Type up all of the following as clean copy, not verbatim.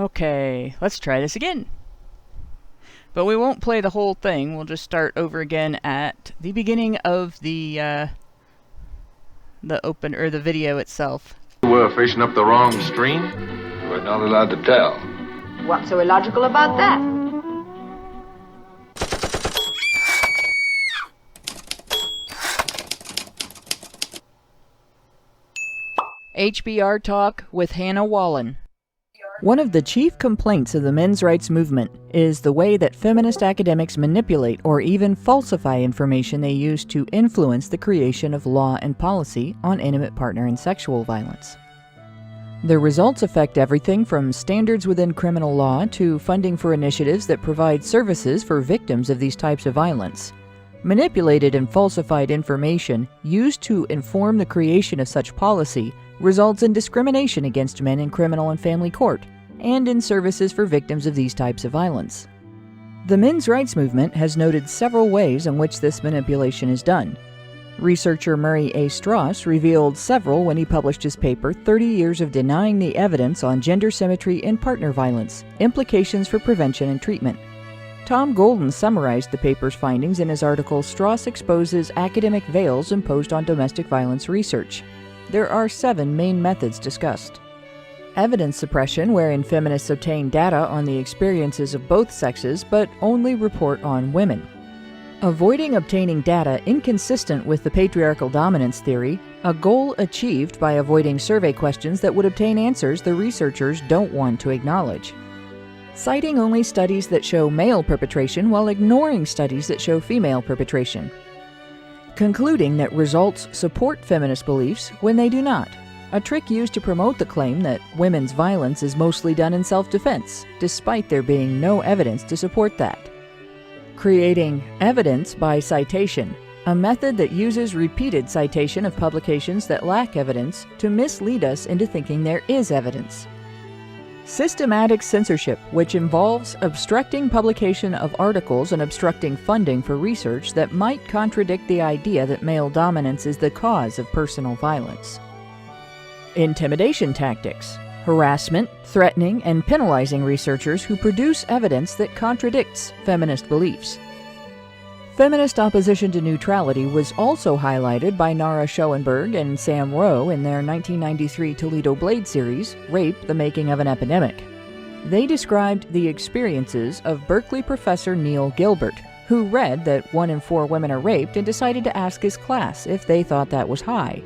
Okay, let's try this again. But we won't play the whole thing. We'll just start over again at the beginning of the video itself. You were fishing up the wrong stream? You were not allowed to tell. What's so illogical about that? HBR Talk with Hannah Wallen. One of the chief complaints of the men's rights movement is the way that feminist academics manipulate or even falsify information they use to influence the creation of law and policy on intimate partner and sexual violence. The results affect everything from standards within criminal law to funding for initiatives that provide services for victims of these types of violence. Manipulated and falsified information used to inform the creation of such policy results in discrimination against men in criminal and family court, and in services for victims of these types of violence. The men's rights movement has noted several ways in which this manipulation is done. Researcher Murray A. Strauss revealed several when he published his paper, 30 Years of Denying the Evidence on Gender Symmetry in Partner Violence, Implications for Prevention and Treatment. Tom Golden summarized the paper's findings in his article, Strauss Exposes Academic Veils Imposed on Domestic Violence Research. There are 7 main methods discussed. Evidence suppression, wherein feminists obtain data on the experiences of both sexes but only report on women. Avoiding obtaining data inconsistent with the patriarchal dominance theory, a goal achieved by avoiding survey questions that would obtain answers the researchers don't want to acknowledge. Citing only studies that show male perpetration while ignoring studies that show female perpetration. Concluding that results support feminist beliefs when they do not, a trick used to promote the claim that women's violence is mostly done in self-defense, despite there being no evidence to support that. Creating evidence by citation, a method that uses repeated citation of publications that lack evidence to mislead us into thinking there is evidence. Systematic censorship, which involves obstructing publication of articles and obstructing funding for research that might contradict the idea that male dominance is the cause of personal violence. Intimidation tactics, harassment, threatening, and penalizing researchers who produce evidence that contradicts feminist beliefs. Feminist opposition to neutrality was also highlighted by Nara Schoenberg and Sam Rowe in their 1993 Toledo Blade series, Rape: The Making of an Epidemic. They described the experiences of Berkeley professor Neil Gilbert, who read that 1 in 4 women are raped and decided to ask his class if they thought that was high.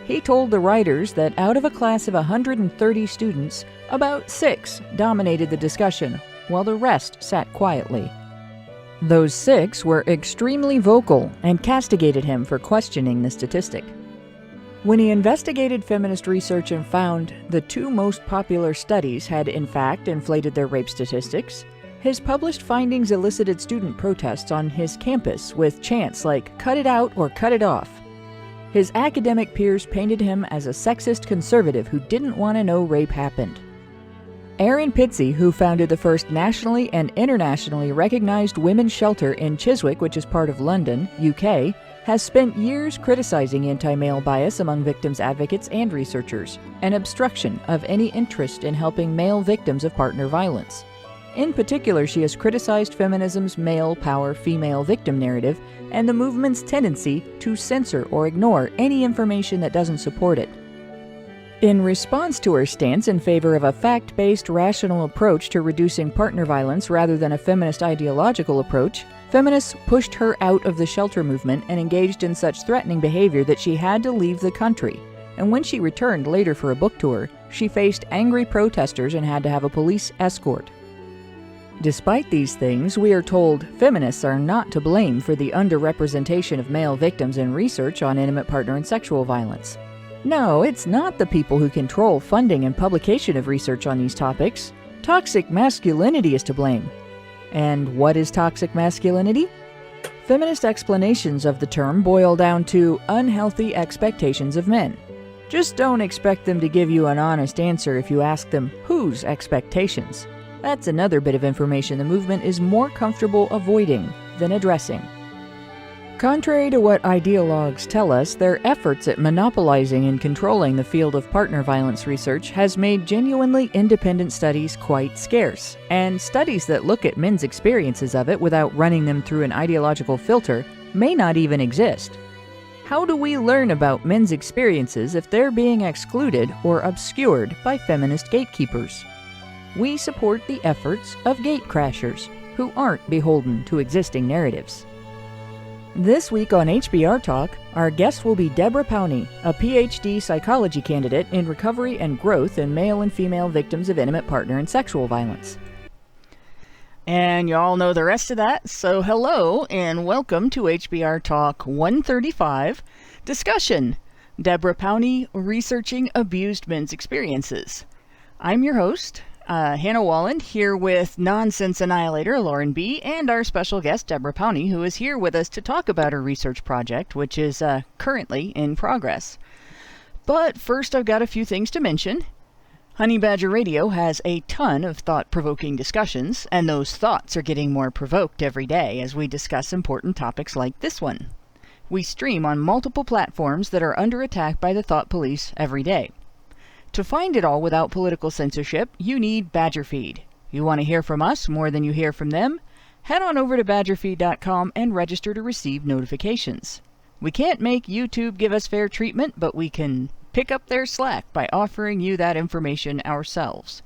He told the writers that out of a class of 130 students, about 6 dominated the discussion, while the rest sat quietly. Those 6 were extremely vocal and castigated him for questioning the statistic. When he investigated feminist research and found the 2 most popular studies had in fact inflated their rape statistics, his published findings elicited student protests on his campus with chants like "cut it out" or "cut it off." His academic peers painted him as a sexist conservative who didn't want to know rape happened. Aaron Pitsey, who founded the first nationally and internationally recognized women's shelter in Chiswick, which is part of London, UK, has spent years criticizing anti-male bias among victims advocates and researchers, and obstruction of any interest in helping male victims of partner violence. In particular, she has criticized feminism's male power female victim narrative and the movement's tendency to censor or ignore any information that doesn't support it. In response to her stance in favor of a fact-based, rational approach to reducing partner violence rather than a feminist ideological approach, feminists pushed her out of the shelter movement and engaged in such threatening behavior that she had to leave the country. And when she returned later for a book tour, she faced angry protesters and had to have a police escort. Despite these things, we are told feminists are not to blame for the underrepresentation of male victims in research on intimate partner and sexual violence. No, it's not the people who control funding and publication of research on these topics. Toxic masculinity is to blame. And what is toxic masculinity? Feminist explanations of the term boil down to unhealthy expectations of men. Just don't expect them to give you an honest answer if you ask them whose expectations. That's another bit of information the movement is more comfortable avoiding than addressing. Contrary to what ideologues tell us, their efforts at monopolizing and controlling the field of partner violence research has made genuinely independent studies quite scarce, and studies that look at men's experiences of it without running them through an ideological filter may not even exist. How do we learn about men's experiences if they're being excluded or obscured by feminist gatekeepers? We support the efforts of gatecrashers, who aren't beholden to existing narratives. This week on HBR Talk, our guest will be Deborah Powney, a PhD psychology candidate in recovery and growth in male and female victims of intimate partner and sexual violence. And you all know the rest of that, so hello and welcome to HBR Talk 135, Discussion, Deborah Powney researching abused men's experiences. I'm your host, Hannah Wallen, here with Nonsense Annihilator Lauren B., and our special guest, Deborah Powney, who is here with us to talk about her research project, which is currently in progress. But first, I've got a few things to mention. Honey Badger Radio has a ton of thought-provoking discussions, and those thoughts are getting more provoked every day as we discuss important topics like this one. We stream on multiple platforms that are under attack by the thought police every day. To find it all without political censorship, you need Badgerfeed. You want to hear from us more than you hear from them? Head on over to badgerfeed.com and register to receive notifications. We can't make YouTube give us fair treatment, but we can pick up their slack by offering you that information ourselves.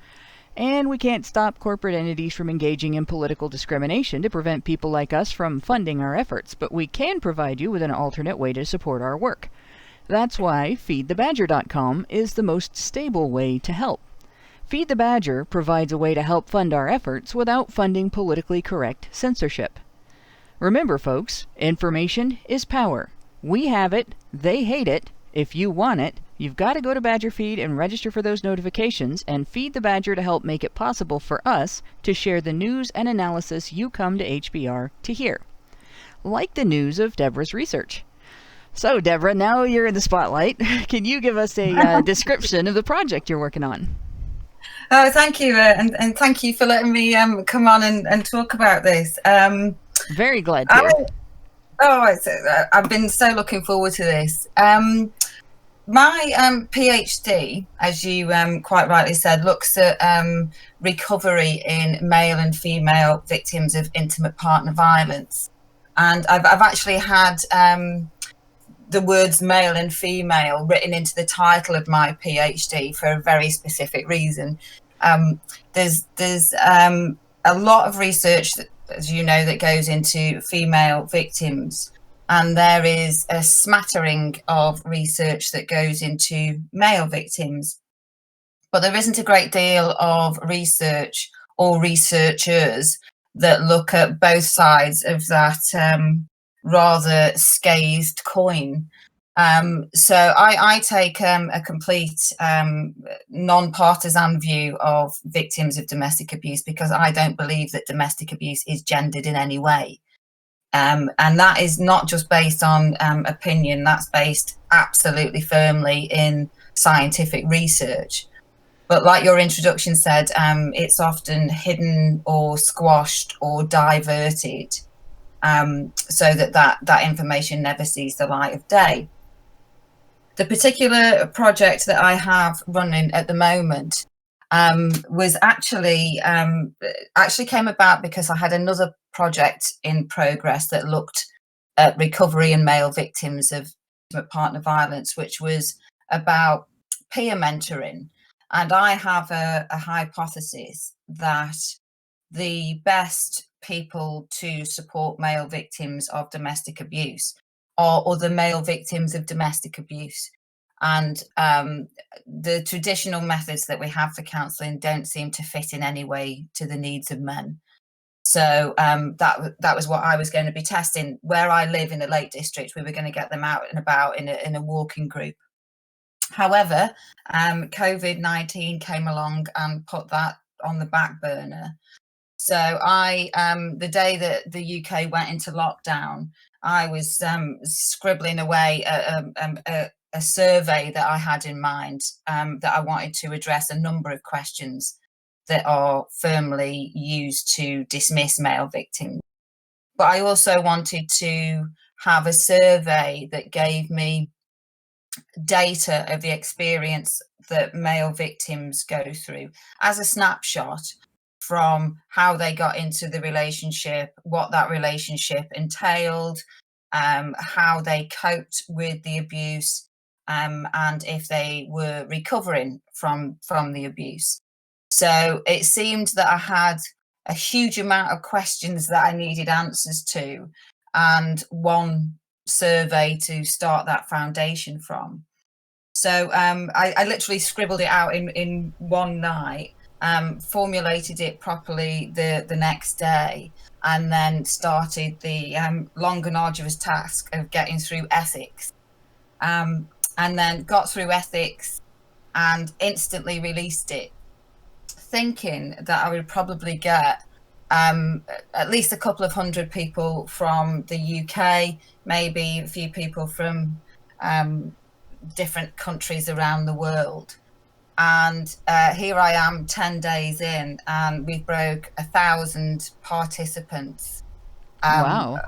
And we can't stop corporate entities from engaging in political discrimination to prevent people like us from funding our efforts, but we can provide you with an alternate way to support our work. That's why FeedTheBadger.com is the most stable way to help. Feed the Badger provides a way to help fund our efforts without funding politically correct censorship. Remember, folks, information is power. We have it, they hate it. If you want it, you've got to go to Badgerfeed and register for those notifications and feed the Badger to help make it possible for us to share the news and analysis you come to HBR to hear. Like the news of Deborah's research. So, Deborah, now you're in the spotlight. Can you give us a description of the project you're working on? Oh, thank you, and thank you for letting me come on and talk about this. Very glad to. I've been so looking forward to this. My PhD, as you quite rightly said, looks at recovery in male and female victims of intimate partner violence. And I've actually had the words male and female written into the title of my PhD for a very specific reason. There's a lot of research that, as you know, that goes into female victims, and there is a smattering of research that goes into male victims, but there isn't a great deal of research or researchers that look at both sides of that rather scathed coin. So I take a complete non-partisan view of victims of domestic abuse, because I don't believe that domestic abuse is gendered in any way. And that is not just based on opinion, that's based absolutely firmly in scientific research. But like your introduction said, it's often hidden or squashed or diverted, so that information never sees the light of day. The particular project that I have running at the moment was actually came about because I had another project in progress that looked at recovery in male victims of partner violence, which was about peer mentoring. And I have a hypothesis that the best people to support male victims of domestic abuse are other male victims of domestic abuse. And the traditional methods that we have for counselling don't seem to fit in any way to the needs of men. So that was what I was going to be testing. Where I live in the Lake District, we were going to get them out and about in a walking group. However, COVID-19 came along and put that on the back burner. So the day that the UK went into lockdown, I was scribbling away a survey that I had in mind, that I wanted to address a number of questions that are firmly used to dismiss male victims. But I also wanted to have a survey that gave me data of the experience that male victims go through as a snapshot from how they got into the relationship, what that relationship entailed, how they coped with the abuse, and if they were recovering from the abuse. So it seemed that I had a huge amount of questions that I needed answers to, and one survey to start that foundation from. So I literally scribbled it out in one night, formulated it properly the next day, and then started the long and arduous task of getting through ethics. And then got through ethics and instantly released it, thinking that I would probably get at least a couple of hundred people from the UK, maybe a few people from different countries around the world. And here I am 10 days in, and we broke 1,000 participants. Wow.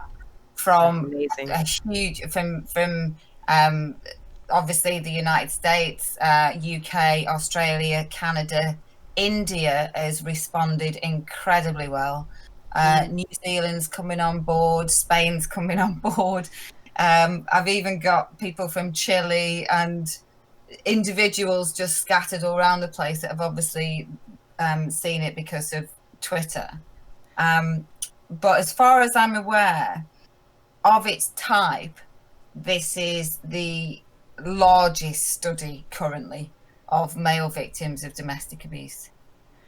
From a huge, from obviously the United States, UK, Australia, Canada, India has responded incredibly well. New Zealand's coming on board, Spain's coming on board. I've even got people from Chile and individuals just scattered all around the place that have obviously seen it because of Twitter. But as far as I'm aware of its type, this is the largest study currently of male victims of domestic abuse,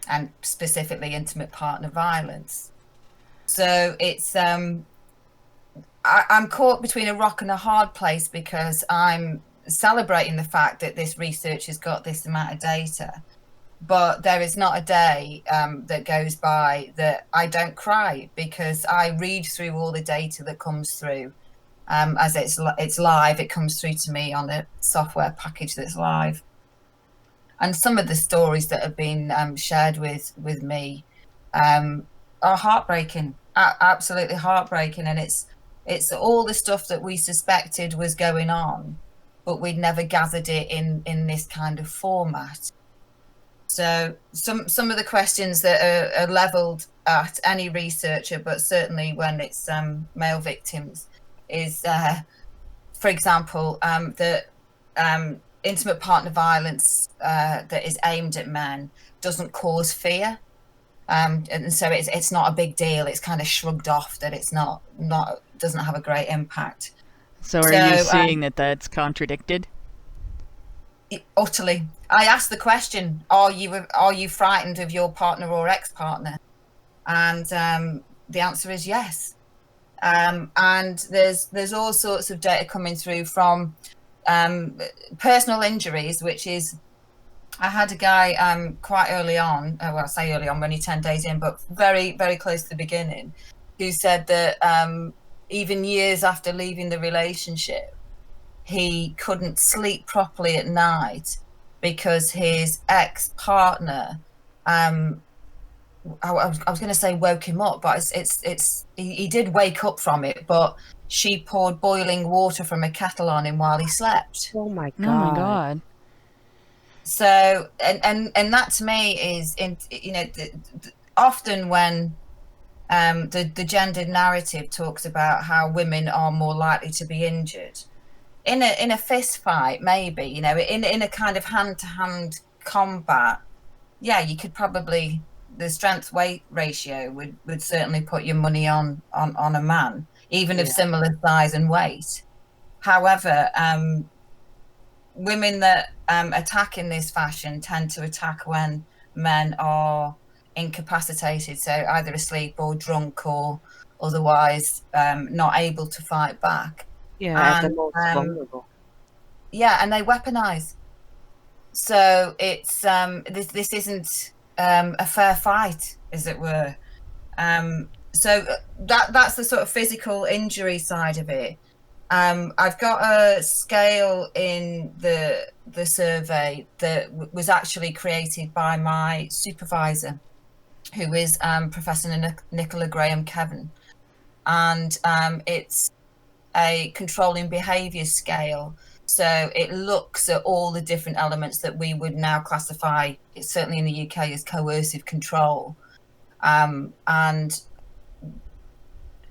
and specifically intimate partner violence. So it's I'm caught between a rock and a hard place, because I'm celebrating the fact that this research has got this amount of data, but there is not a day that goes by that I don't cry, because I read through all the data that comes through. As it's live, it comes through to me on a software package that's live. And some of the stories that have been shared with me are heartbreaking, absolutely heartbreaking. And it's all the stuff that we suspected was going on, but we'd never gathered it in this kind of format. So some of the questions that are leveled at any researcher, but certainly when it's male victims, is, for example, that intimate partner violence that is aimed at men doesn't cause fear, and so it's not a big deal. It's kind of shrugged off, that it's not doesn't have a great impact. So are you seeing that that's contradicted? Utterly. I asked the question, are you frightened of your partner or ex-partner? And the answer is yes. And there's all sorts of data coming through from personal injuries, which is, I had a guy quite early on, well, I say early on, we're only 10 days in, but very, very close to the beginning, who said that even years after leaving the relationship, he couldn't sleep properly at night because his ex-partner, I was going to say woke him up, but he did wake up from it, but she poured boiling water from a kettle on him while he slept. Oh my God. Oh my God. So, and that to me is, often when the gendered narrative talks about how women are more likely to be injured in a fist fight, maybe, in a kind of hand-to-hand combat, yeah, you could probably, the strength weight ratio would certainly put your money on a man, even of similar size and weight. However, women that attack in this fashion tend to attack when men are incapacitated, so either asleep or drunk or otherwise not able to fight back. Yeah, at the most vulnerable. Yeah, and they weaponize. So it's this isn't a fair fight, as it were. So that's the sort of physical injury side of it. I've got a scale in the survey that was actually created by my supervisor, who is Professor Nicola Graham Kevin, and it's a controlling behaviour scale. So it looks at all the different elements that we would now classify, certainly in the UK, as coercive control. And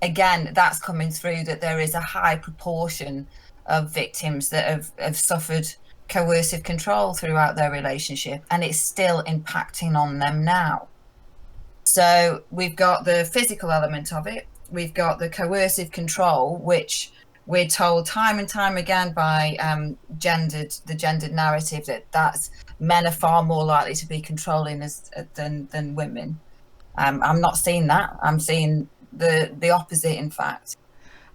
again, that's coming through that there is a high proportion of victims that have suffered coercive control throughout their relationship, and it's still impacting on them now. So we've got the physical element of it. We've got the coercive control, which we're told time and time again by the gendered narrative that's men are far more likely to be controlling than women. I'm not seeing that. I'm seeing the opposite, in fact.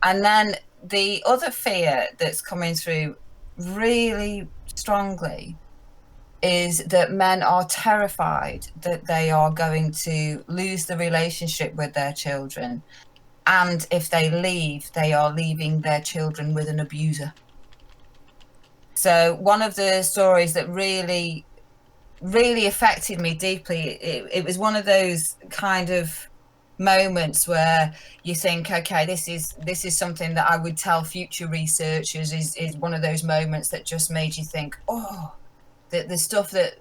And then the other fear that's coming through really strongly is that men are terrified that they are going to lose the relationship with their children. And if they leave, they are leaving their children with an abuser. So one of the stories that really, really affected me deeply, it was one of those kind of moments where you think, okay, this is something that I would tell future researchers, is one of those moments that just made you think, oh, the stuff that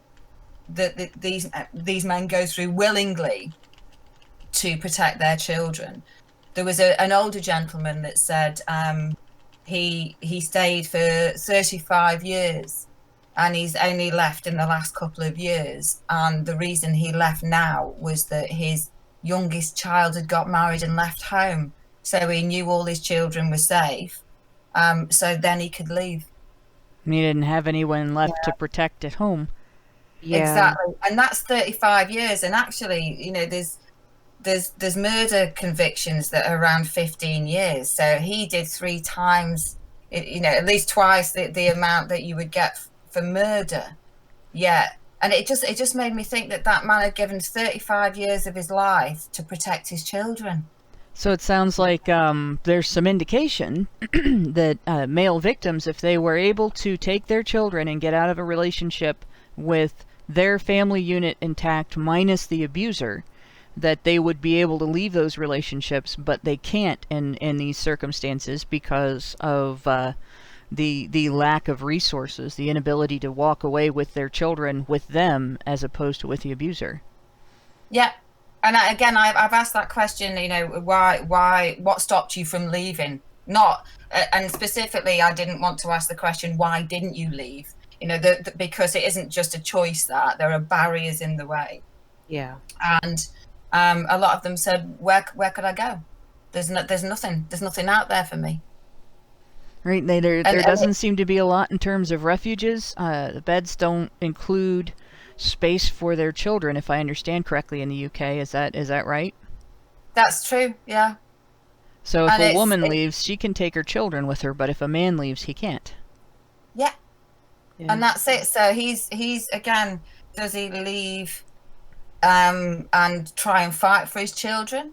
these men go through willingly to protect their children. There was an older gentleman that said he stayed for 35 years and he's only left in the last couple of years. And the reason he left now was that his youngest child had got married and left home. So he knew all his children were safe. So then he could leave. And he didn't have anyone left to protect at home. Yeah. Exactly. And that's 35 years. And actually, you know, there's murder convictions that are around 15 years. So he did 3 times, you know, at least twice the amount that you would get for murder. Yeah. And it just made me think that man had given 35 years of his life to protect his children. So it sounds like there's some indication that male victims, if they were able to take their children and get out of a relationship with their family unit intact minus the abuser, that they would be able to leave those relationships, but they can't in these circumstances because of the lack of resources, the inability to walk away with their children with them as opposed to with the abuser. Yeah. And again, I've asked that question, you know, why, what stopped you from leaving? Not, and specifically, I didn't want to ask the question, why didn't you leave? You know, because it isn't just a choice, that there are barriers in the way. Yeah. And a lot of them said, where could I go? There's nothing out there for me. Right. There doesn't seem to be a lot in terms of refuges. The beds don't include space for their children, if I understand correctly, in the UK. Is that right? That's true, yeah. So if a woman leaves, she can take her children with her, but if a man leaves, he can't. Yeah. And that's it. So he's again, does he leave and try and fight for his children?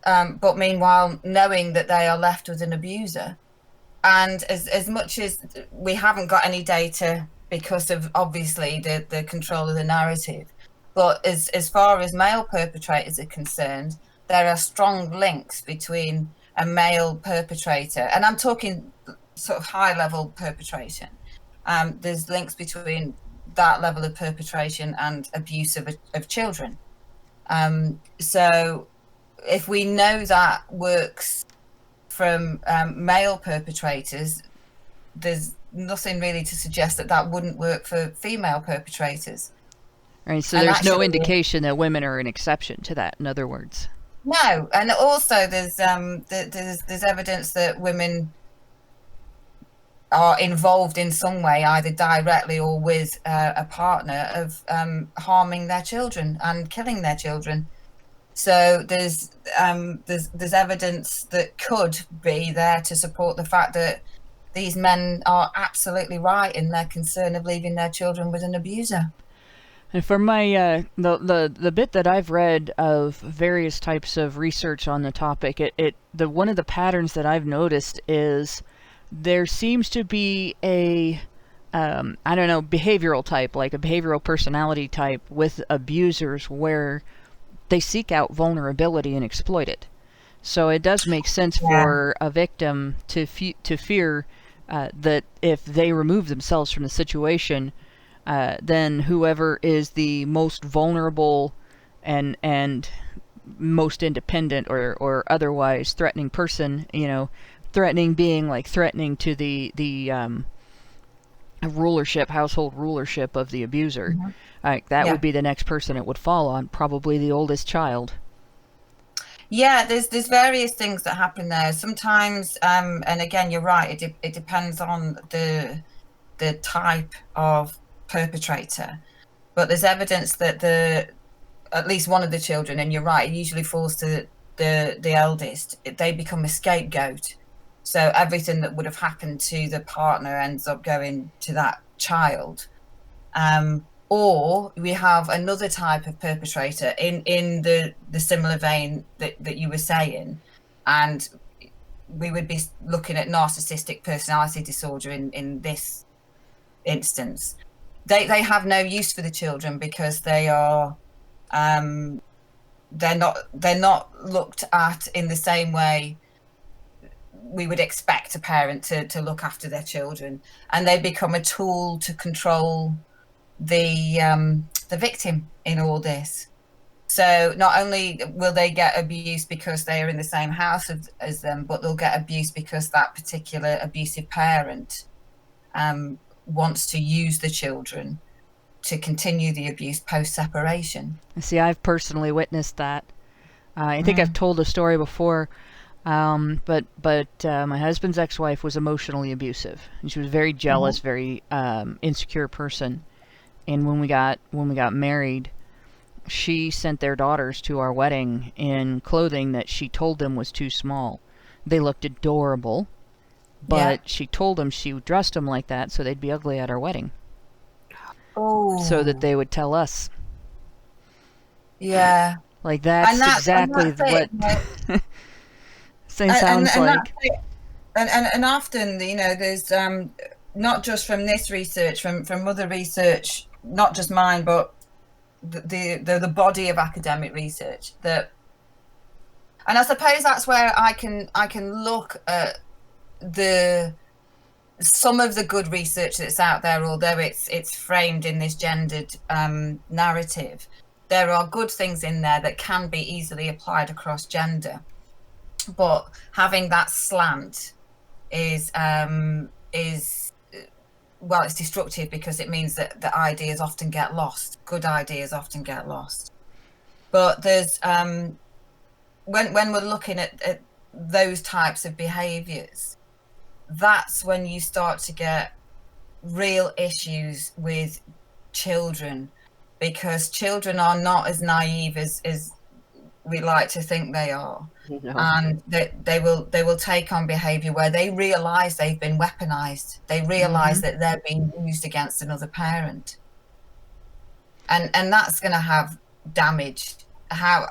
But meanwhile, knowing that they are left with an abuser. And as much as we haven't got any data because of obviously the control of the narrative, but as far as male perpetrators are concerned, there are strong links between a male perpetrator, and I'm talking sort of high level perpetration. There's links between that level of perpetration and abuse of children. So if we know that works from male perpetrators, there's nothing really to suggest that wouldn't work for female perpetrators. Right, so there's no indication that women are an exception to that, in other words. No, and also there's evidence that women are involved in some way, either directly or with a partner, of harming their children and killing their children. So there's evidence that could be there to support the fact that these men are absolutely right in their concern of leaving their children with an abuser. And for my the bit that I've read of various types of research on the topic, one of the patterns that I've noticed is there seems to be a behavioral type, like a behavioral personality type with abusers, where they seek out vulnerability and exploit it. So it does make sense for a victim to fear that if they remove themselves from the situation, then whoever is the most vulnerable and most independent or otherwise threatening person, threatening being like threatening to the rulership, household rulership of the abuser, that would be the next person it would fall on, probably the oldest child. Yeah, there's various things that happen there. Sometimes, and again, you're right. It depends on the type of perpetrator, but there's evidence that at least one of the children, and you're right, it usually falls to the eldest. They become a scapegoat, so everything that would have happened to the partner ends up going to that child. Or we have another type of perpetrator in the similar vein that you were saying, and we would be looking at narcissistic personality disorder in this instance. They have no use for the children because they are they're not looked at in the same way we would expect a parent to look after their children, and they become a tool to control the victim in all this. So not only will they get abuse because they are in the same house as them, but they'll get abuse because that particular abusive parent wants to use the children to continue the abuse post-separation. See, I've personally witnessed that. I think I've told the story before, but my husband's ex-wife was emotionally abusive, and she was very jealous, very insecure person. And when we got married, she sent their daughters to our wedding in clothing that she told them was too small. They looked adorable, but she told them she dressed them like that so they'd be ugly at our wedding. Oh. So that they would tell us. Yeah. Like that's exactly what sounds like. And often, there's not just from this research, from other research, not just mine, but the body of academic research and I suppose that's where I can look at some of the good research that's out there, although it's framed in this gendered narrative. There are good things in there that can be easily applied across gender, but having that slant is well, it's destructive because it means that the ideas often get lost. Good ideas often get lost. But there's when we're looking at those types of behaviors, that's when you start to get real issues with children, because children are not as naive as we like to think they are. No. And they will take on behavior where they realize they've been weaponized. They realize that they're being used against another parent, and that's going to have damage. How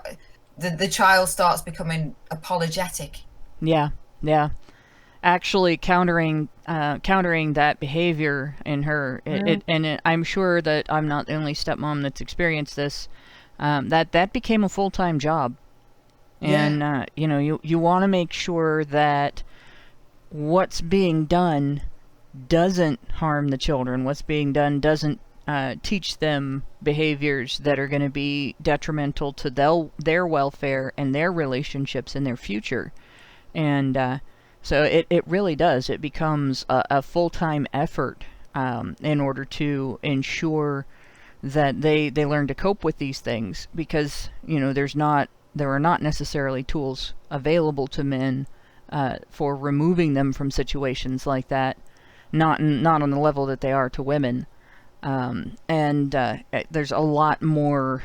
the child starts becoming apologetic. Yeah. Actually countering that behavior in her, I'm sure that I'm not the only stepmom that's experienced this. That became a full-time job, and you want to make sure that what's being done doesn't harm the children. What's being done doesn't teach them behaviors that are going to be detrimental to their welfare and their relationships in their future, and so it really does. It becomes a full-time effort in order to ensure that they learn to cope with these things, because there are not necessarily tools available to men for removing them from situations like that, not on the level that they are to women, and there's a lot more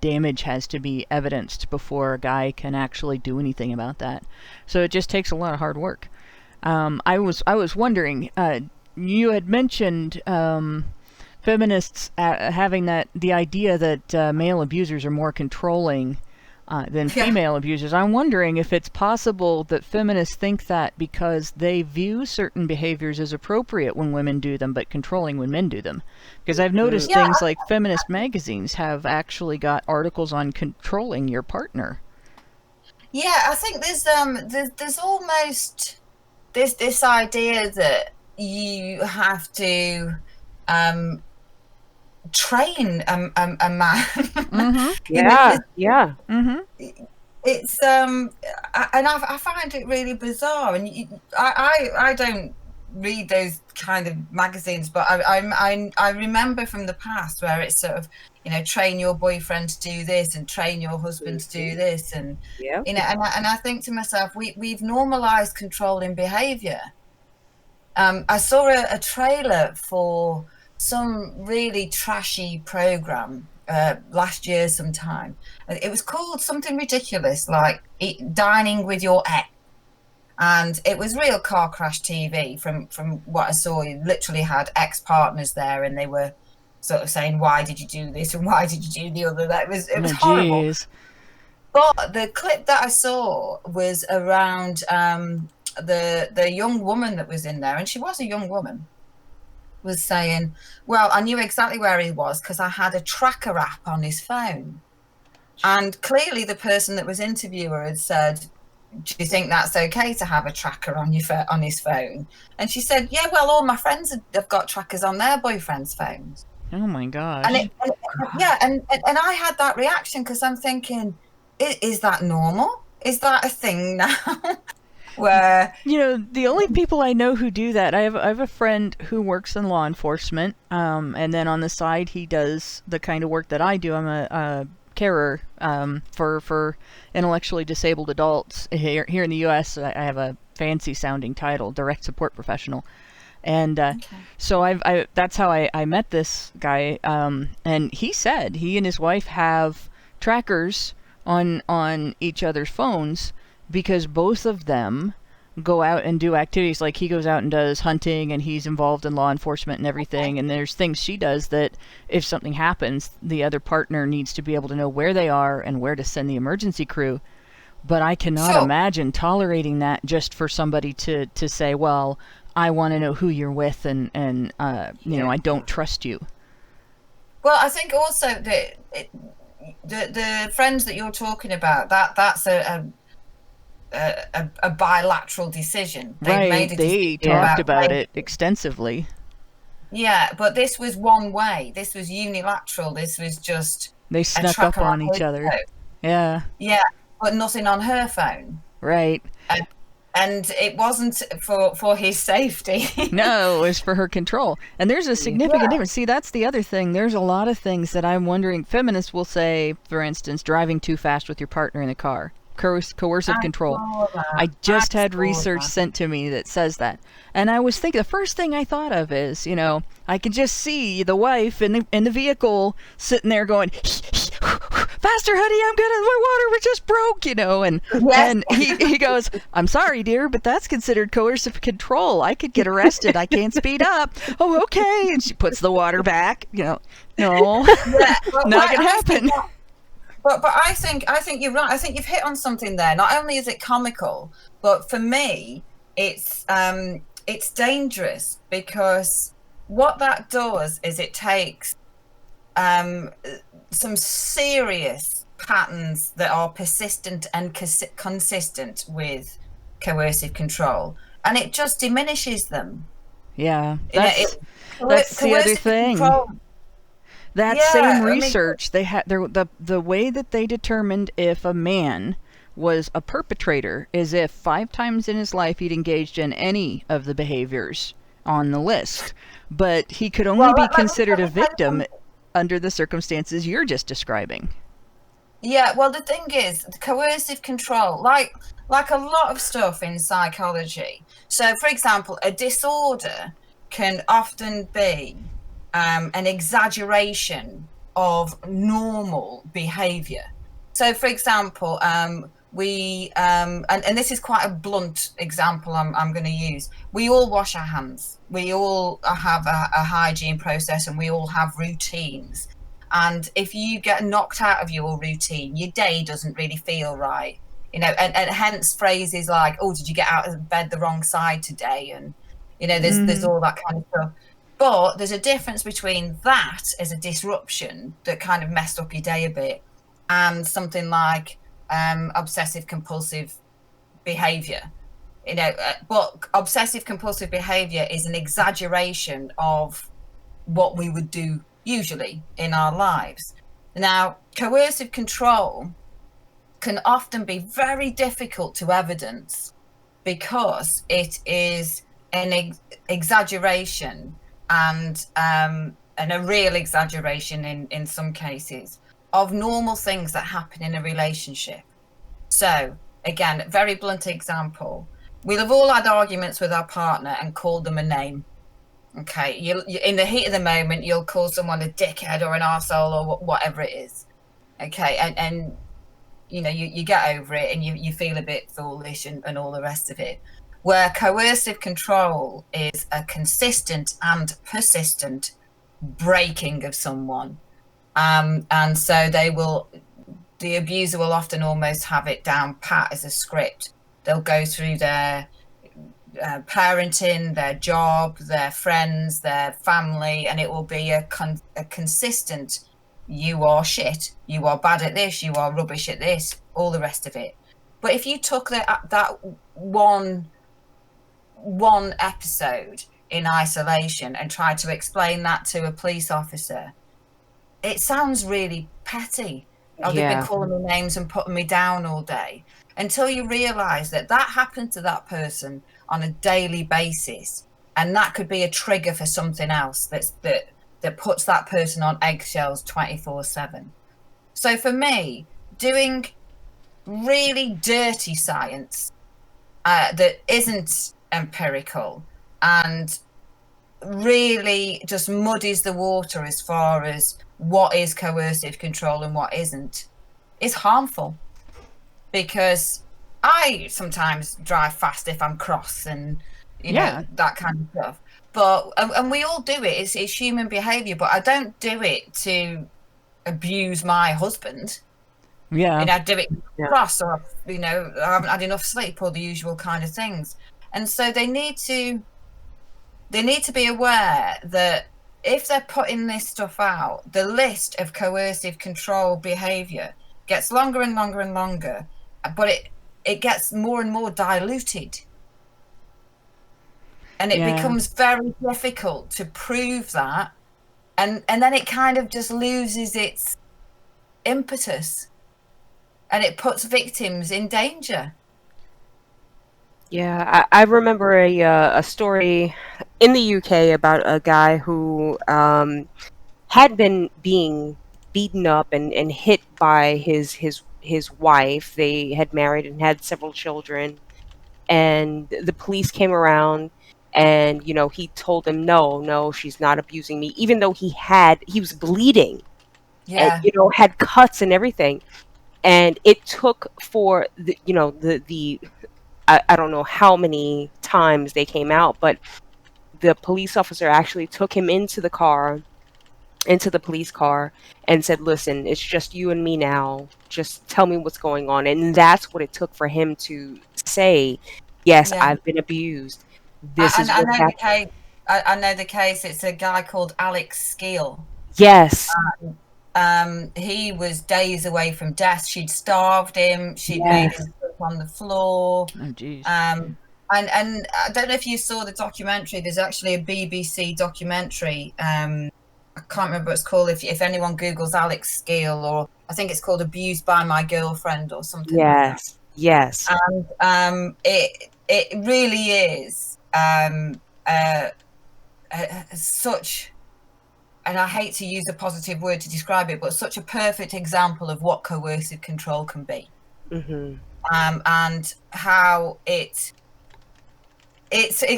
damage has to be evidenced before a guy can actually do anything about that. So it just takes a lot of hard work. I was wondering, you had mentioned feminists having the idea that male abusers are more controlling than female abusers. I'm wondering if it's possible that feminists think that because they view certain behaviors as appropriate when women do them, but controlling when men do them. Because I've noticed things like feminist magazines have actually got articles on controlling your partner. Yeah, I think there's almost this idea that you have to train a man. Mm-hmm. You know, Yeah, yeah. Mm-hmm. it's and I find it really bizarre. And I don't read those kind of magazines, but I remember from the past where it's sort of, you know, train your boyfriend to do this and train your husband to do this, and Yeah. you know, and I think to myself, we've normalized controlling behavior. I saw a trailer for some really trashy program last year sometime. It was called something ridiculous like Dining with Your Ex. And it was real car crash TV from what I saw. You literally had ex-partners there, and they were sort of saying, why did you do this and why did you do the other? It was horrible. Geez. But the clip that I saw was around the young woman that was in there, and she was a young woman, was saying, well, I knew exactly where he was because I had a tracker app on his phone. And clearly the person that was interviewing her had said, do you think that's okay to have a tracker on on his phone? And she said, yeah, well, all my friends have got trackers on their boyfriends' phones. Oh my gosh. And and I had that reaction because I'm thinking, is that normal? Is that a thing now? Where, you know, the only people I know who do that, I have a friend who works in law enforcement, and then on the side he does the kind of work that I do. I'm a carer for intellectually disabled adults here in the U.S. I have a fancy sounding title, direct support professional. And so I that's how I met this guy, and he said he and his wife have trackers on each other's phones because both of them go out and do activities. Like he goes out and does hunting, and he's involved in law enforcement and everything, and there's things she does that if something happens, the other partner needs to be able to know where they are and where to send the emergency crew. But I cannot imagine tolerating that just for somebody to say, well, I want to know who you're with, and you know, I don't trust you. Well, I think also that the friends that you're talking about, that's a bilateral decision. They talked about it extensively. Yeah, but this was one way. This was unilateral. This was just they snuck up on each other. Yeah. Yeah, but nothing on her phone. Right. And it wasn't for his safety. No, it was for her control. And there's a significant difference. See, that's the other thing. There's a lot of things that I'm wondering. Feminists will say, for instance, driving too fast with your partner in the car. Coercive control. I just had research sent to me that says that. And I was thinking, the first thing I thought of is, you know, I can just see the wife in the vehicle sitting there going, faster, honey, my water just broke, you know, and he goes, I'm sorry, dear, but that's considered coercive control. I could get arrested. I can't speed up. Oh, okay. And she puts the water back, you know, no, not gonna happen. But I think you're right. I think you've hit on something there. Not only is it comical, but for me, it's dangerous, because what that does is it takes some serious patterns that are persistent and consistent with coercive control, and it just diminishes them. Yeah, that's the other thing. That same research, they had the way that they determined if a man was a perpetrator is if 5 times in his life he'd engaged in any of the behaviors on the list, but he could only be considered a victim under the circumstances you're just describing. Yeah, well, the thing is, coercive control, like a lot of stuff in psychology. So, for example, a disorder can often be an exaggeration of normal behavior. So, for example, we and this is quite a blunt example I'm going to use. We all wash our hands. We all have a hygiene process, and we all have routines. And if you get knocked out of your routine, your day doesn't really feel right, you know. And hence phrases like, "Oh, did you get out of bed the wrong side today?" And you know, there's all that kind of stuff. But there's a difference between that as a disruption that kind of messed up your day a bit, and something like obsessive compulsive behavior. But obsessive compulsive behavior is an exaggeration of what we would do usually in our lives. Now, coercive control can often be very difficult to evidence because it is an exaggeration and a real exaggeration in some cases of normal things that happen in a relationship. So again, very blunt example, we'll have all had arguments with our partner and called them a name. Okay, you in the heat of the moment, you'll call someone a dickhead or an arsehole or whatever it is. Okay, and you know, you get over it and you feel a bit foolish and all the rest of it. Where coercive control is a consistent and persistent breaking of someone. And so the abuser will often almost have it down pat as a script. They'll go through their parenting, their job, their friends, their family, and it will be a consistent, you are shit, you are bad at this, you are rubbish at this, all the rest of it. But if you took that one episode in isolation and tried to explain that to a police officer, it sounds really petty. They've been calling me names and putting me down all day, until you realize that happened to that person on a daily basis, and that could be a trigger for something else that puts that person on eggshells 24/7. So for me, doing really dirty science that isn't empirical and really just muddies the water as far as what is coercive control and what isn't, is harmful. Because I sometimes drive fast if I'm cross and you know, that kind of stuff. But and we all do it. It's human behavior. But I don't do it to abuse my husband. Yeah, and I do it cross, or you know, I haven't had enough sleep, or the usual kind of things. And so they need to be aware that if they're putting this stuff out, the list of coercive control behavior gets longer and longer and longer, but it gets more and more diluted. And it becomes very difficult to prove that. And then it kind of just loses its impetus. And it puts victims in danger. Yeah, I remember a story in the UK about a guy who had been being beaten up and hit by his wife. They had married and had several children, and the police came around, and you know, he told them no, she's not abusing me, even though he was bleeding, and you know, had cuts and everything. And it took for the, you know, the I don't know how many times they came out, but the police officer actually took him into the police car, and said, listen, it's just you and me now. Just tell me what's going on. And that's what it took for him to say, yes, I've been abused. This is what happened. I know the case. It's a guy called Alex Skeel. Yes. He was days away from death. She'd starved him. She'd made him sleep on the floor. Oh, geez. And I don't know if you saw the documentary. There's actually a BBC documentary. I can't remember what it's called. If anyone Googles Alex Skeel, or I think it's called "Abused by My Girlfriend" or something. Yes. Like that. Yes. And it really is such. And I hate to use a positive word to describe it, but such a perfect example of what coercive control can be. Mm-hmm. And how it's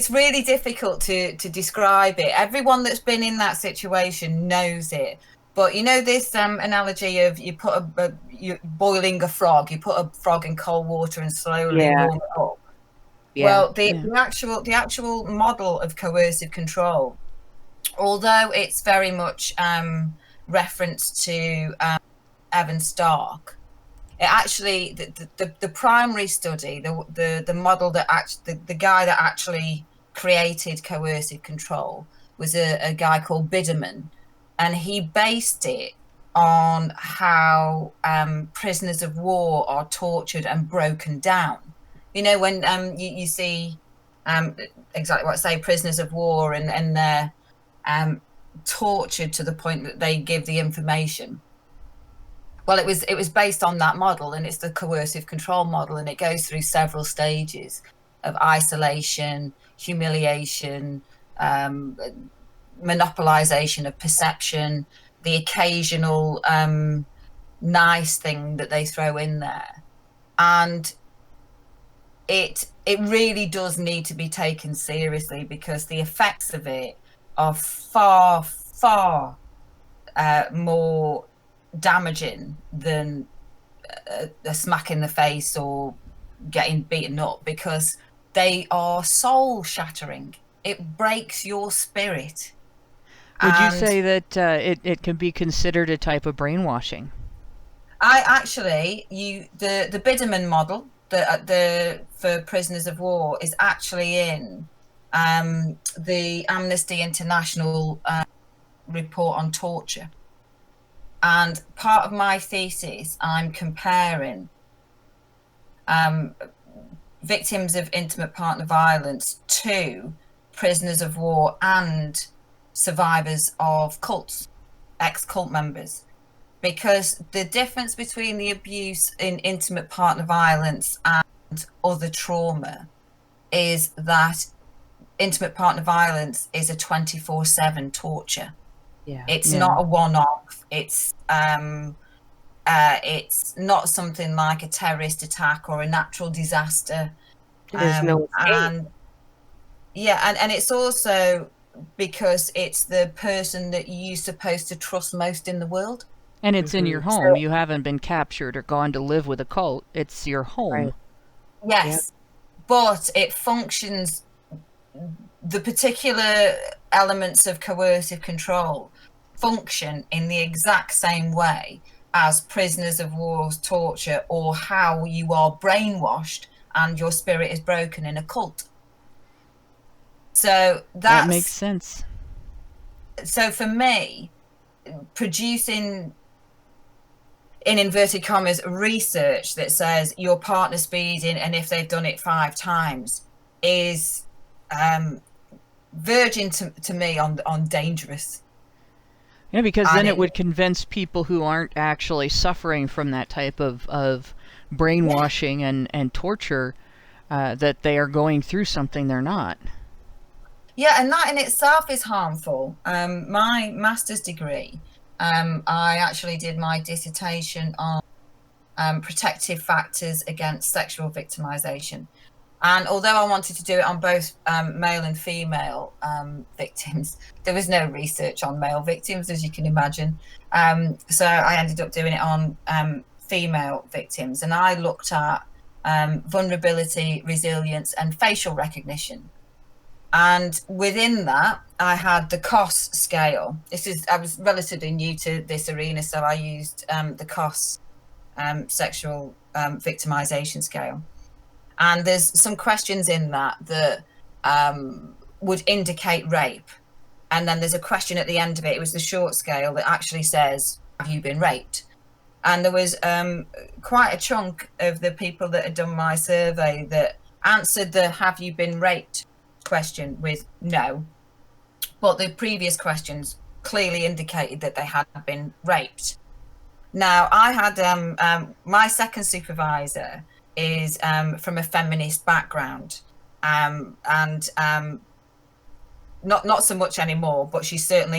really difficult to describe it. Everyone that's been in that situation knows it. But you know this analogy of you're boiling a frog. You put a frog in cold water and slowly warm it up. Yeah. Well, the actual model of coercive control, although it's very much referenced to Evan Stark, it actually the primary study, the model that the guy that actually created coercive control was a guy called Biderman, and he based it on how prisoners of war are tortured and broken down. You know, when you see exactly what I say, prisoners of war, and they're tortured to the point that they give the information. Well, it was based on that model, and it's the coercive control model, and it goes through several stages of isolation, humiliation, monopolization of perception, the occasional nice thing that they throw in there. And it really does need to be taken seriously, because the effects of it are far more damaging than a smack in the face or getting beaten up, because they are soul shattering. It breaks your spirit. Would you say that it can be considered a type of brainwashing? The Biderman model, for prisoners of war, is actually in the Amnesty International report on torture. And part of my thesis, I'm comparing victims of intimate partner violence to prisoners of war and survivors of cults, ex-cult members, because the difference between the abuse in intimate partner violence and other trauma is that intimate partner violence is a 24/7 torture. It's not a one-off. It's not something like a terrorist attack or a natural disaster. There's no and it's also because it's the person that you're supposed to trust most in the world. And it's in your home. You haven't been captured or gone to live with a cult. It's your home. Right. Yes, but it functions, the particular elements of coercive control function in the exact same way as prisoners of war's torture, or how you are brainwashed and your spirit is broken in a cult. So that makes sense. So for me, producing, in inverted commas, research that says your partner speeding and if they've done it 5 times is verging to me on dangerous. Yeah, because then it would convince people who aren't actually suffering from that type of brainwashing and torture that they are going through something they're not. Yeah, and that in itself is harmful. My master's degree, I actually did my dissertation on protective factors against sexual victimization. And although I wanted to do it on both male and female victims, there was no research on male victims, as you can imagine. So I ended up doing it on female victims. And I looked at vulnerability, resilience, and facial recognition. And within that, I had the COS scale. I was relatively new to this arena, so I used the COS sexual victimization scale. And there's some questions in that would indicate rape. And then there's a question at the end of it. It was the short scale that actually says, have you been raped? And there was quite a chunk of the people that had done my survey that answered the have you been raped question with no. But the previous questions clearly indicated that they had been raped. Now, I had my second supervisor is from a feminist background, and not so much anymore, but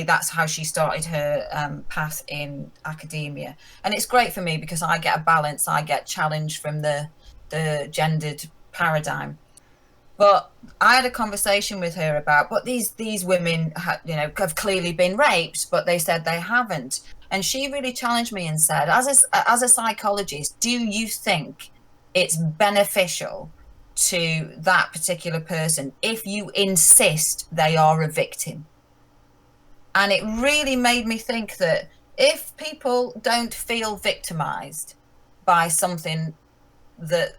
that's how she started her path in academia. And it's great for me because I get a balance, I get challenged from the gendered paradigm. But I had a conversation with her about, but these women have clearly been raped, but they said they haven't. And she really challenged me and said, as a psychologist, do you think it's beneficial to that particular person if you insist they are a victim? And it really made me think that if people don't feel victimized by something that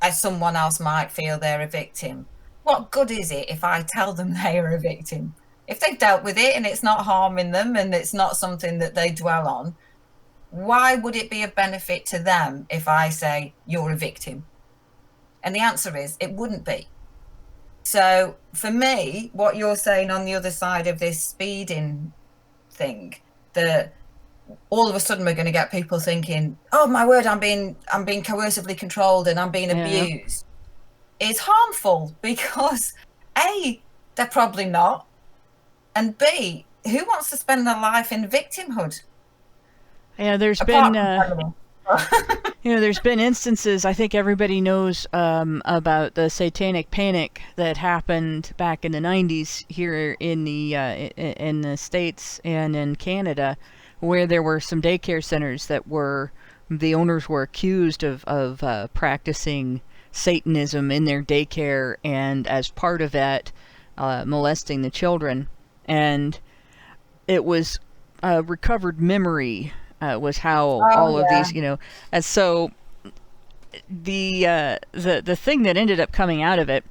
as someone else might feel they're a victim, what good is it if I tell them they are a victim? if they've dealt with it and it's not harming them and it's not something that they dwell on, why would it be a benefit to them if I say you're a victim? And the answer is it wouldn't be. So for me, what you're saying on the other side of this speeding thing, that all of a sudden we're going to get people thinking, oh my word, I'm being coercively controlled and I'm being abused, is harmful, because A, they're probably not, and B, who wants to spend their life in victimhood? Yeah, there's there's been instances, I think everybody knows about the satanic panic that happened back in the 90s here in the States and in Canada, where there were some daycare centers that the owners were accused of practicing Satanism in their daycare, and as part of that, molesting the children. And it was recovered memory was how all of these, and so the thing that ended up coming out of it,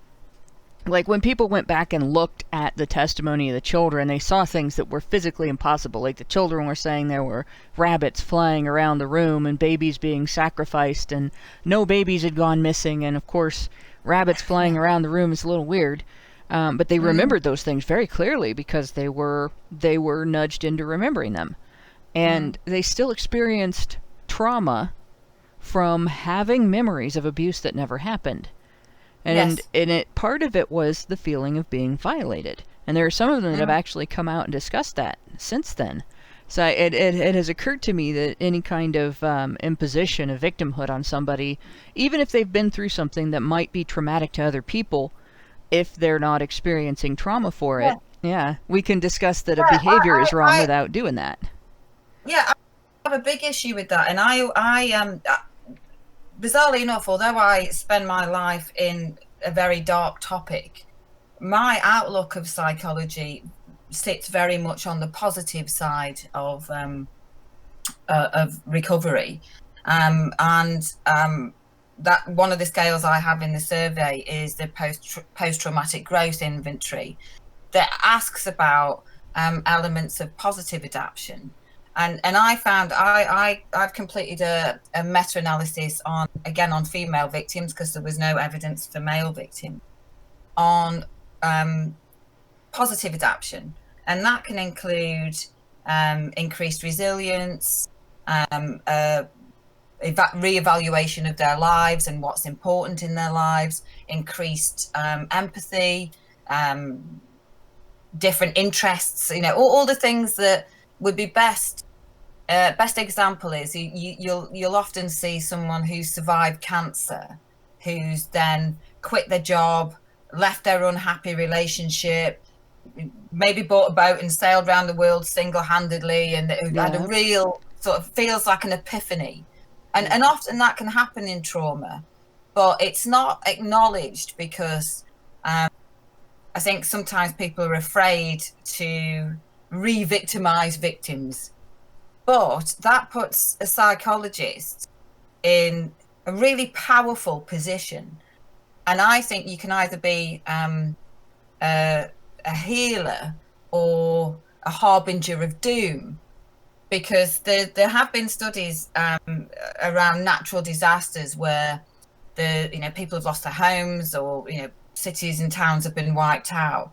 like when people went back and looked at the testimony of the children, they saw things that were physically impossible. Like the children were saying there were rabbits flying around the room and babies being sacrificed, and no babies had gone missing. And of course, rabbits flying around the room is a little weird. But they remembered those things very clearly because they were nudged into remembering them. And they still experienced trauma from having memories of abuse that never happened. And part of it was the feeling of being violated. And there are some of them that have actually come out and discussed that since then. So it has occurred to me that any kind of imposition of victimhood on somebody, even if they've been through something that might be traumatic to other people, if they're not experiencing trauma for it, we can discuss that a behavior is wrong without doing that. Yeah, I have a big issue with that. And I bizarrely enough, although I spend my life in a very dark topic, my outlook of psychology sits very much on the positive side of recovery. That one of the scales I have in the survey is the post-traumatic growth inventory that asks about elements of positive adaptation. And I found I've completed a meta-analysis on female victims, because there was no evidence for male victims, on positive adaptation. And that can include increased resilience, re-evaluation of their lives and what's important in their lives, increased empathy, different interests, all the things that would be best. Best example is you'll often see someone who's survived cancer, who's then quit their job, left their unhappy relationship, maybe bought a boat and sailed around the world single-handedly, and had a real sort of feels like an epiphany. And often that can happen in trauma, but it's not acknowledged because I think sometimes people are afraid to re-victimize victims. But that puts a psychologist in a really powerful position. And I think you can either be a healer or a harbinger of doom, because there have been studies around natural disasters where people have lost their homes, or cities and towns have been wiped out.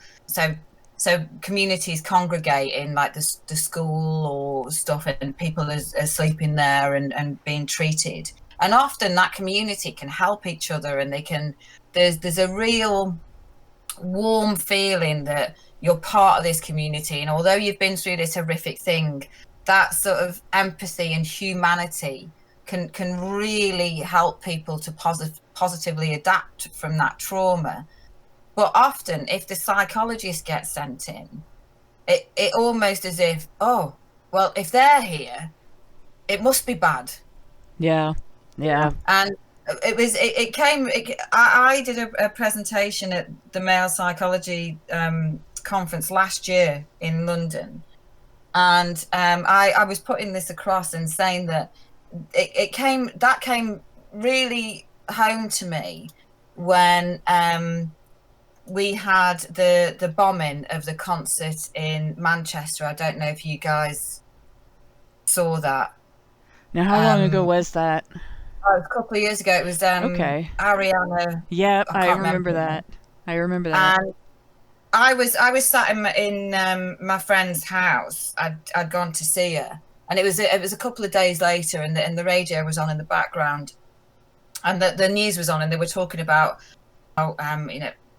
So communities congregate in like the school or stuff, and people are sleeping there and being treated. And often that community can help each other, and there's a real warm feeling that you're part of this community. And although you've been through this horrific thing, that sort of empathy and humanity can really help people to positively adapt from that trauma. But often, if the psychologist gets sent in, it almost as if, oh, well, if they're here, it must be bad. Yeah. And I did a presentation at the Male Psychology conference last year in London, and I was putting this across and saying that it came really home to me when we had the bombing of the concert in Manchester. I don't know if you guys saw that. Now, how long ago was that? Oh, a couple of years ago. It was Okay. Ariana. Yep, I I can't remember her name. that. I remember that. And I was sat in my friend's house. I'd gone to see her, and it was a couple of days later, and the radio was on in the background, and the news was on, and they were talking about how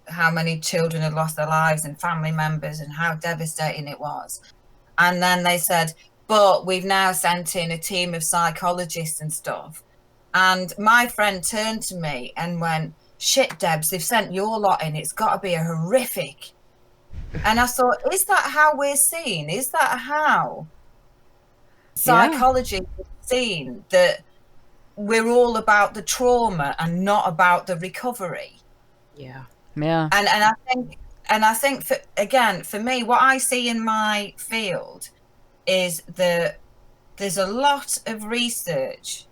how many children had lost their lives and family members, and how devastating it was. And then they said, but we've now sent in a team of psychologists and stuff. And my friend turned to me and went, shit, Debs, they've sent your lot in. It's got to be a horrific. And I thought, is that how we're seen? Is that how psychology is seen? That we're all about the trauma and not about the recovery? Yeah. Yeah. And I think for me, what I see in my field is that there's a lot of research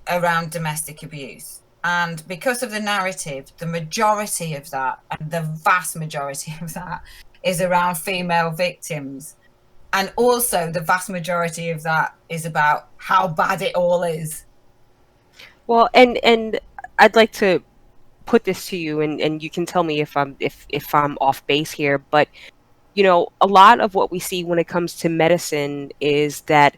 around domestic abuse, and because of the narrative, the majority of that, and the vast majority of that, is around female victims, and also the vast majority of that is about how bad it all is. Well, and I'd like to put this to you, and you can tell me if I'm off base here, but a lot of what we see when it comes to medicine is that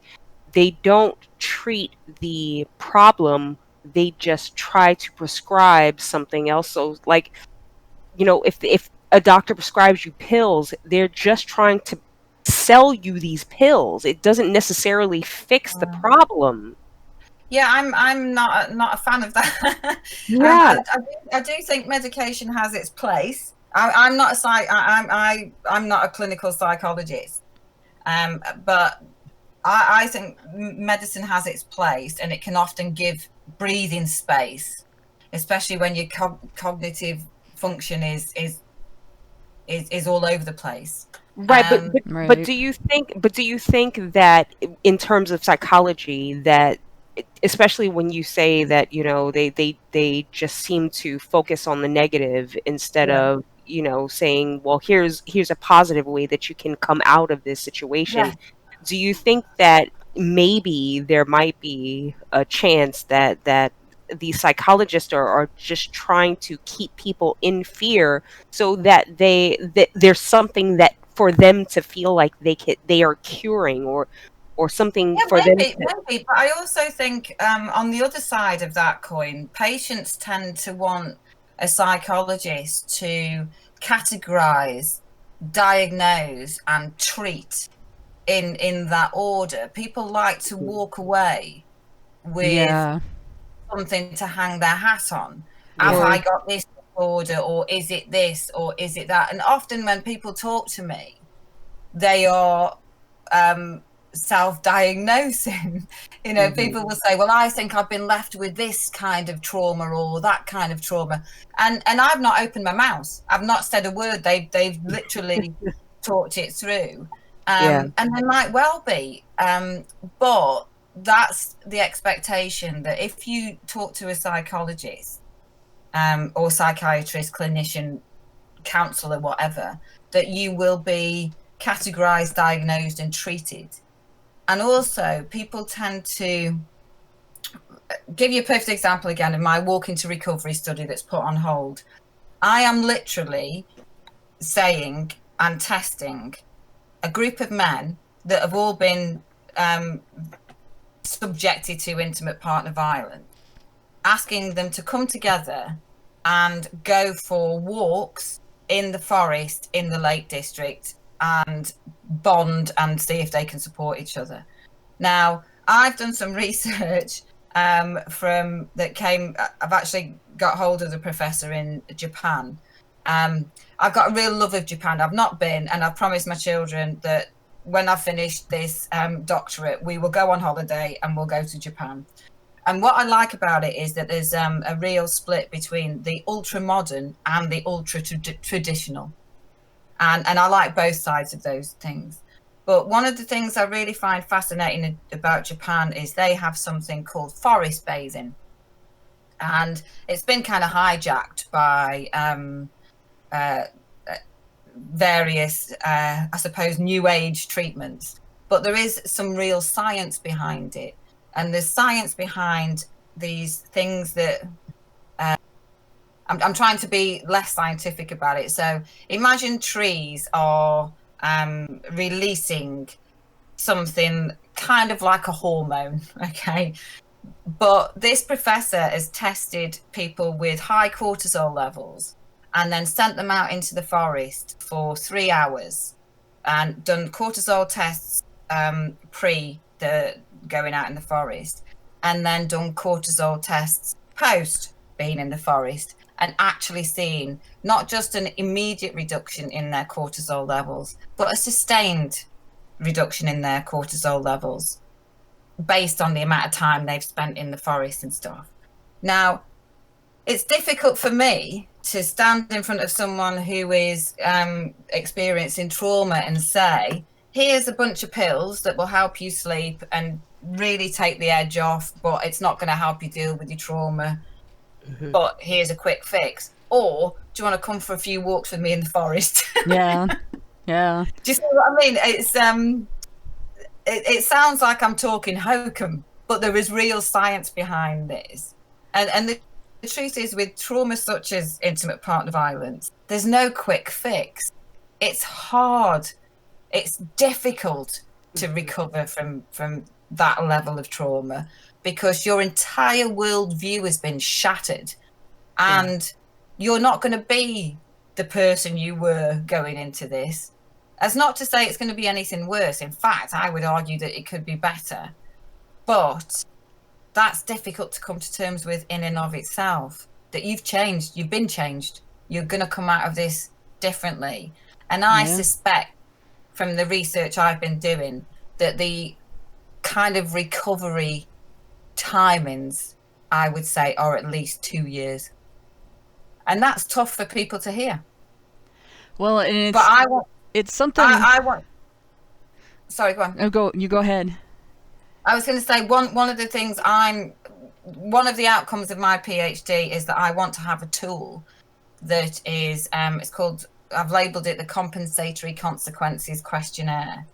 they don't treat the problem, they just try to prescribe something else. So like, if a doctor prescribes you pills, they're just trying to sell you these pills. It doesn't necessarily fix the problem. Yeah, I'm not a fan of that. Yeah. I do think medication has its place. I'm not I'm not a clinical psychologist, but I think medicine has its place, and it can often give breathing space, especially when your cognitive function is all over the place. Right, Right. but do you think that in terms of psychology, that especially when you say that they just seem to focus on the negative instead of saying, well, here's a positive way that you can come out of this situation. Do you think that maybe there might be a chance that the psychologists are just trying to keep people in fear, so that there's something that for them to feel like they are curing, or something for them to... Maybe, but I also think on the other side of that coin, patients tend to want a psychologist to categorize, diagnose, and treat in that order. People like to walk away with something to hang their hat on. Have I got this disorder, or is it this, or is it that? And often when people talk to me, they are self-diagnosing. People will say, well, I think I've been left with this kind of trauma or that kind of trauma, and I've not opened my mouth. I've not said a word. They've literally talked it through. And there might well be, but that's the expectation, that if you talk to a psychologist or psychiatrist, clinician, counselor, whatever, that you will be categorized, diagnosed, and treated. And also, people tend to give you a perfect example again of my walk into recovery study that's put on hold. I am literally saying and testing a group of men that have all been subjected to intimate partner violence, asking them to come together and go for walks in the forest in the Lake District and bond and see if they can support each other. Now, I've done some research I've actually got hold of the professor in Japan. I've got a real love of Japan. I've not been, and I've promised my children that when I finish this doctorate, we will go on holiday and we'll go to Japan. And what I like about it is that there's a real split between the ultra modern and the ultra traditional. And I like both sides of those things. But one of the things I really find fascinating about Japan is they have something called forest bathing. And it's been kind of hijacked by various, I suppose, new age treatments, but there is some real science behind it. And there's science behind these things that I'm trying to be less scientific about it. So imagine trees are releasing something kind of like a hormone, okay? But this professor has tested people with high cortisol levels and then sent them out into the forest for 3 hours and done cortisol tests pre the going out in the forest, and then done cortisol tests post being in the forest, and actually seen not just an immediate reduction in their cortisol levels, but a sustained reduction in their cortisol levels based on the amount of time they've spent in the forest and stuff. Now, it's difficult for me to stand in front of someone who is experiencing trauma and say, here's a bunch of pills that will help you sleep and really take the edge off, but it's not going to help you deal with your trauma. Mm-hmm. But here's a quick fix. Or do you want to come for a few walks with me in the forest? Yeah. Yeah. Do you see what I mean? It's it sounds like I'm talking hokum, but there is real science behind this. And the truth is, with trauma such as intimate partner violence, there's no quick fix. It's hard. It's difficult to recover from that level of trauma, because your entire worldview has been shattered, and you're not going to be the person you were going into this. That's not to say it's going to be anything worse. In fact, I would argue that it could be better. But that's difficult to come to terms with in and of itself, that you've changed, you've been changed. You're going to come out of this differently. And I suspect from the research I've been doing that the kind of recovery timings, I would say, are at least 2 years. And that's tough for people to hear. Well, and it's something. I want. Sorry, go on. Oh, you go ahead. I was going to say one of the things one of the outcomes of my PhD is that I want to have a tool that is it's called, I've labeled it the Compensatory Consequences Questionnaire.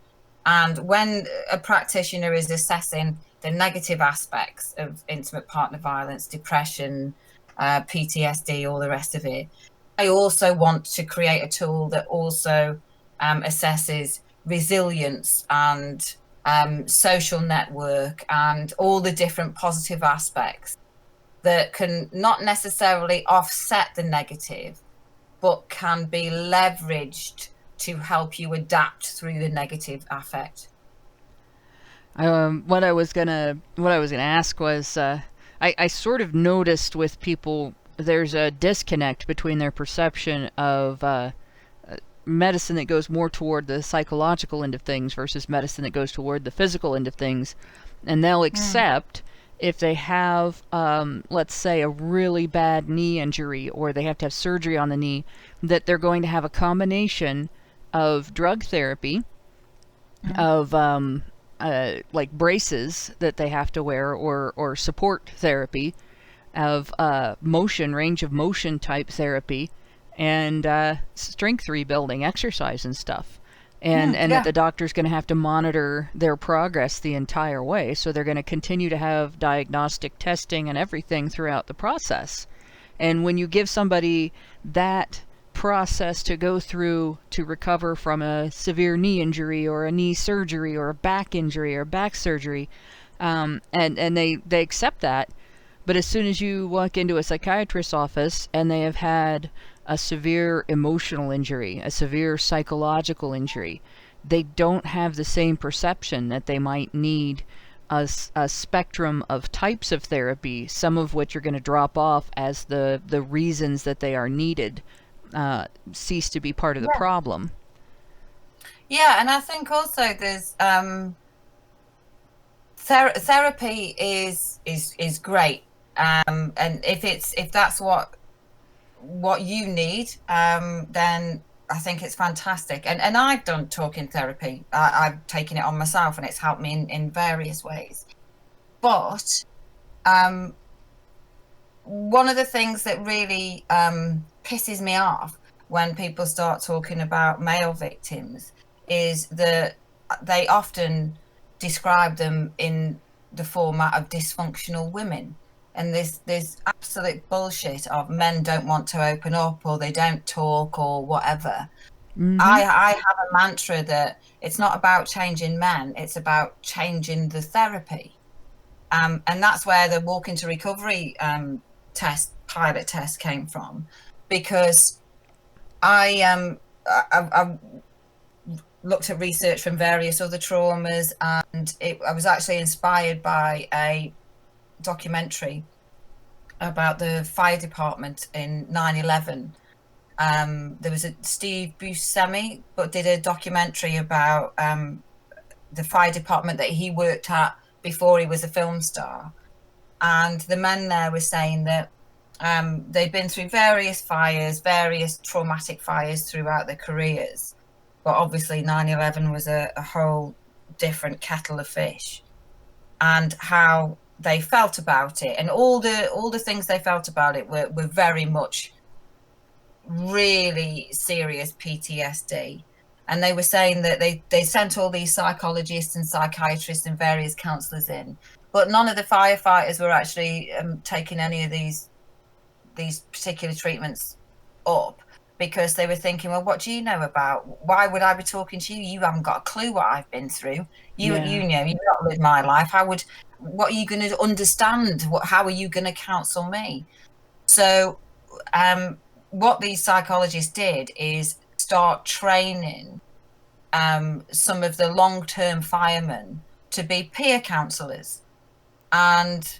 And when a practitioner is assessing the negative aspects of intimate partner violence, depression, PTSD, all the rest of it, I also want to create a tool that also assesses resilience and social network and all the different positive aspects that can not necessarily offset the negative, but can be leveraged to help you adapt through the negative affect. What I was gonna ask was, I sort of noticed with people there's a disconnect between their perception of medicine that goes more toward the psychological end of things versus medicine that goes toward the physical end of things, and they'll accept if they have, let's say, a really bad knee injury, or they have to have surgery on the knee, that they're going to have a combination of drug therapy, of like braces that they have to wear, or support therapy, of range of motion type therapy, and strength rebuilding exercise and stuff. And that the doctor's going to have to monitor their progress the entire way. So they're going to continue to have diagnostic testing and everything throughout the process. And when you give somebody that process to go through to recover from a severe knee injury or a knee surgery or a back injury or back surgery, and they accept that, but as soon as you walk into a psychiatrist's office and they have had a severe emotional injury, a severe psychological injury, they don't have the same perception that they might need a spectrum of types of therapy, some of which are going to drop off as the reasons that they are needed cease to be part of the problem. Yeah, and I think also there's therapy is great, and if that's what you need, then I think it's fantastic. And I've done talking therapy. I've taken it on myself, and it's helped me in various ways. But one of the things that really pisses me off when people start talking about male victims is that they often describe them in the format of dysfunctional women. And there's absolute bullshit of men don't want to open up, or they don't talk, or whatever. I have a mantra that it's not about changing men, it's about changing the therapy. And that's where the Walk into Recovery pilot test came from, because I looked at research from various other traumas, and I was actually inspired by a documentary about the fire department in 9/11. There was a Steve Buscemi, but did a documentary about the fire department that he worked at before he was a film star. And the men there were saying that they'd been through various fires, various traumatic fires throughout their careers. But obviously 9/11 was a whole different kettle of fish, and how they felt about it, and all the things they felt about it were very much really serious PTSD. And they were saying that they sent all these psychologists and psychiatrists and various counsellors in, but none of the firefighters were actually taking any of these particular treatments up, because they were thinking, well, what do you know about? Why would I be talking to you? You haven't got a clue what I've been through. You know, you've not lived my life. What are you going to understand? How are you going to counsel me? So what these psychologists did is start training some of the long-term firemen to be peer counsellors. And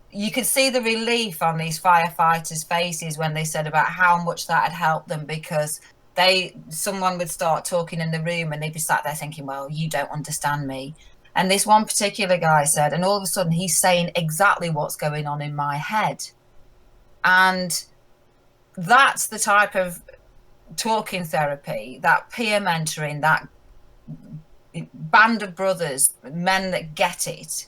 you could see the relief on these firefighters' faces when they said about how much that had helped them, because someone would start talking in the room and they'd be sat there thinking, well, you don't understand me. And this one particular guy said, and all of a sudden he's saying exactly what's going on in my head. And that's the type of talking therapy, that peer mentoring, that band of brothers, men that get it,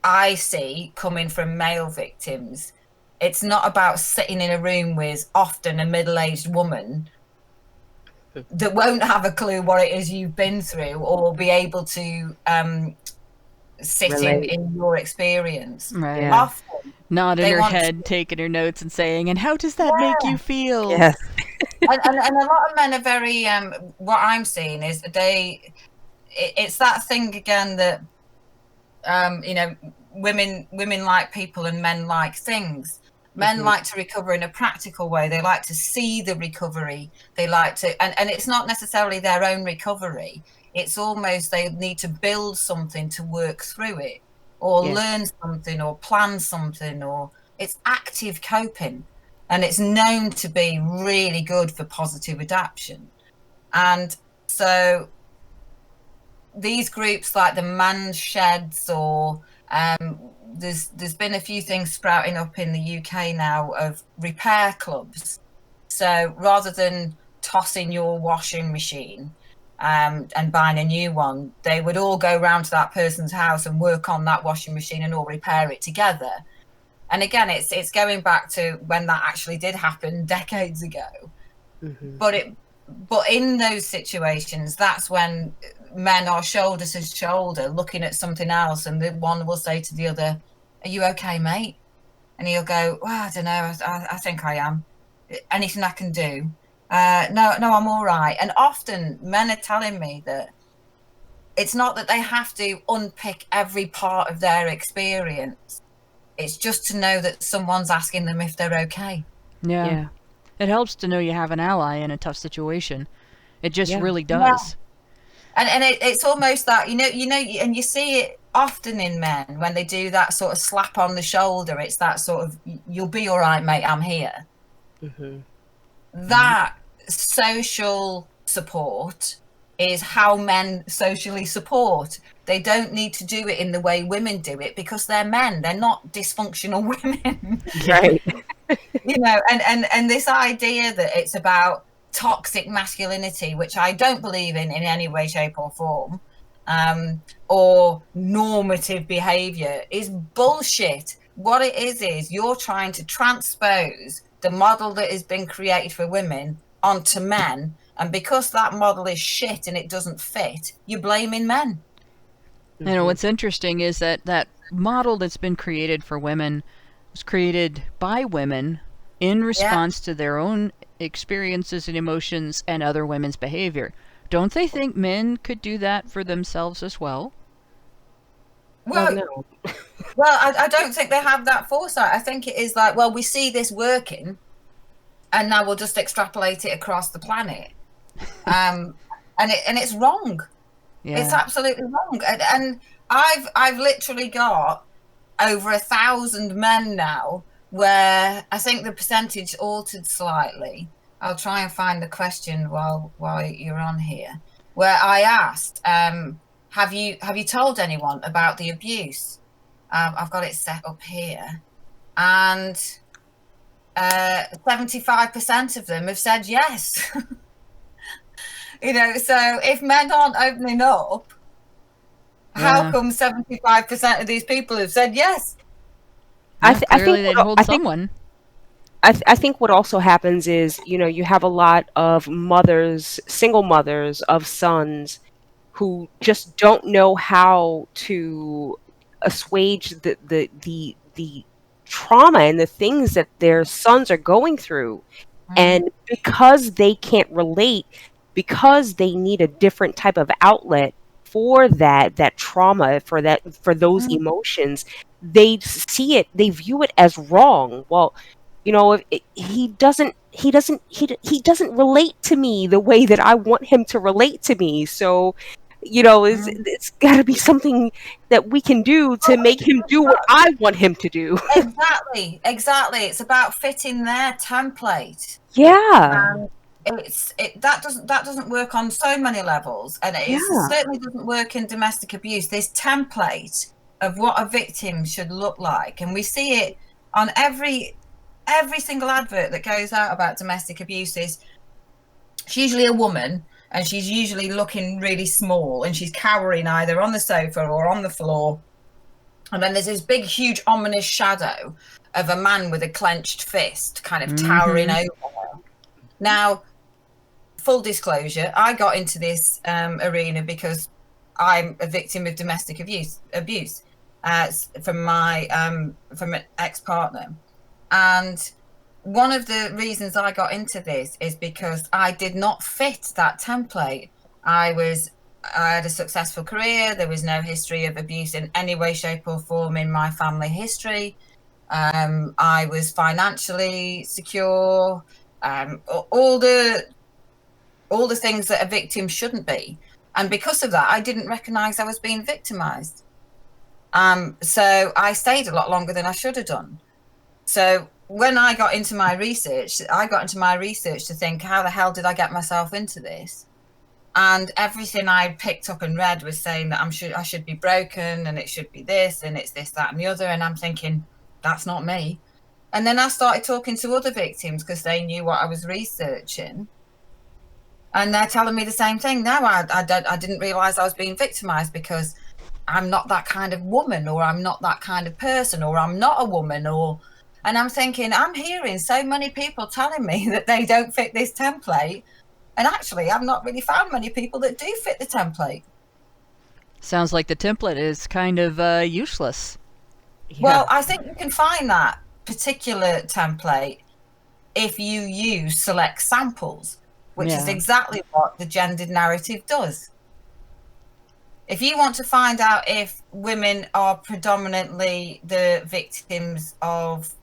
I see coming from male victims. It's not about sitting in a room with often a middle-aged woman that won't have a clue what it is you've been through, or be able to sit in your experience. Right. Yeah. Often, nodding her head, taking her notes, and saying, "And how does that make you feel?" Yes. and a lot of men are very. What I'm seeing is it's that thing again that women like people and men like things. Men like to recover in a practical way. They like to see the recovery. They like to, and it's not necessarily their own recovery. It's almost they need to build something to work through it, or learn something, or plan something, or it's active coping. And it's known to be really good for positive adaptation. And so these groups like the man sheds, or there's been a few things sprouting up in the UK now of repair clubs. So rather than tossing your washing machine and buying a new one, they would all go round to that person's house and work on that washing machine and all repair it together. And again, it's going back to when that actually did happen decades ago. But in those situations, that's when men are shoulder to shoulder looking at something else, and the one will say to the other, "Are you okay, mate?" And he'll go, "Well, I don't know, I think I am. Anything I can do?" No, I'm all right. And often men are telling me that it's not that they have to unpick every part of their experience. It's just to know that someone's asking them if they're okay. Yeah. It helps to know you have an ally in a tough situation. It just really does. And it's almost that, and you see it often in men when they do that sort of slap on the shoulder. It's that sort of, "You'll be all right, mate, I'm here." That social support is how men socially support. They don't need to do it in the way women do it, because they're men. They're not dysfunctional women. Right. And this idea that it's about toxic masculinity, which I don't believe in any way, shape or form, or normative behavior, is bullshit. What it is you're trying to transpose the model that has been created for women onto men, and because that model is shit and it doesn't fit, you're blaming men. You know, what's interesting is that that model that's been created for women was created by women in response to their own experiences and emotions and other women's behavior. Don't they think men could do that for themselves as well? Well, no. I don't think they have that foresight. I think it is like, well, we see this working, and now we'll just extrapolate it across the planet. And it's wrong. Yeah. It's absolutely wrong. And I've literally got over 1,000 men now, where I think the percentage altered slightly. I'll try and find the question while you're on here, where I asked, have you told anyone about the abuse? I've got it set up here, and 75% of them have said yes. You know, so if men aren't opening up, how come 75% of these people have said yes? I think they'd hold someone. I think what also happens is, you know, you have a lot of mothers, single mothers of sons, who just don't know how to assuage the trauma and the things that their sons are going through, and because they can't relate, because they need a different type of outlet for that trauma, for those emotions, they view it as wrong. Well, you know, he doesn't relate to me the way that I want him to relate to me. So, you know, it's got to be something that we can do to make him do what I want him to do. Exactly. It's about fitting their template. Yeah. That doesn't work on so many levels, and it certainly doesn't work in domestic abuse. This template of what a victim should look like, and we see it on every single advert that goes out about domestic abuse. She's usually a woman, and she's usually looking really small, and she's cowering either on the sofa or on the floor, and then there's this big, huge, ominous shadow of a man with a clenched fist kind of towering over her. Now, full disclosure, I got into this arena because I'm a victim of domestic abuse from an ex-partner. And one of the reasons I got into this is because I did not fit that template. I had a successful career. There was no history of abuse in any way, shape or form in my family history. I was financially secure, all the things that a victim shouldn't be. And because of that, I didn't recognize I was being victimized. So I stayed a lot longer than I should have done. So when I got into my research to think, how the hell did I get myself into this? And everything I picked up and read was saying that I should be broken, and it should be this, and it's this, that, and the other. And I'm thinking, that's not me. And then I started talking to other victims because they knew what I was researching. And they're telling me the same thing. No, I didn't realize I was being victimized because I'm not that kind of woman, or I'm not that kind of person, or I'm not a woman, and I'm thinking, I'm hearing so many people telling me that they don't fit this template. And actually, I've not really found many people that do fit the template. Sounds like the template is kind of useless. Yeah. Well, I think you can find that particular template if you use select samples, which is exactly what the gendered narrative does. If you want to find out if women are predominantly the victims of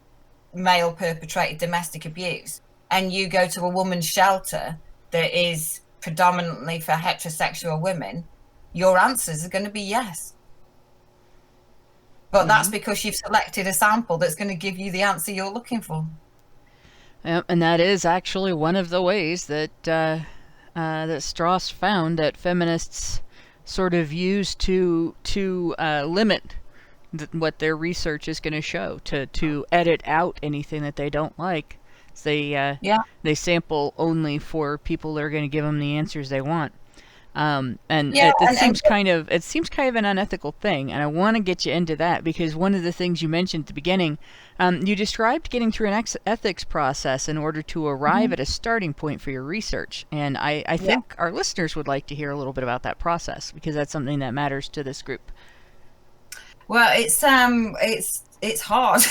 male perpetrated domestic abuse, and you go to a woman's shelter that is predominantly for heterosexual women, your answers are going to be yes. But that's because you've selected a sample that's going to give you the answer you're looking for. And that is actually one of the ways that that Strauss found that feminists sort of use to limit what their research is going to show, to edit out anything that they don't like. So they sample only for people that are going to give them the answers they want. It seems kind of an unethical thing, and I want to get you into that because one of the things you mentioned at the beginning, you described getting through an ethics process in order to arrive at a starting point for your research, and I think our listeners would like to hear a little bit about that process because that's something that matters to this group. Well, it's hard.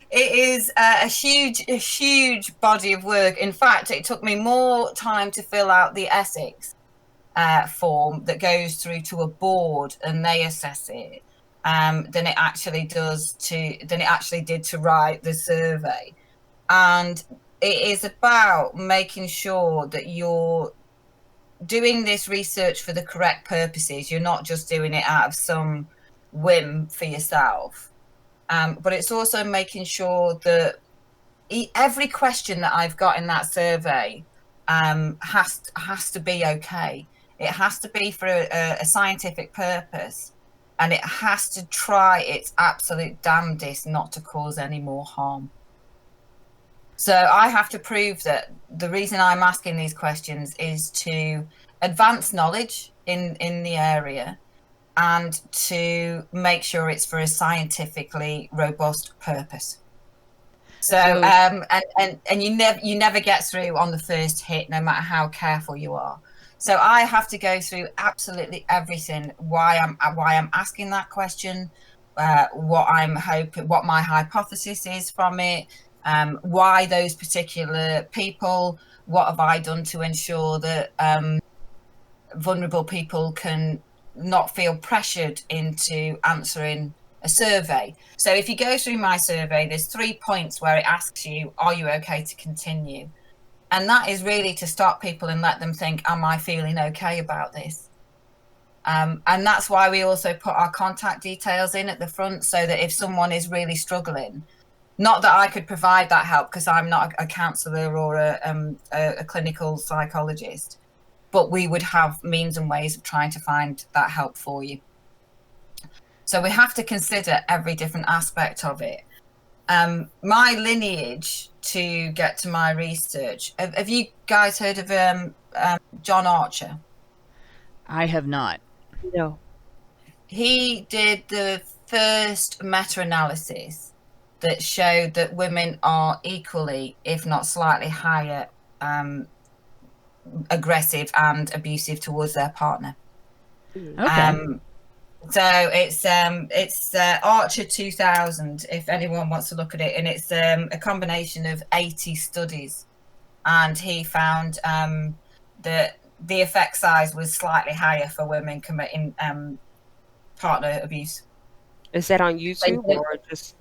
It is a huge body of work. In fact, it took me more time to fill out the ethics form that goes through to a board and they assess it than it actually did to write the survey. And it is about making sure that you're doing this research for the correct purposes. You're not just doing it out of some whim for yourself. But it's also making sure that every question that I've got in that survey has to be okay. It has to be for a scientific purpose, and it has to try its absolute damnedest not to cause any more harm. So I have to prove that the reason I'm asking these questions is to advance knowledge in the area and to make sure it's for a scientifically robust purpose. So and you never get through on the first hit, no matter how careful you are. So I have to go through absolutely everything. Why I'm asking that question, what I'm hoping, what my hypothesis is from it, why those particular people, what have I done to ensure that vulnerable people can not feel pressured into answering a survey. So if you go through my survey, there's 3 points where it asks you, are you okay to continue? And that is really to stop people and let them think, am I feeling okay about this? And that's why we also put our contact details in at the front, so that if someone is really struggling, not that I could provide that help because I'm not a counsellor or a clinical psychologist, but we would have means and ways of trying to find that help for you. So we have to consider every different aspect of it. My lineage to get to my research. Have you guys heard of John Archer? I have not. No. He did the first meta-analysis that showed that women are equally, if not slightly higher, aggressive and abusive towards their partner. Okay. So it's Archer 2000, if anyone wants to look at it, and it's a combination of 80 studies, and he found that the effect size was slightly higher for women committing partner abuse. Is that on YouTube or just?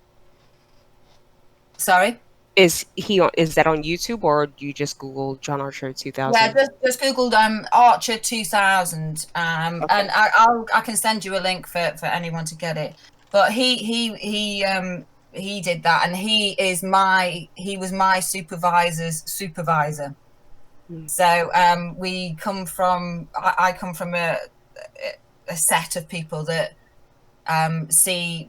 Sorry? Is that on YouTube or do you just Google John Archer 2000? Yeah, just Googled Archer 2000, okay. And I can send you a link for anyone to get it. But he did that, and he was my supervisor's supervisor. So I come from a set of people that see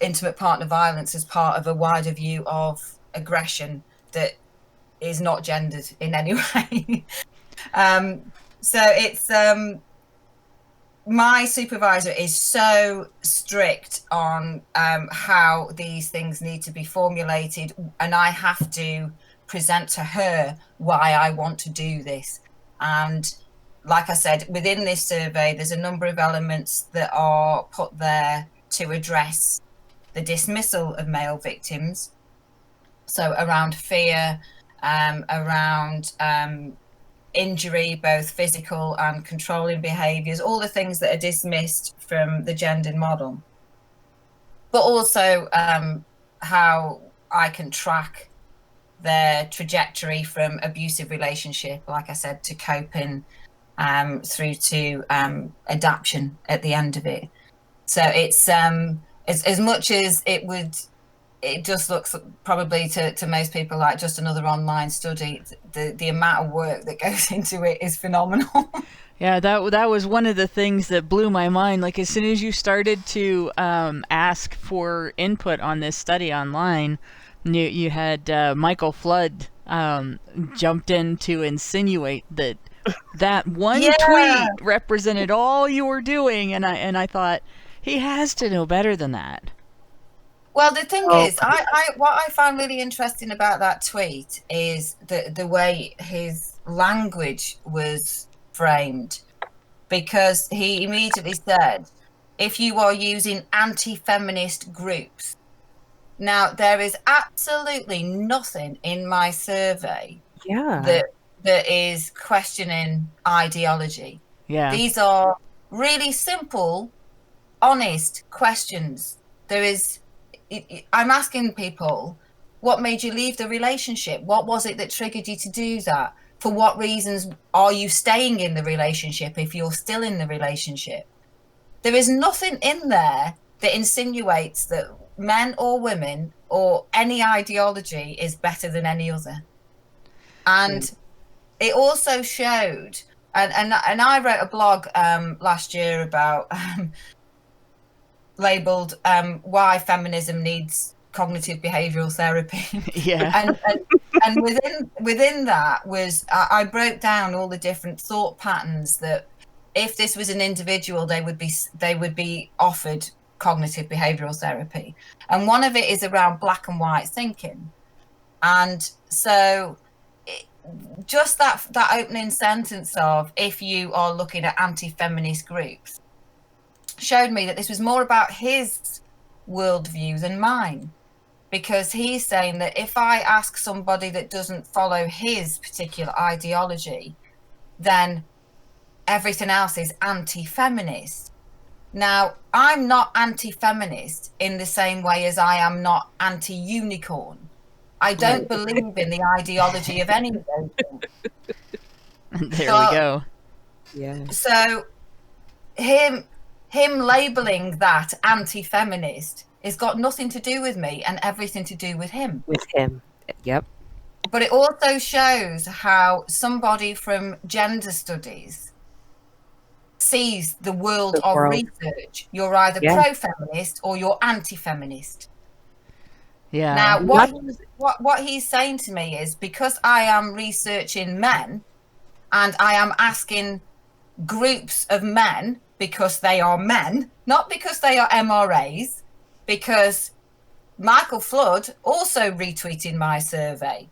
intimate partner violence as part of a wider view of aggression that is not gendered in any way. So it's my supervisor is so strict on how these things need to be formulated, and I have to present to her why I want to do this. And like I said, within this survey, there's a number of elements that are put there to address the dismissal of male victims. So around fear, around injury, both physical and controlling behaviours, all the things that are dismissed from the gendered model. But also how I can track their trajectory from abusive relationship, like I said, to coping, through to adaptation at the end of it. So it's as much as it just looks probably to most people like just another online study, the amount of work that goes into it is phenomenal. Yeah, that was one of the things that blew my mind. Like, as soon as you started to ask for input on this study online, you had Michael Flood jumped in to insinuate that That one Yeah. tweet represented all you were doing, and I thought, he has to know better than that. Well, the thing Oh. is, what I found really interesting about that tweet is the way his language was framed, because he immediately said, if you are using anti-feminist groups. Now, there is absolutely nothing in my survey Yeah. that is questioning ideology. Yeah. These are really simple, honest questions. I'm asking people, what made you leave the relationship? What was it that triggered you to do that? For what reasons are you staying in the relationship if you're still in the relationship? There is nothing in there that insinuates that men or women or any ideology is better than any other. And it also showed, and I wrote a blog last year about labeled why feminism needs cognitive behavioral therapy. Yeah. and within that was I broke down all the different thought patterns that if this was an individual, they would be offered cognitive behavioral therapy. And one of it is around black and white thinking. And so just that opening sentence of, if you are looking at anti-feminist groups, showed me that this was more about his worldview than mine, because he's saying that if I ask somebody that doesn't follow his particular ideology, then everything else is anti-feminist. Now, I'm not anti-feminist in the same way as I am not anti-unicorn. I don't believe in the ideology of any of those things. There we go. Yeah. So him labeling that anti-feminist has got nothing to do with me and everything to do with him. With him. Yep. But it also shows how somebody from gender studies sees the world of research. You're either pro-feminist or you're anti-feminist. Yeah. Now, what he's saying to me is, because I am researching men and I am asking groups of men because they are men, not because they are MRAs, because Michael Flood also retweeted my survey.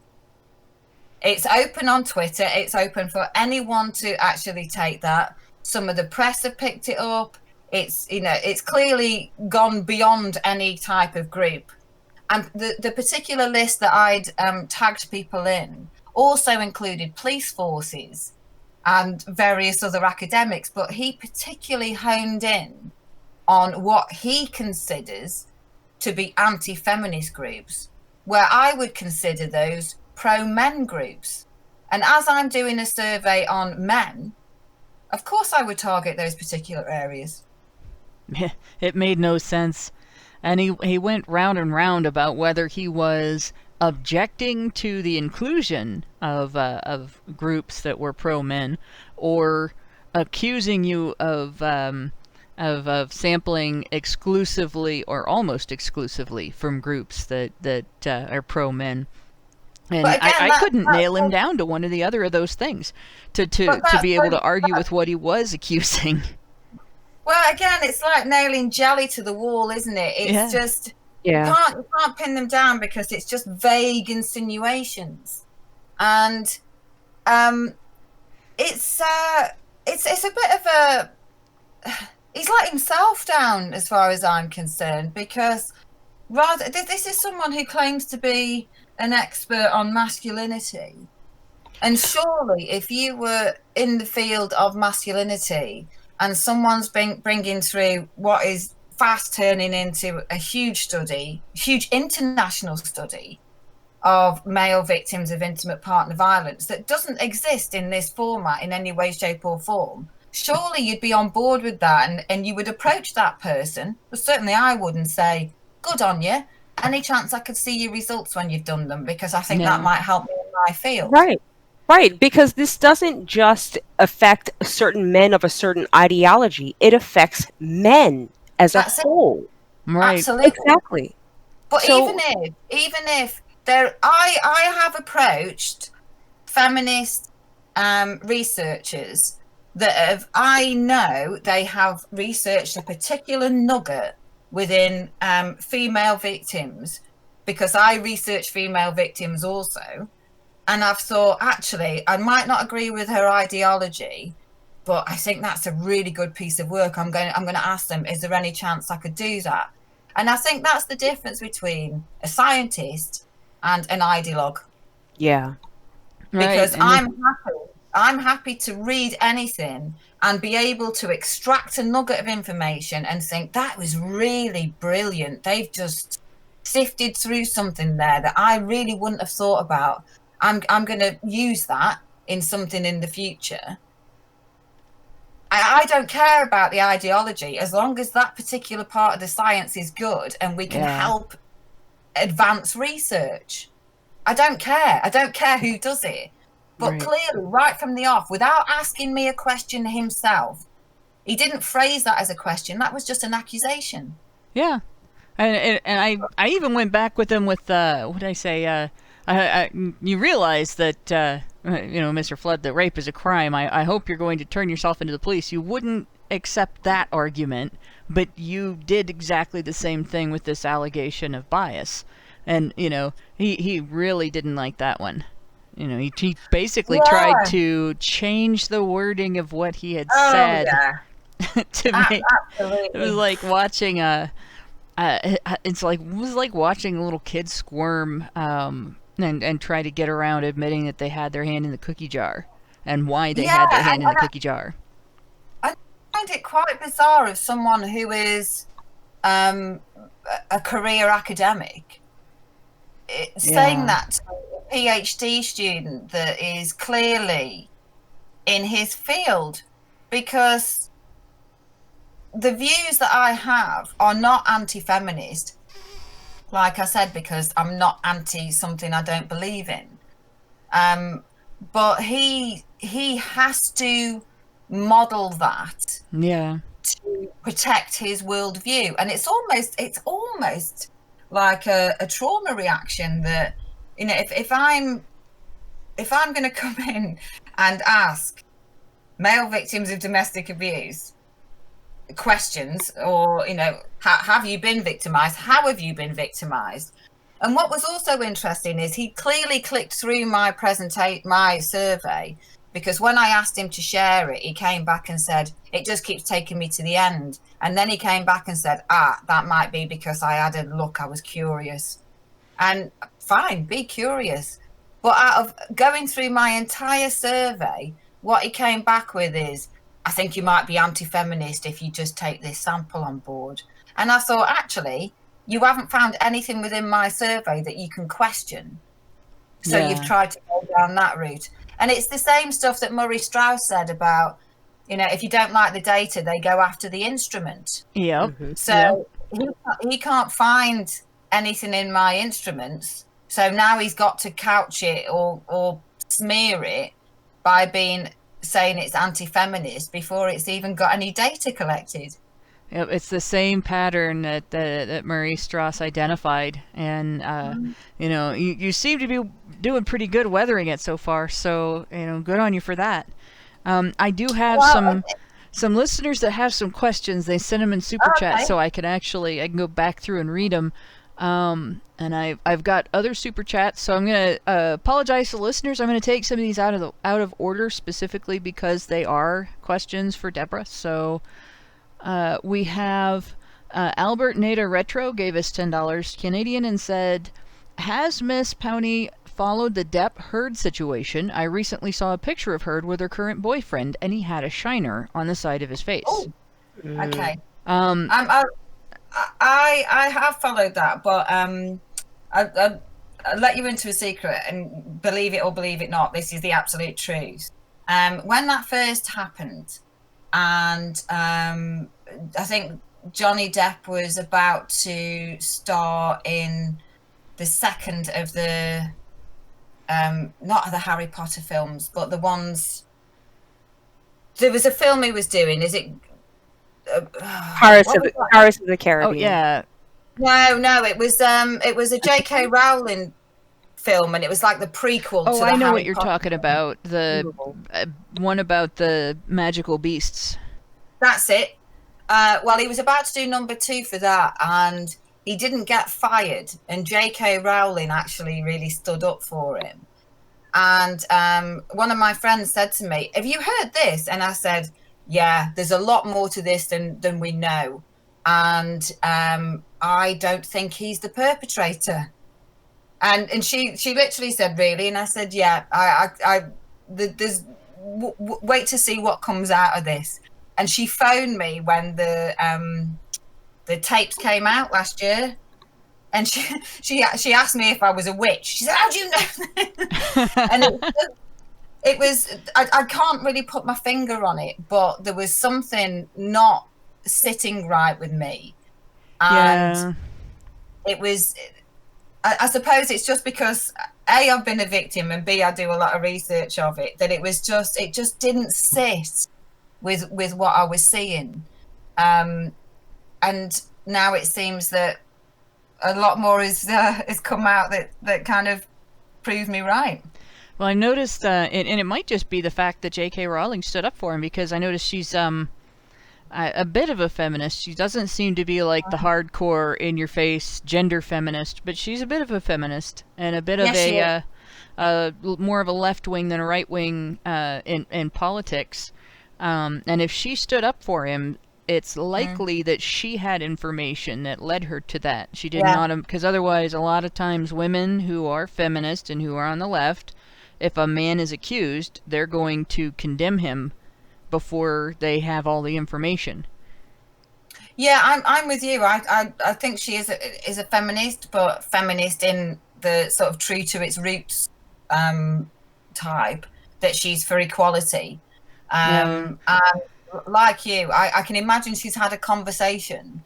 It's open on Twitter. It's open for anyone to actually take that. Some of the press have picked it up. It's clearly gone beyond any type of group. And the particular list that I'd tagged people in also included police forces and various other academics, but he particularly honed in on what he considers to be anti-feminist groups, where I would consider those pro-men groups. And as I'm doing a survey on men, of course I would target those particular areas. It made no sense. And he went round and round about whether he was objecting to the inclusion of groups that were pro-men, or accusing you of sampling exclusively or almost exclusively from groups that are pro-men. And But again, I couldn't nail him down to one or the other of those things to be able to argue with what he was accusing. Well, again, it's like nailing jelly to the wall, isn't it? It's just you can't pin them down because it's just vague insinuations, and it's a bit of a he's let himself down as far as I'm concerned, because rather this is someone who claims to be an expert on masculinity, and surely if you were in the field of masculinity and someone's bringing through what is fast turning into a huge international study of male victims of intimate partner violence that doesn't exist in this format in any way, shape or form, surely you'd be on board with that, and you would approach that person, but certainly I would, and say, good on you. Any chance I could see your results when you've done them, because I think that might help me in my field. Right, because this doesn't just affect certain men of a certain ideology. It affects men as a whole. Right. Absolutely. Exactly. But even if I have approached feminist researchers that I know they have researched a particular nugget within female victims, because I research female victims also, and I've thought, actually, I might not agree with her ideology, but I think that's a really good piece of work. I'm going to ask them, is there any chance I could do that? And I think that's the difference between a scientist and an ideologue. Yeah. Because I'm happy to read anything and be able to extract a nugget of information and think that was really brilliant. They've just sifted through something there that I really wouldn't have thought about. I'm going to use that in something in the future. I don't care about the ideology as long as that particular part of the science is good and we can help advance research. I don't care. I don't care who does it. But clearly, right from the off, without asking me a question himself, he didn't phrase that as a question. That was just an accusation. Yeah. And I even went back with him with, what did I say? You realize that, Mr. Flood, that rape is a crime. I hope you're going to turn yourself into the police. You wouldn't accept that argument, but you did exactly the same thing with this allegation of bias. And, he really didn't like that one. He basically tried to change the wording of what he had said to make. Absolutely. It was like watching it was like watching a little kid squirm and try to get around admitting that they had their hand in the cookie jar and why they had their hand in the cookie jar. I find it quite bizarre of someone who is a career academic saying that to a PhD student that is clearly in his field, because the views that I have are not anti-feminist, like I said, because I'm not anti something I don't believe in. But he has to model that to protect his worldview, and it's almost like a trauma reaction that, if I'm going to come in and ask male victims of domestic abuse questions, or have you been victimized, how have you been victimized? And what was also interesting is he clearly clicked through my survey, because when I asked him to share it, he came back and said, it just keeps taking me to the end. And then he came back and said, that might be because I had a look, I was curious. And fine, be curious. But out of going through my entire survey, what he came back with is, I think you might be anti-feminist if you just take this sample on board. And I thought, actually, you haven't found anything within my survey that you can question. So you've tried to go down that route. And it's the same stuff that Murray Strauss said about, if you don't like the data, they go after the instrument. Yep. Mm-hmm. So he can't find anything in my instruments. So now he's got to couch it or smear it by saying it's anti-feminist before it's even got any data collected. Yep, it's the same pattern that Murray Strauss identified, and you seem to be doing pretty good weathering it so far. So good on you for that. I do have some listeners that have some questions. They sent them in super chat, so I can go back through and read them. And I've got other super chats, so I'm gonna apologize to listeners. I'm gonna take some of these out of order, specifically because they are questions for Deborah. So. We have Albert Nada Retro gave us $10 Canadian and said, has Miss Powney followed the Depp Heard situation? I recently saw a picture of Heard with her current boyfriend, and he had a shiner on the side of his face. Oh, okay. I have followed that, but I'll let you into a secret, and believe it or believe it not, this is the absolute truth. When that first happened, and I think Johnny Depp was about to star in the second of the not the Harry Potter films, but the ones. There was a film he was doing. Is it Pirates of the Caribbean? Oh yeah. No, it was a J.K. Rowling film, and it was like the prequel to Oh, the I know Harry what you're Potter talking about. The one about the magical beasts. That's it. Well, he was about to do number 2 for that, and he didn't get fired. And J.K. Rowling actually really stood up for him. And one of my friends said to me, "Have you heard this?" And I said, "Yeah, there's a lot more to this than we know. And I don't think he's the perpetrator." And she literally said, "Really?" And I said, "Yeah, there's wait to see what comes out of this." And she phoned me when the tapes came out last year, and she asked me if I was a witch. She said, "How do you know?" And it was I can't really put my finger on it, but there was something not sitting right with me, and it was. I suppose it's just because A, I've been a victim, and B, I do a lot of research of it, that it just didn't sit with what I was seeing. And now it seems that a lot more is come out that kind of proves me right. Well, I noticed, and it might just be the fact that J.K. Rowling stood up for him, because I noticed she's a bit of a feminist. She doesn't seem to be like the hardcore, in-your-face gender feminist, but she's a bit of a feminist and a bit of more of a left wing than a right wing in politics. And if she stood up for him, it's likely that she had information that led her to that. She did not, because otherwise, a lot of times, women who are feminist and who are on the left, if a man is accused, they're going to condemn him before they have all the information. Yeah, I'm with you. I think she is a feminist, but feminist in the sort of true to its roots type, that she's for equality. And like you, I can imagine she's had a conversation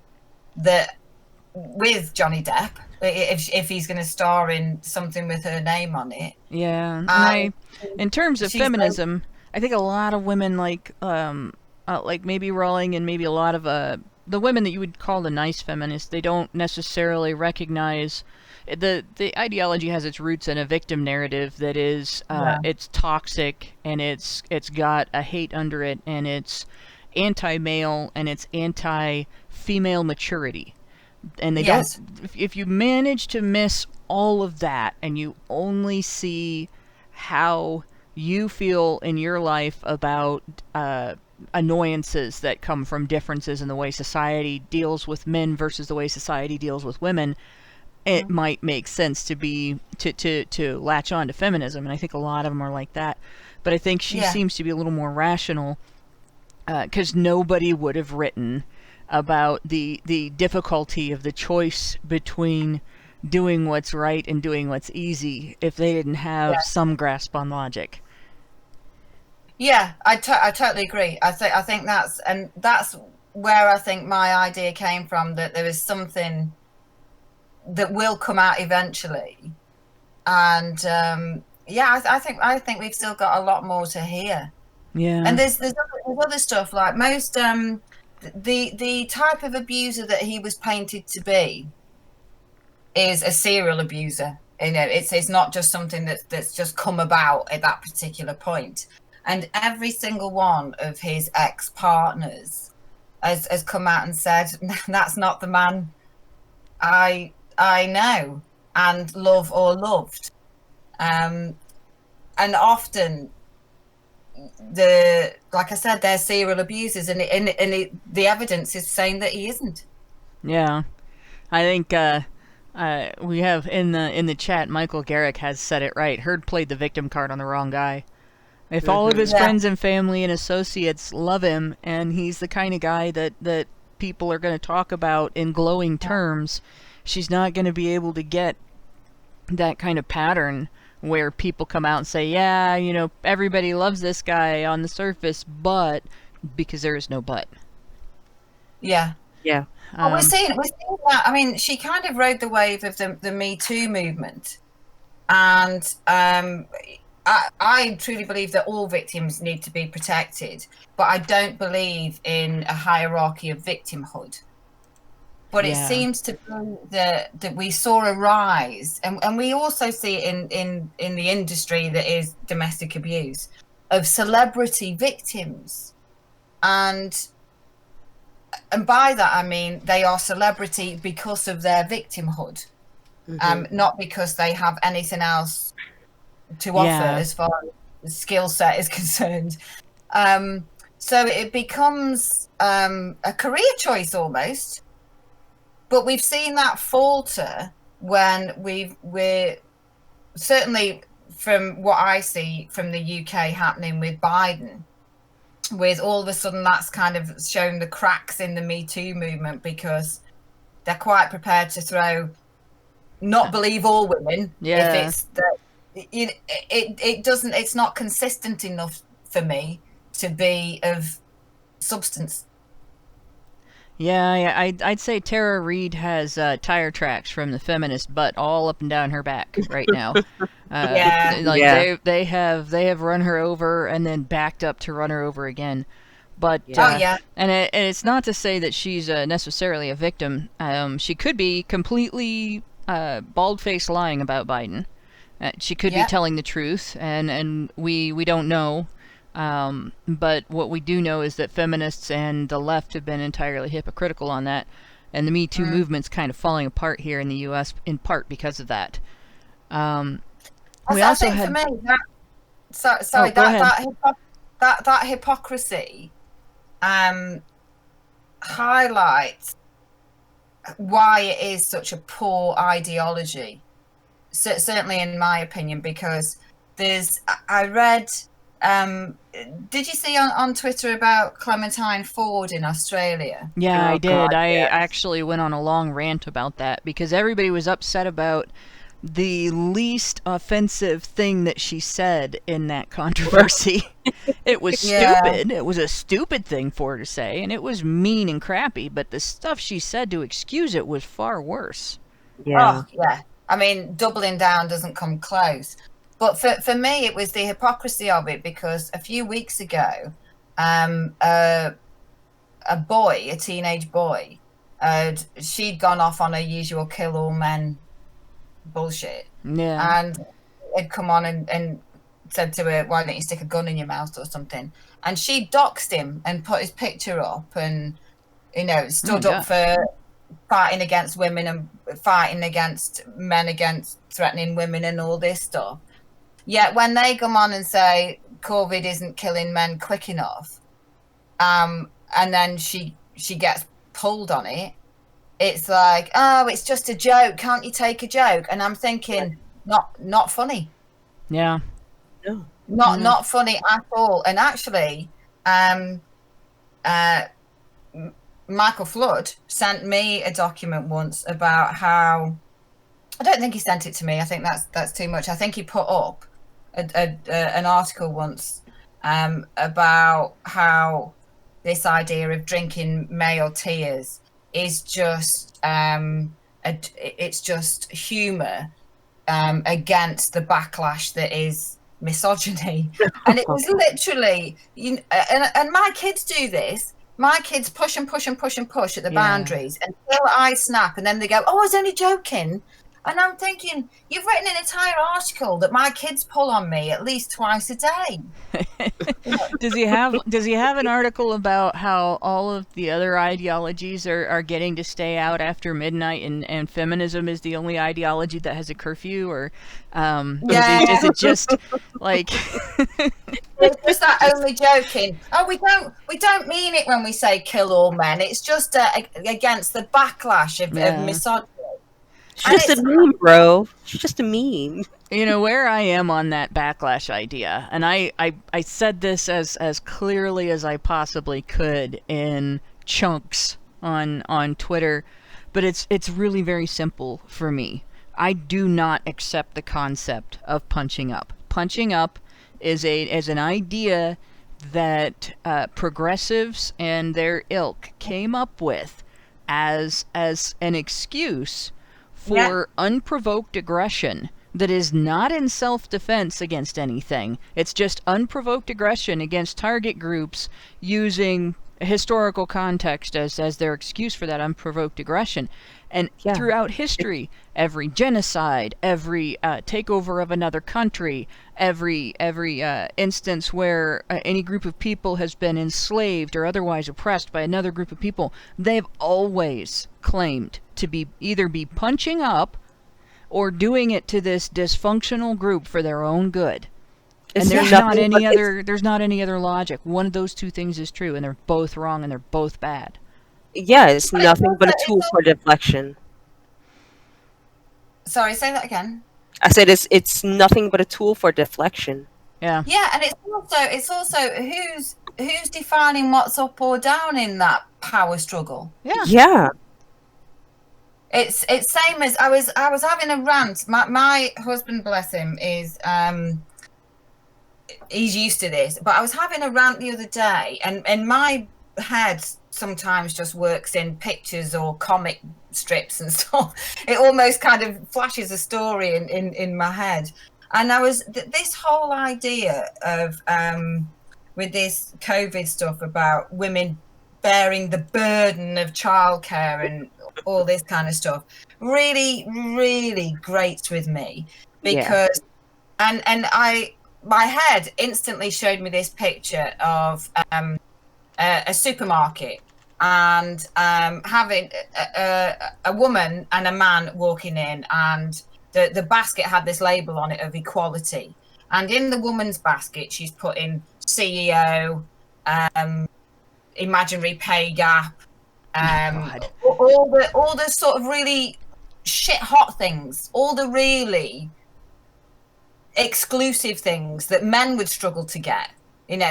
with Johnny Depp if he's going to star in something with her name on it. Yeah, in terms of feminism, I think a lot of women like maybe Rowling and maybe a lot of the women that you would call the nice feminists, they don't necessarily recognize the ideology has its roots in a victim narrative that is it's toxic, and it's got a hate under it, and it's anti-male, and it's anti-female maturity. And they don't, if you manage to miss all of that and you only see how you feel in your life about annoyances that come from differences in the way society deals with men versus the way society deals with women, it might make sense to latch on to feminism. And I think a lot of them are like that. But I think she seems to be a little more rational, because nobody would have written about the difficulty of the choice between doing what's right and doing what's easy if they didn't have some grasp on logic. Yeah, I totally agree. I think that's where I think my idea came from, that there is something that will come out eventually. And I think we've still got a lot more to hear. Yeah. And there's other stuff, like most the type of abuser that he was painted to be is a serial abuser. You know, it's not just something that's just come about at that particular point. And every single one of his ex-partners has come out and said, "That's not the man I know and love or loved." And often, like I said, they're serial abusers, and the evidence is saying that he isn't. Yeah, I think we have in the chat, Michael Garrick has said it right. Hurd played the victim card on the wrong guy. If all of his friends and family and associates love him, and he's the kind of guy that people are going to talk about in glowing terms, she's not going to be able to get that kind of pattern where people come out and say, yeah, you know, everybody loves this guy on the surface, but, because there is no but. Yeah. Yeah. Well, we're seeing that. I mean, she kind of rode the wave of the Me Too movement. And I truly believe that all victims need to be protected, but I don't believe in a hierarchy of victimhood. But it Yeah. seems to be that we saw a rise, and we also see it in the industry that is domestic abuse, of celebrity victims. And by that I mean they are celebrity because of their victimhood, not because they have anything else to offer as far as the skill set is concerned. So it becomes a career choice almost. But we've seen that falter when we're certainly, from what I see from the UK happening with Biden, with all of a sudden that's kind of shown the cracks in the Me Too movement, because they're quite prepared to not believe all women if it's that it's not consistent enough for me to be of substance. Yeah, I'd say Tara Reid has tire tracks from the feminist butt all up and down her back right now. They have run her over and then backed up to run her over again. But and it's not to say that she's necessarily a victim. She could be completely bald-faced lying about Biden. She could be telling the truth, and we don't know. But what we do know is that feminists and the left have been entirely hypocritical on that, and the Me Too movement's kind of falling apart here in the U.S. in part because of that. We also had. For me, that hypocrisy highlights why it is such a poor ideology. Certainly, in my opinion, because I read. Did you see on Twitter about Clementine Ford in Australia? Yeah, I did. I actually went on a long rant about that because everybody was upset about the least offensive thing that she said in that controversy. It was stupid. It was a stupid thing for her to say, and it was mean and crappy, but the stuff she said to excuse it was far worse. Yeah. Oh, yeah. I mean, doubling down doesn't come close. But for me, it was the hypocrisy of it, because a few weeks ago, a teenage boy, she'd gone off on her usual kill all men bullshit. Yeah. And had come on and said to her, why don't you stick a gun in your mouth or something? And she doxed him and put his picture up and, stood up for fighting against women and fighting against men, against threatening women and all this stuff. Yet when they come on and say COVID isn't killing men quick enough, and then she gets pulled on it, it's like, oh, it's just a joke. Can't you take a joke? And I'm thinking, not funny. Yeah. No. Not funny at all. And actually, Michael Flood sent me a document once about how, I don't think he sent it to me. I think that's too much. I think he put up an article once about how this idea of drinking male tears is just it's just humor against the backlash that is misogyny. And it was literally, and my kids do this. My kids push and push and push and push at the boundaries until I snap, and then they go, "Oh, I was only joking." And I'm thinking, you've written an entire article that my kids pull on me at least twice a day. Does he have an article about how all of the other ideologies are getting to stay out after midnight, and feminism is the only ideology that has a curfew, or is it just like it's just that only joking? Oh, we don't mean it when we say kill all men. It's just against the backlash of misogyny. It's just a meme, bro. It's just a meme. Where I am on that backlash idea, and I said this as clearly as I possibly could in chunks on Twitter, but it's really very simple for me. I do not accept the concept of punching up. Punching up is an idea that progressives and their ilk came up with as an excuse for unprovoked aggression that is not in self-defense against anything. It's just unprovoked aggression against target groups using historical context as their excuse for that unprovoked aggression. And Yeah. throughout history, every genocide, every takeover of another country, every instance where any group of people has been enslaved or otherwise oppressed by another group of people, they've always claimed to be either be punching up or doing it to this dysfunctional group for their own good. And It's there's nothing but- there's not any other logic. One of those two things is true, and they're both wrong, and they're both bad. Yeah, it's But nothing it's but a also- tool for deflection. Sorry, say that again. I said it's nothing but a tool for deflection. Yeah. Yeah, and it's also who's defining what's up or down in that power struggle. Yeah. Yeah. It's same as I was having a rant. My husband, bless him, is he's used to this, but I was having a rant the other day, and my head sometimes just works in pictures or comic strips and stuff. It almost kind of flashes a story in my head. And I was this whole idea of with this COVID stuff about women bearing the burden of childcare and all this kind of stuff really grates with me, because my head instantly showed me this picture of a supermarket and having a woman and a man walking in, and the basket had this label on it of equality, and in the woman's basket she's put in CEO, imaginary pay gap, all the sort of really shit hot things, all the really exclusive things that men would struggle to get,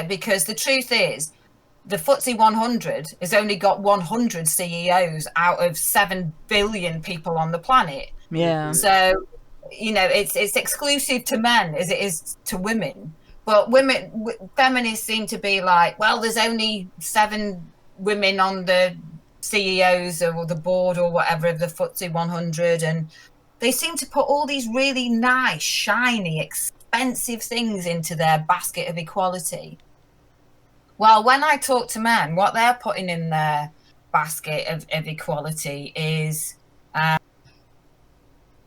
because the truth is the FTSE 100 has only got 100 CEOs out of 7 billion people on the planet. Yeah. So, it's exclusive to men as it is to women. But feminists seem to be like, well, there's only 7 women on the CEOs or the board or whatever of the FTSE 100. And they seem to put all these really nice, shiny, expensive things into their basket of equality. Well, when I talk to men, what they're putting in their basket of equality is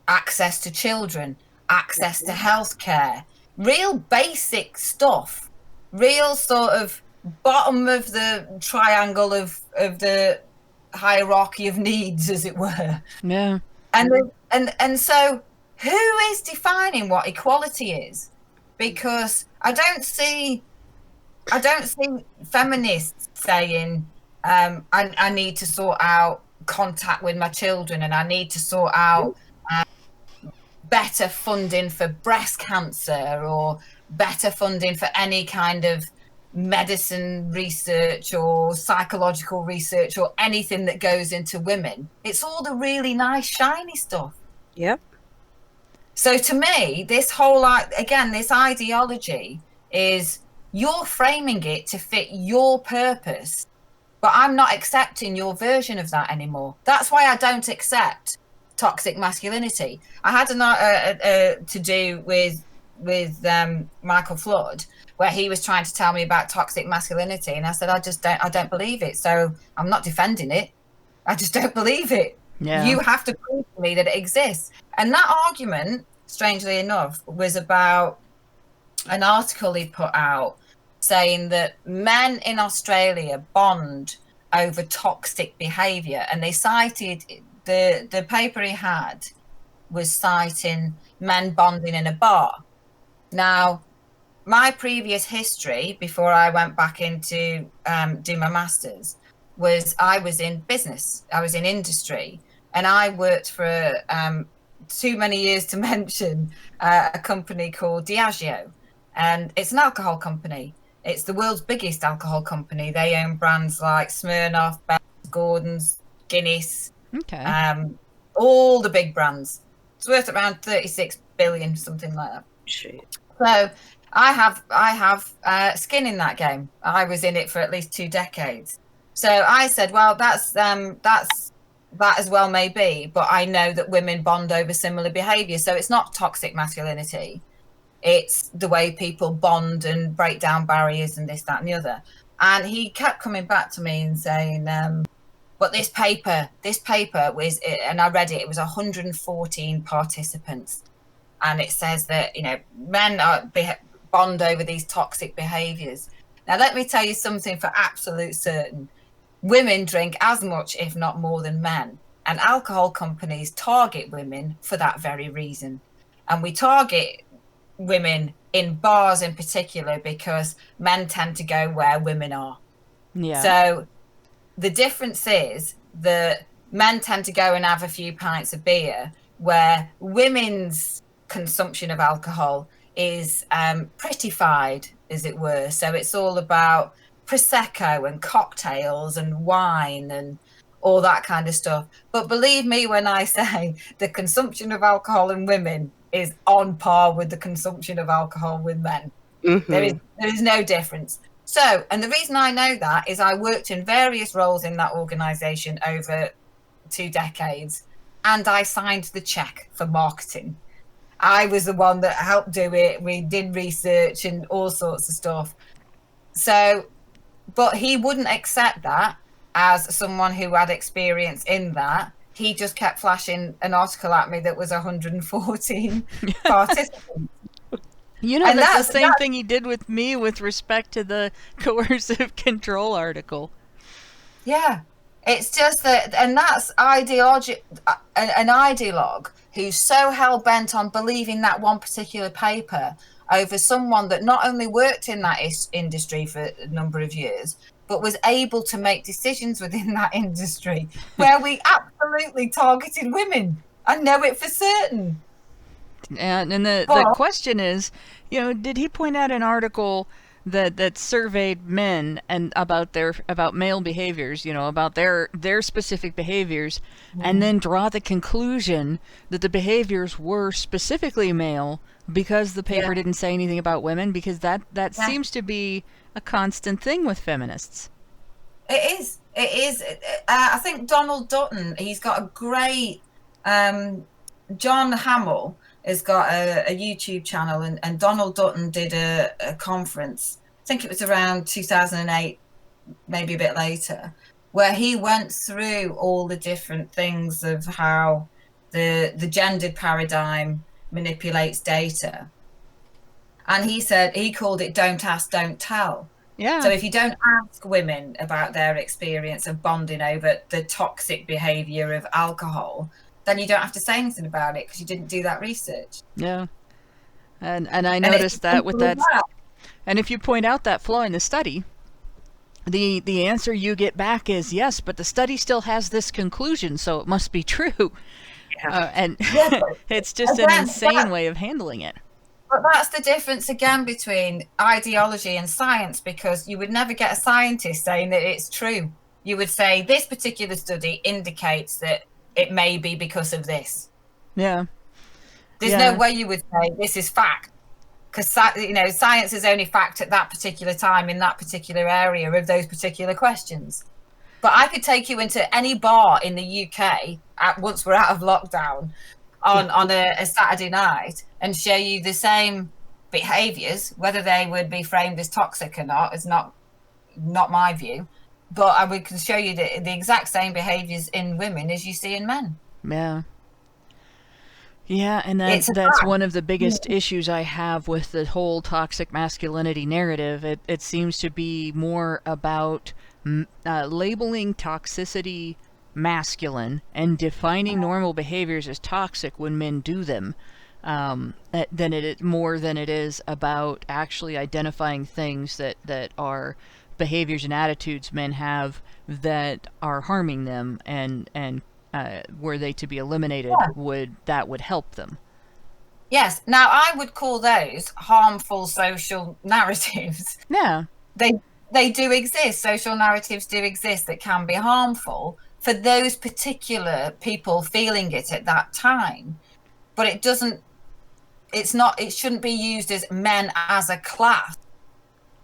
access to children, access to healthcare, real basic stuff, real sort of bottom of the triangle of the hierarchy of needs, as it were. Yeah. And so who is defining what equality is? Because I don't see feminists saying, I need to sort out contact with my children, and I need to sort out better funding for breast cancer, or better funding for any kind of medicine research or psychological research or anything that goes into women. It's all the really nice, shiny stuff. Yep. So to me, this whole, this ideology is, you're framing it to fit your purpose, but I'm not accepting your version of that anymore. That's why I don't accept toxic masculinity. I had to do with Michael Flood, where he was trying to tell me about toxic masculinity, and I said, I don't believe it, so I'm not defending it. I just don't believe it. Yeah. You have to prove to me that it exists. And that argument, strangely enough, was about an article he put out saying that men in Australia bond over toxic behaviour, and they cited the paper he had was citing men bonding in a bar. Now, my previous history before I went back into do my masters was I was in business, I was in industry, and I worked for too many years to mention a company called Diageo, and it's an alcohol company. It's the world's biggest alcohol company. They own brands like Smirnoff, Bell's, Gordon's, Guinness, all the big brands. It's worth around 36 billion, something like that. Shit. So I have skin in that game. I was in it for at least 2 decades. So I said, well, that's that as well may be, but I know that women bond over similar behaviour. So it's not toxic masculinity. It's the way people bond and break down barriers and this, that, and the other. And he kept coming back to me and saying, but this paper was, and I read it, it was 114 participants. And it says that, men bond over these toxic behaviors. Now, let me tell you something for absolute certain. Women drink as much, if not more, than men. And alcohol companies target women for that very reason. And we target women in bars in particular because men tend to go where women are. Yeah. So the difference is that men tend to go and have a few pints of beer, where women's consumption of alcohol is prettified, as it were. So it's all about Prosecco and cocktails and wine and all that kind of stuff. But believe me when I say the consumption of alcohol in women is on par with the consumption of alcohol with men. Mm-hmm. There is no difference. So, and the reason I know that is I worked in various roles in that organization over 2 decades, and I signed the check for marketing. I was the one that helped do it. We did research and all sorts of stuff. So, but he wouldn't accept that as someone who had experience in that. He just kept flashing an article at me that was 114 participants. And that's the same thing he did with me with respect to the Coercive Control article. Yeah, it's just that, and that's an ideologue who's so hell-bent on believing that one particular paper over someone that not only worked in that industry for a number of years, but was able to make decisions within that industry where we absolutely targeted women. I know it for certain. And the question is, did he point out an article that surveyed men and about male behaviors, about their specific behaviors, and then draw the conclusion that the behaviors were specifically male because the paper didn't say anything about women? Because that seems to be a constant thing with feminists. It is. I think Donald Dutton, he's got a great John Hamill has got a YouTube channel, and Donald Dutton did a conference, I think it was around 2008, maybe a bit later, where he went through all the different things of how the gendered paradigm manipulates data. And he called it "Don't ask, don't tell." Yeah. So if you don't ask women about their experience of bonding over the toxic behavior of alcohol, then you don't have to say anything about it because you didn't do that research. Yeah. And I noticed that with that. And if you point out that flaw in the study, the answer you get back is yes, but the study still has this conclusion, so it must be true. Yeah. And it's just an insane way of handling it. But that's the difference again between ideology and science, because you would never get a scientist saying that it's true. You would say this particular study indicates that it may be because of this. Yeah. There's no way you would say this is fact, because science is only fact at that particular time in that particular area of those particular questions. But I could take you into any bar in the UK once we're out of lockdown on a Saturday night and show you the same behaviours, whether they would be framed as toxic or not is not my view. But I would show you the exact same behaviours in women as you see in men. Yeah. Yeah, and that's one of the biggest issues I have with the whole toxic masculinity narrative. It seems to be more about labeling toxicity masculine and defining normal behaviors as toxic when men do them, than it is about actually identifying things that are behaviors and attitudes men have that are harming them, and were they to be eliminated, would help them. Yes. Now, I would call those harmful social narratives. Yeah. They do exist. Social narratives do exist that can be harmful for those particular people feeling it at that time. But it shouldn't be used as men as a class.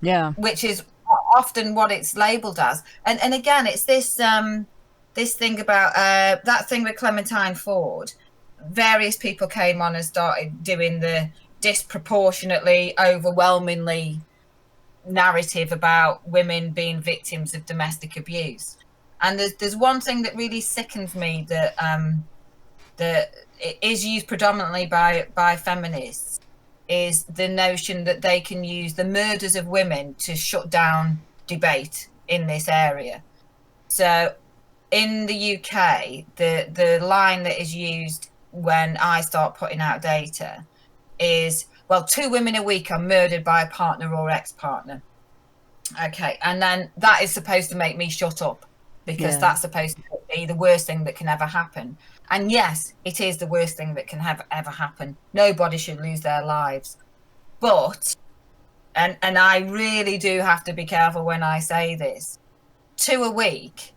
Yeah. Which is often what it's labeled as. And again, it's this thing about that thing with Clementine Ford. Various people came on and started doing the disproportionately, overwhelmingly narrative about women being victims of domestic abuse. And there's one thing that really sickens me that it is used predominantly by feminists, is the notion that they can use the murders of women to shut down debate in this area. So in the UK, the line that is used when I start putting out data is, well, 2 women a week are murdered by a partner or ex-partner. Okay, and then that is supposed to make me shut up, because that's supposed to be the worst thing that can ever happen. And yes, it is the worst thing that can ever happen. Nobody should lose their lives. But, and I really do have to be careful when I say this, 2 a week,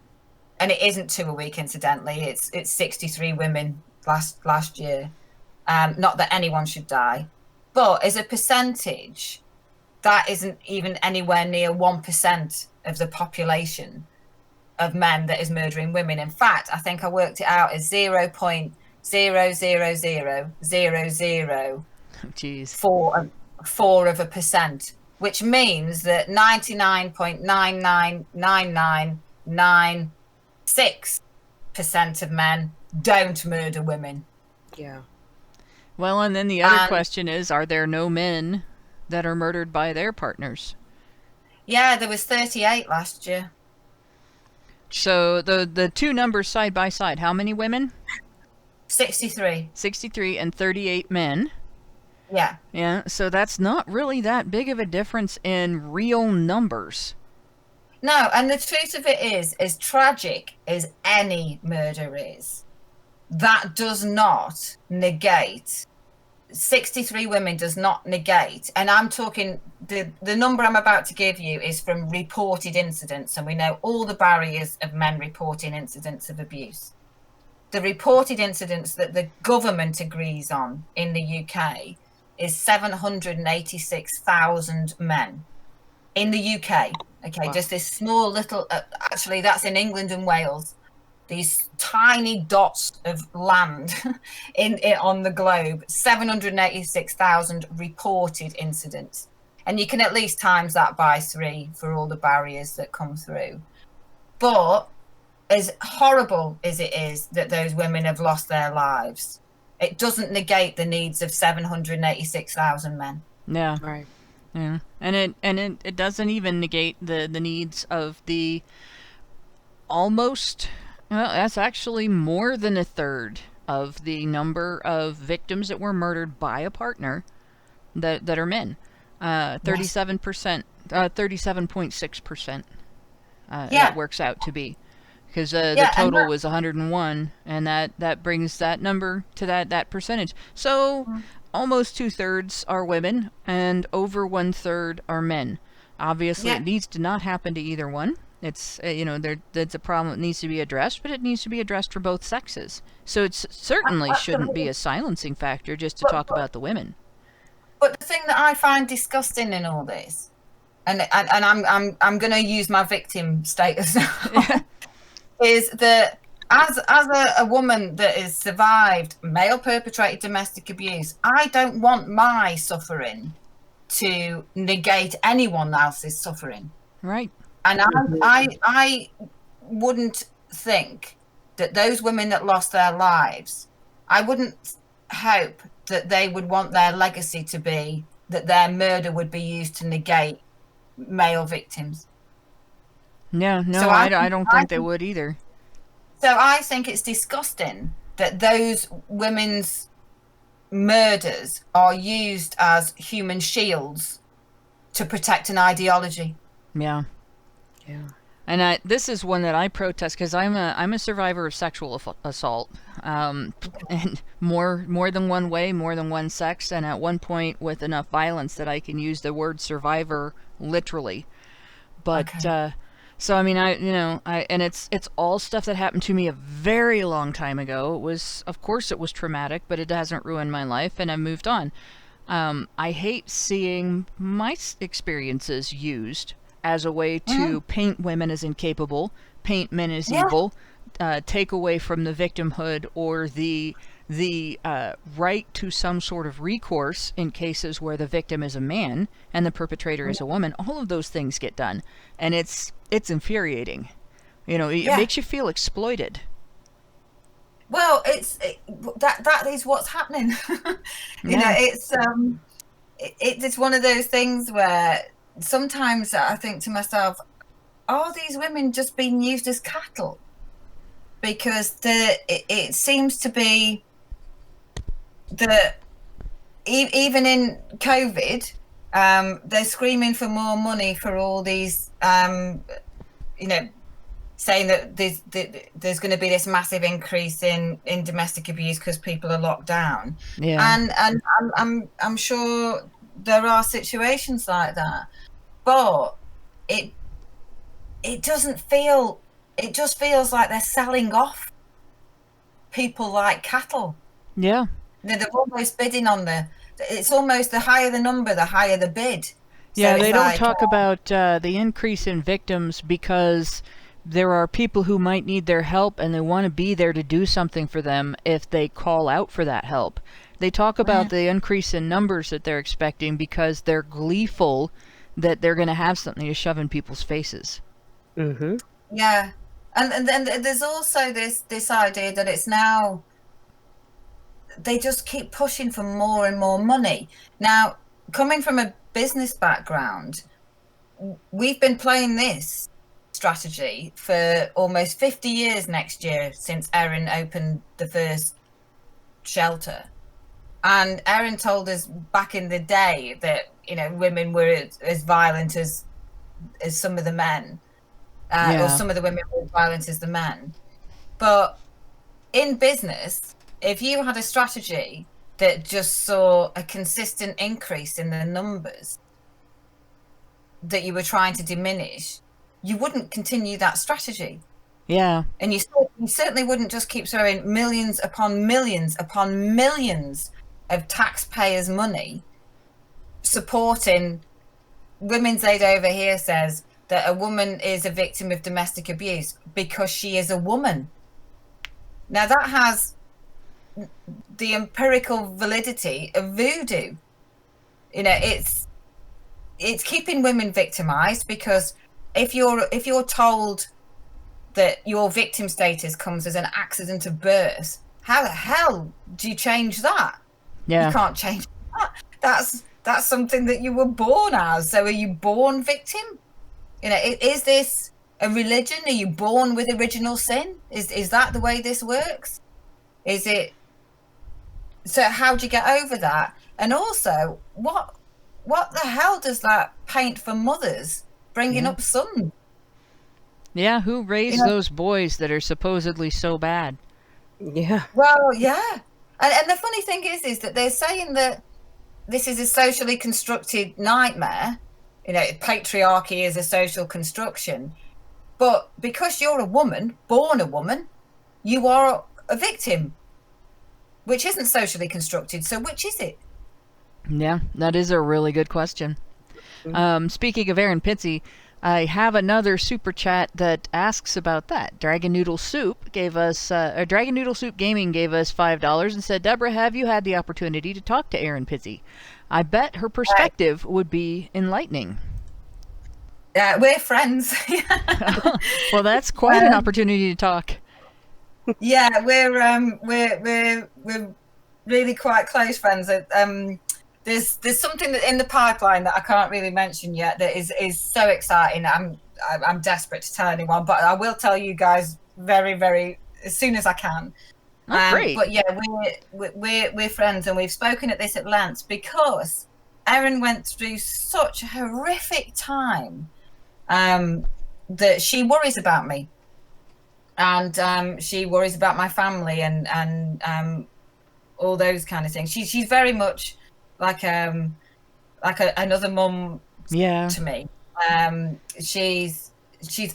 and it isn't 2 a week, incidentally, it's 63 women last year. Not that anyone should die, but as a percentage, that isn't even anywhere near 1% of the population of men that is murdering women. In fact, I think I worked it out as 0.0000004%, which means that 99.9999996% of men don't murder women. Yeah. Well, and then the other question is, are there no men that are murdered by their partners? Yeah, there was 38 last year. So the 2 numbers side by side, how many women? 63. 63 and 38 men. Yeah. Yeah, so that's not really that big of a difference in real numbers. No, and the truth of it is, as tragic as any murder is, that does not negate, 63 women does not negate, and I'm talking, the number I'm about to give you is from reported incidents, and we know all the barriers of men reporting incidents of abuse. The reported incidents that the government agrees on in the UK is 786,000 men in the UK. Okay, wow. Just this small little, actually that's in England and Wales, these tiny dots of land on the globe, 786,000 reported incidents. And you can at least times that by 3 for all the barriers that come through. But as horrible as it is that those women have lost their lives, it doesn't negate the needs of 786,000 men. Yeah. Right. Yeah. And it doesn't even negate the needs of the almost, well, that's actually more than a third of the number of victims that were murdered by a partner that are men. 37%, 37.6%. That works out to be, because the total was 101, and that brings that number to that percentage. So almost 2/3 are women, and over 1/3 are men. Obviously, it needs to not happen to either one. It's that's a problem that needs to be addressed, but it needs to be addressed for both sexes. So it certainly shouldn't be a silencing factor just to talk about the women. But the thing that I find disgusting in all this, and I'm going to use my victim status now, is that as a woman that has survived male perpetrated domestic abuse, I don't want my suffering to negate anyone else's suffering. Right. And I wouldn't think that those women that lost their lives, I wouldn't hope that they would want their legacy to be that their murder would be used to negate male victims. No, so I don't think they would either. So I think it's disgusting that those women's murders are used as human shields to protect an ideology. Yeah. Yeah. And this is one that I protest, because I'm a survivor of sexual assault, and more than one way, more than one sex, and at one point with enough violence that I can use the word survivor literally. But so I mean, and it's all stuff that happened to me a very long time ago. It was, of course, it was traumatic, but it hasn't ruined my life, and I moved on. I hate seeing my experiences used as a way to paint women as incapable, paint men as evil, take away from the victimhood or the the right to some sort of recourse in cases where the victim is a man and the perpetrator is a woman. All of those things get done, and it's infuriating. You know, it makes you feel exploited. Well, that is what's happening. You know, it's one of those things where sometimes I think to myself, are these women just being used as cattle? Because it seems to be that even in COVID, they're screaming for more money for all these, you know, saying that there's going to be this massive increase in domestic abuse because people are locked down. And I'm sure there are situations like that, but it doesn't feel. It just feels like they're selling off people like cattle. Yeah. They're almost bidding on it's almost the higher the number, the higher the bid. Yeah, so they don't talk about the increase in victims because there are people who might need their help and they want to be there to do something for them if they call out for that help. They talk about the increase in numbers that they're expecting because they're gleeful that they're going to have something to shove in people's faces. Mm-hmm. Yeah. And then there's also this idea that it's now they just keep pushing for more and more money. Now, coming from a business background, we've been playing this strategy for almost 50 years next year since Erin opened the first shelter. And Erin told us back in the day that, you know, women were as violent as some of the men. Or some of the women were as violent as the men. But in business, if you had a strategy that just saw a consistent increase in the numbers that you were trying to diminish, you wouldn't continue that strategy. Yeah. And you certainly wouldn't just keep throwing millions upon millions upon millions of taxpayers' money supporting. Women's Aid over here says that a woman is a victim of domestic abuse because she is a woman. Now that has the empirical validity of voodoo. You know, it's keeping women victimized because if you're told that your victim status comes as an accident of birth, how the hell do you change that? Yeah. You can't change that. That's something that you were born as. So are you born victim? You know, is this a religion? Are you born with original sin? Is that the way this works? Is it? So how do you get over that? And also, what the hell does that paint for mothers bringing up sons? Yeah, who raised those boys that are supposedly so bad? Yeah. Well, yeah. And the funny thing is that they're saying that this is a socially constructed nightmare. You know, patriarchy is a social construction. But because you're a woman, born a woman, you are a victim, which isn't socially constructed. So which is it? Yeah, that is a really good question. Speaking of Aaron Pitsy, I have another super chat that asks about that. Dragon Noodle Soup gave us, Dragon Noodle Soup Gaming gave us $5 and said, Deborah, have you had the opportunity to talk to Aaron Pitsy? I bet her perspective would be enlightening. We're friends. Well, that's quite an opportunity to talk. Yeah, we're really quite close friends. There's something that in the pipeline that I can't really mention yet that is so exciting. I'm desperate to tell anyone, but I will tell you guys very, very as soon as I can. Great. But yeah, we're friends, and we've spoken at this at length because Erin went through such a horrific time that she worries about me, and she worries about my family and all those kind of things. She's very much like another mum to me. She's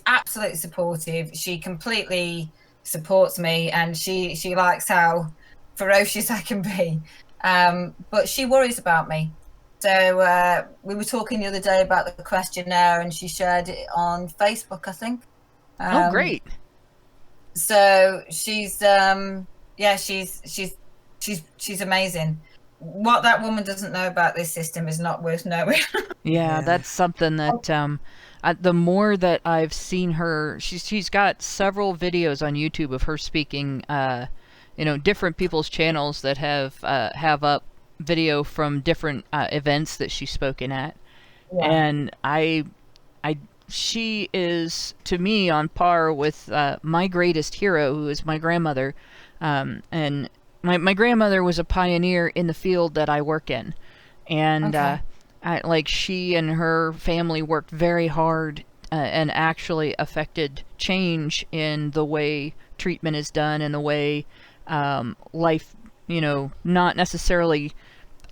absolutely supportive. She completely supports me, and she likes how ferocious I can be. But she worries about me. So we were talking the other day about the questionnaire, and she shared it on Facebook, I think. Oh, great. So she's she's amazing. What that woman doesn't know about this system is not worth knowing. Yeah, that's something that the more that I've seen her, she's got several videos on YouTube of her speaking, different people's channels that have up video from different events that she's spoken at, and she is to me on par with my greatest hero, who is my grandmother, and my grandmother was a pioneer in the field that I work in, and she and her family worked very hard and actually affected change in the way treatment is done and the way life, not necessarily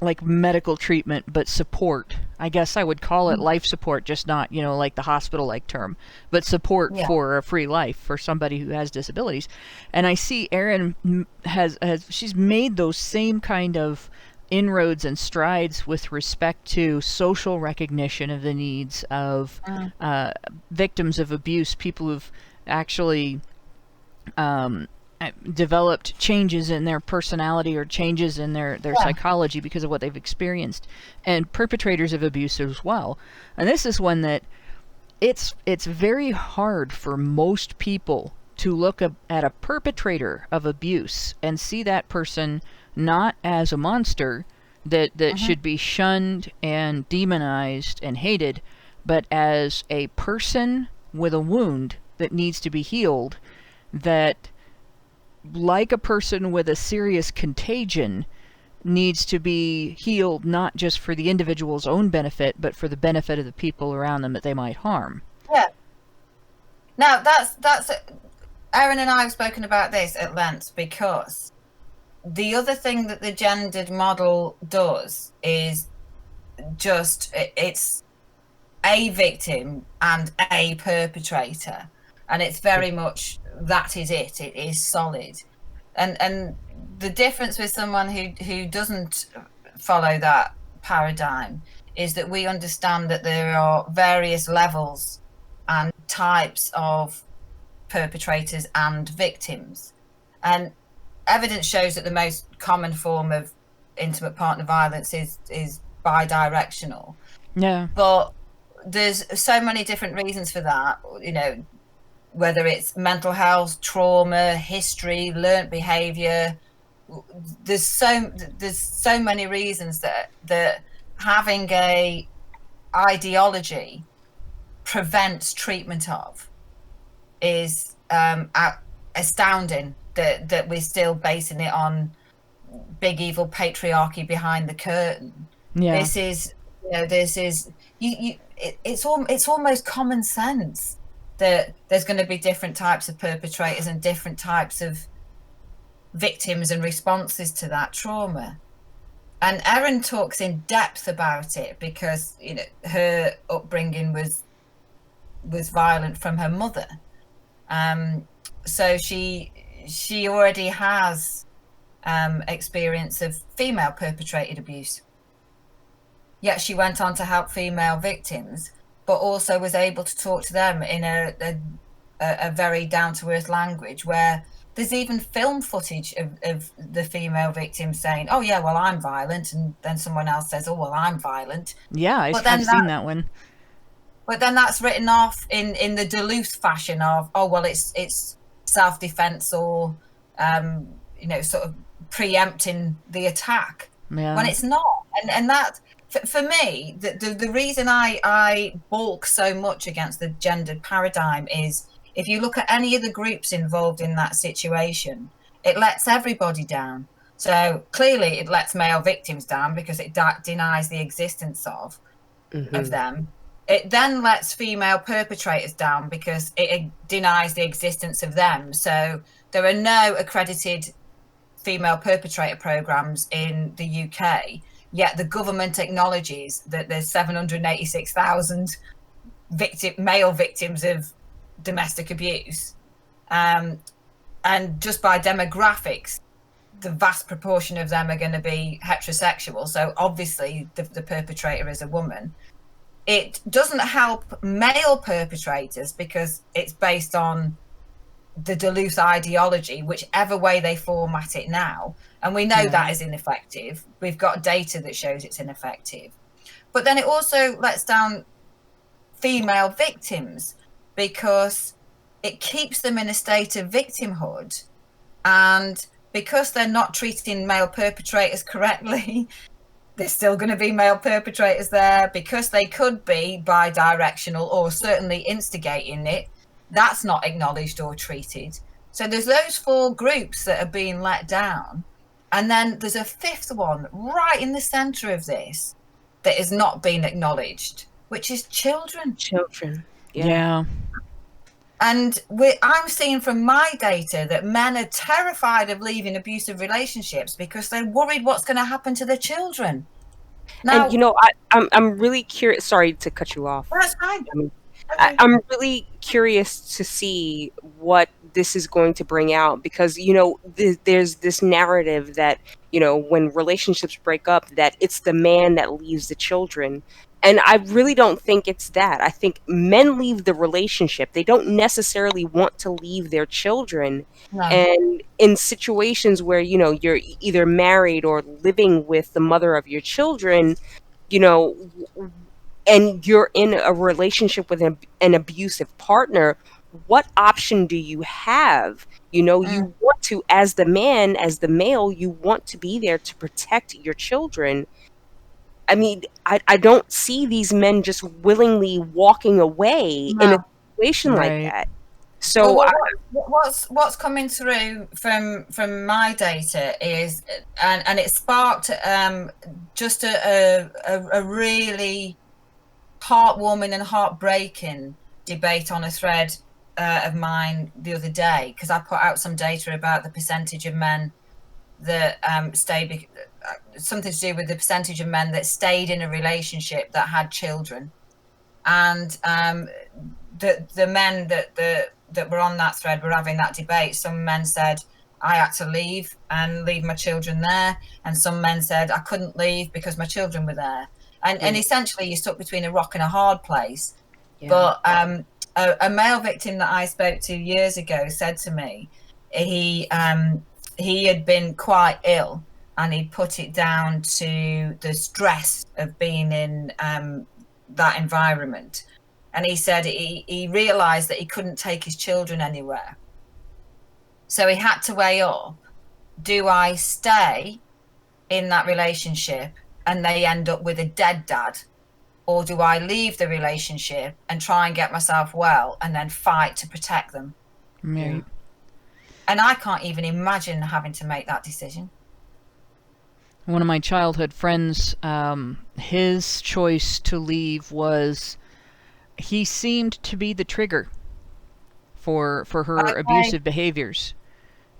like medical treatment, but support. I guess I would call it life support, just not, like the hospital-like term, but support for a free life for somebody who has disabilities. And I see Erin she's made those same kind of inroads and strides with respect to social recognition of the needs of victims of abuse, people who've actually developed changes in their personality or changes in their psychology because of what they've experienced, and perpetrators of abuse as well. And this is one that it's very hard for most people to look at a perpetrator of abuse and see that person not as a monster that should be shunned and demonized and hated, but as a person with a wound that needs to be healed, that, like a person with a serious contagion, needs to be healed not just for the individual's own benefit, but for the benefit of the people around them that they might harm. Yeah. Now, that's Erin and I have spoken about this at length, because the other thing that the gendered model does is just, it's a victim and a perpetrator. And it's very much, that is it. It is solid. And the difference with someone who doesn't follow that paradigm is that we understand that there are various levels and types of perpetrators and victims. And evidence shows that the most common form of intimate partner violence is bidirectional. Yeah. But there's so many different reasons for that, whether it's mental health, trauma, history, learnt behavior. There's so many reasons that having a ideology prevents treatment of is astounding, that we're still basing it on big evil patriarchy behind the curtain. Yeah. This is it's almost common sense that there's going to be different types of perpetrators and different types of victims and responses to that trauma. And Erin talks in depth about it because her upbringing was violent from her mother, so she already has experience of female perpetrated abuse, yet she went on to help female victims, but also was able to talk to them in a very down-to-earth language, where there's even film footage of the female victim saying, "Oh yeah, well I'm violent," and then someone else says, "Oh well, I'm violent." Yeah, I've seen that one. But then that's written off in the Duluth fashion of, "Oh well, it's self-defense," or sort of preempting the attack, when it's not. And that, for me, the reason I balk so much against the gendered paradigm is, if you look at any of the groups involved in that situation, it lets everybody down. So clearly it lets male victims down because it denies the existence of them. It then lets female perpetrators down because it denies the existence of them. So there are no accredited female perpetrator programs in the UK, yet the government acknowledges that there's 786,000 male victims of domestic abuse, and just by demographics, the vast proportion of them are going to be heterosexual, so obviously the perpetrator is a woman. It doesn't help male perpetrators because it's based on the Duluth ideology, whichever way they format it now. And we know that is ineffective. We've got data that shows it's ineffective. But then it also lets down female victims because it keeps them in a state of victimhood. And because they're not treating male perpetrators correctly, there's still going to be male perpetrators there, because they could be bi-directional or certainly instigating it. That's not acknowledged or treated. So there's those 4 groups that are being let down. And then there's a 5th one right in the center of this that is not being acknowledged, which is children. Children. And I'm seeing from my data that men are terrified of leaving abusive relationships because they're worried what's going to happen to their children. Now, And I'm really curious. Sorry to cut you off. That's fine. I'm really curious to see what this is going to bring out, because there's this narrative that when relationships break up, that it's the man that leaves the children. And I really don't think it's that. I think men leave the relationship. They don't necessarily want to leave their children. No. And in situations where, you're either married or living with the mother of your children, and you're in a relationship with an abusive partner, what option do you have? You want to, as the man, as the male, you want to be there to protect your children. I mean, I don't see these men just willingly walking away in a situation like that. So what's coming through from my data is, and it sparked just a really heartwarming and heartbreaking debate on a thread of mine the other day, because I put out some data about the percentage of men that stayed, something to do with the percentage of men that stayed in a relationship that had children. And the men that were on that thread were having that debate. Some men said, I had to leave my children there. And some men said, I couldn't leave because my children were there. And essentially you're stuck between a rock and a hard place. But a male victim that I spoke to years ago said to me, he had been quite ill, and he put it down to the stress of being in that environment. And he said he realized that he couldn't take his children anywhere. So he had to weigh up, do I stay in that relationship and they end up with a dead dad, or do I leave the relationship and try and get myself well and then fight to protect them? Right. And I can't even imagine having to make that decision. One of my childhood friends, his choice to leave was, he seemed to be the trigger for her abusive behaviors.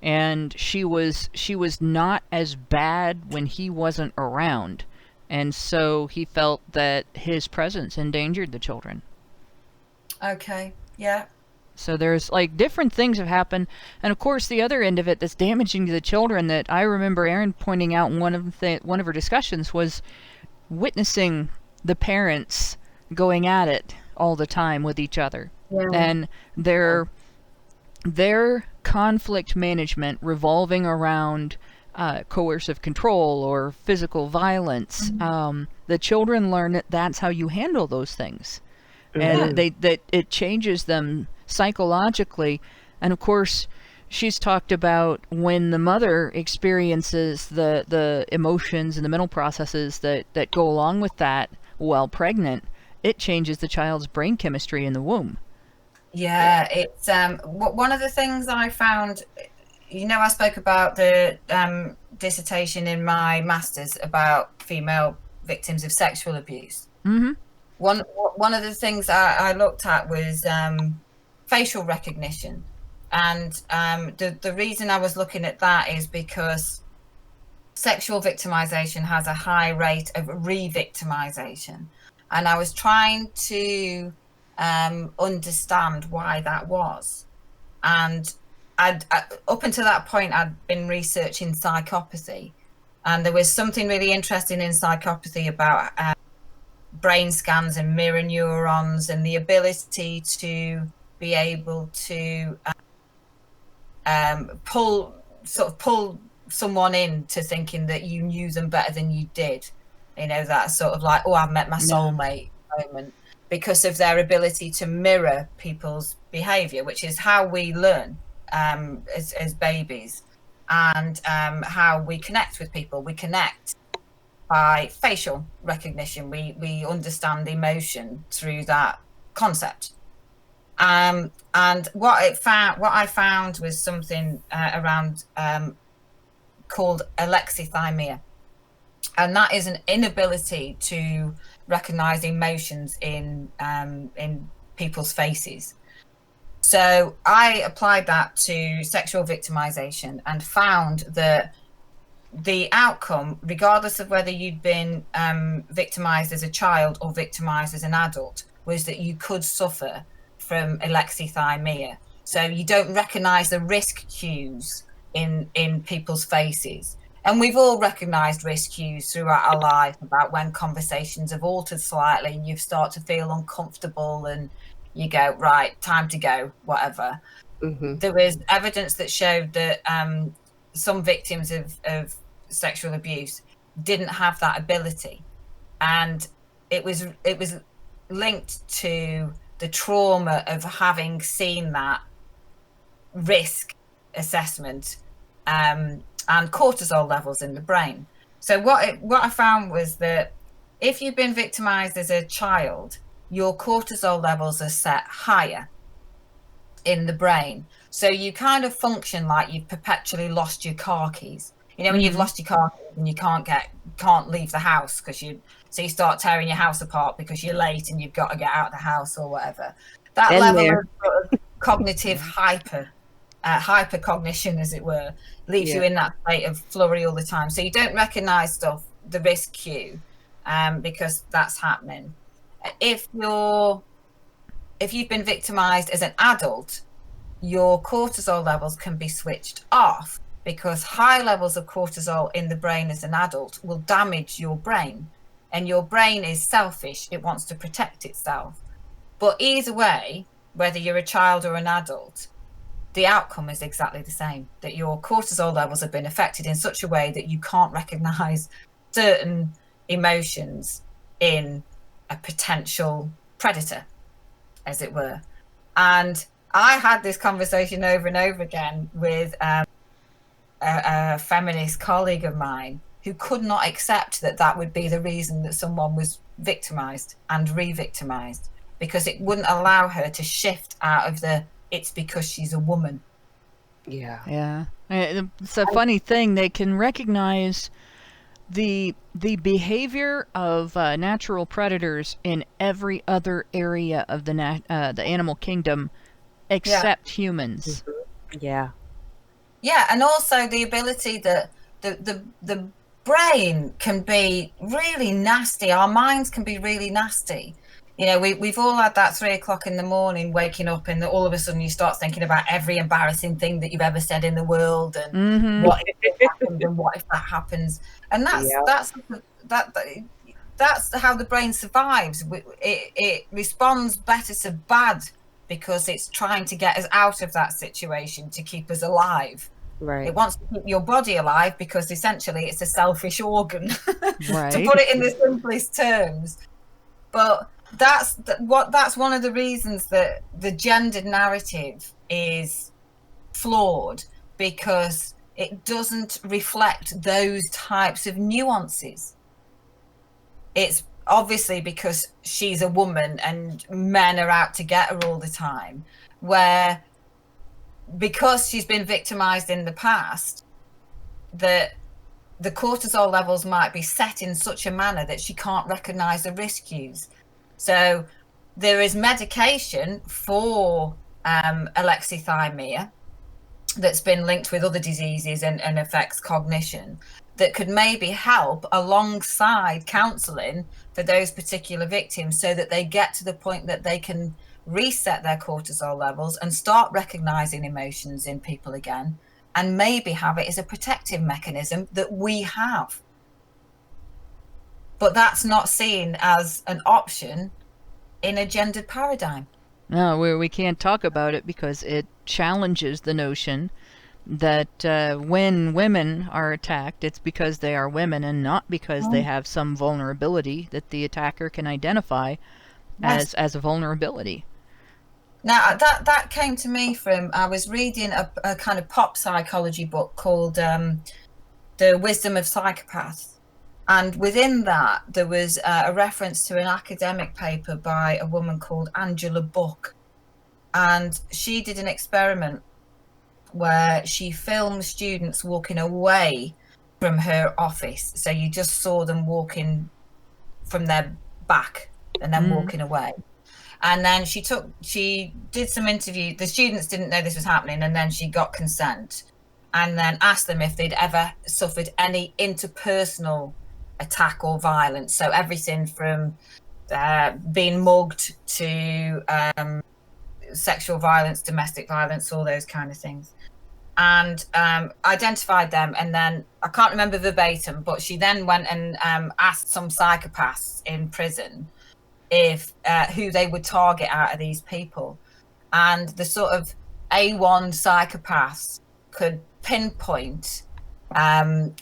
And she was not as bad when he wasn't around. And so he felt that his presence endangered the children. Okay, yeah. So there's like different things have happened. And of course the other end of it that's damaging to the children, that I remember Erin pointing out in one of her discussions, was witnessing the parents going at it all the time with each other. Yeah. And their conflict management revolving around coercive control or physical violence. Mm-hmm. The children learn that that's how you handle those things. Mm-hmm. And that it changes them psychologically. And of course, she's talked about when the mother experiences the emotions and the mental processes that go along with that while pregnant, it changes the child's brain chemistry in the womb. Yeah, it's one of the things I found, I spoke about the dissertation in my master's about female victims of sexual abuse. Mm-hmm. One of the things I looked at was facial recognition. And the reason I was looking at that is because sexual victimization has a high rate of re-victimization. And I was trying to understand why that was. And up until that point, I'd been researching psychopathy. And there was something really interesting in psychopathy about brain scans and mirror neurons and the ability to be able to pull someone into thinking that you knew them better than you did. You know, that sort of like, oh, I've met my soulmate moment, because of their ability to mirror people's behavior, which is how we learn as babies, and how we connect with people. We connect by facial recognition. We understand emotion through that concept. And what I found was something around called alexithymia, and that is an inability to recognize emotions in people's faces. So I applied that to sexual victimization and found that the outcome, regardless of whether you'd been victimized as a child or victimized as an adult, was that you could suffer from alexithymia. So you don't recognize the risk cues in people's faces. And we've all recognized risk cues throughout our life about when conversations have altered slightly and you start to feel uncomfortable and you go, right, time to go, whatever. Mm-hmm. There was evidence that showed that some victims of sexual abuse didn't have that ability. And it was linked to the trauma of having seen that risk assessment and cortisol levels in the brain. So what I found was that if you've been victimized as a child, your cortisol levels are set higher in the brain. So you kind of function like you've perpetually lost your car keys. You know, when you've lost your car keys and you can't leave the house because you start tearing your house apart because you're late and you've got to get out of the house or whatever. That level of sort of cognitive hypercognition, as it were, leaves you in that state of flurry all the time. So you don't recognize stuff, the risk cue, because that's happening. If you've been victimized as an adult, your cortisol levels can be switched off, because high levels of cortisol in the brain as an adult will damage your brain, and your brain is selfish. It wants to protect itself. But either way, whether you're a child or an adult, the outcome is exactly the same, that your cortisol levels have been affected in such a way that you can't recognize certain emotions in a potential predator, as it were. And I had this conversation over and over again with a feminist colleague of mine who could not accept that would be the reason that someone was victimized and re-victimized, because it wouldn't allow her to shift out of it's because she's a woman. Yeah. It's a funny thing. They can recognize the behavior of natural predators in every other area of the animal kingdom except humans. Yeah. Yeah, and also the ability that the brain can be really nasty. Our minds can be really nasty. You know, we've all had that 3 o'clock in the morning waking up and all of a sudden you start thinking about every embarrassing thing that you've ever said in the world and what if it happens and what if that happens. And that's how the brain survives. It responds better to bad because it's trying to get us out of that situation to keep us alive. Right. It wants to keep your body alive because essentially it's a selfish organ, Right. to put it in the simplest terms. But that's one of the reasons that the gendered narrative is flawed, because it doesn't reflect those types of nuances. It's obviously because she's a woman and men are out to get her all the time, where because she's been victimized in the past, that the cortisol levels might be set in such a manner that she can't recognize the risk cues. So there is medication for alexithymia that's been linked with other diseases and affects cognition, that could maybe help alongside counselling for those particular victims, so that they get to the point that they can reset their cortisol levels and start recognizing emotions in people again, and maybe have it as a protective mechanism that we have. But that's not seen as an option in a gendered paradigm. No, we can't talk about it because it challenges the notion that when women are attacked, it's because they are women and not because they have some vulnerability that the attacker can identify as a vulnerability. Now, that came to me from, I was reading a kind of pop psychology book called The Wisdom of Psychopaths. And within that, there was a reference to an academic paper by a woman called Angela Buck. And she did an experiment where she filmed students walking away from her office. So you just saw them walking from their back and then walking away. And then she did some interview. The students didn't know this was happening, and then she got consent and then asked them if they'd ever suffered any interpersonal attack or violence. So everything from being mugged to sexual violence, domestic violence, all those kind of things. And identified them, and then I can't remember verbatim, but she then went and asked some psychopaths in prison if who they would target out of these people, and the sort of A1 psychopaths could pinpoint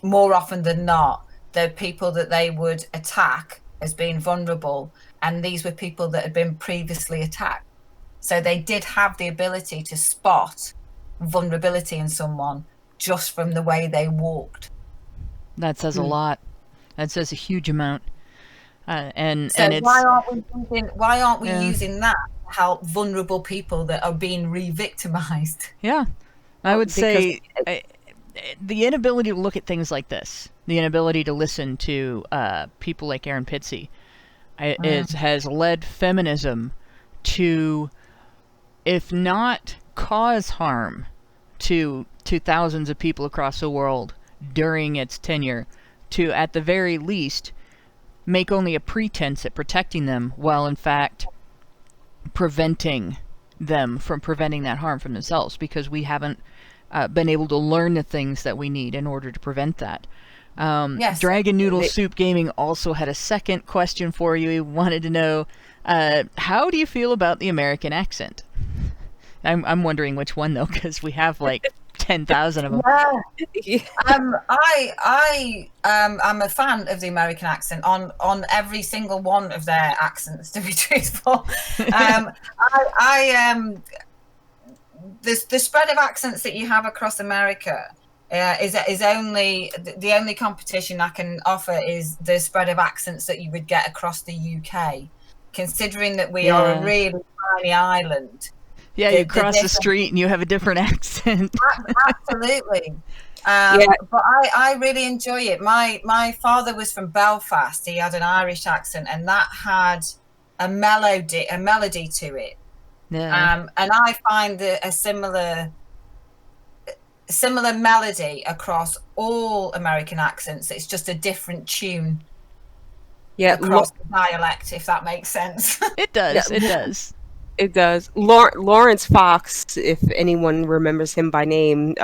more often than not the people that they would attack as being vulnerable, and these were people that had been previously attacked. So they did have the ability to spot vulnerability in someone just from the way they walked. That says a lot. That says a huge amount. And it's, why aren't we using that to help vulnerable people that are being re-victimized? Yeah, I would say the inability to look at things like this, the inability to listen to people like Aaron Pitsey, has led feminism to, if not cause harm to thousands of people across the world during its tenure, to at the very least make only a pretense at protecting them, while in fact preventing them from preventing that harm from themselves, because we haven't been able to learn the things that we need in order to prevent that. Yes. Dragon Noodle Soup Gaming also had a second question for you. He wanted to know, how do you feel about the American accent? I'm wondering which one, though, because we have like 10,000 of them. Yeah. I'm a fan of the American accent on every single one of their accents, to be truthful. The spread of accents that you have across America is only the only competition I can offer is the spread of accents that you would get across the UK, considering that we are a really tiny island. Yeah, you cross the street and you have a different accent. Absolutely. But I really enjoy it. My father was from Belfast. He had an Irish accent, and that had a melody to it. Yeah. And I find a similar melody across all American accents. It's just a different tune. Yeah, across the dialect, if that makes sense. It does. It does. It does. Lawrence Fox, if anyone remembers him by name,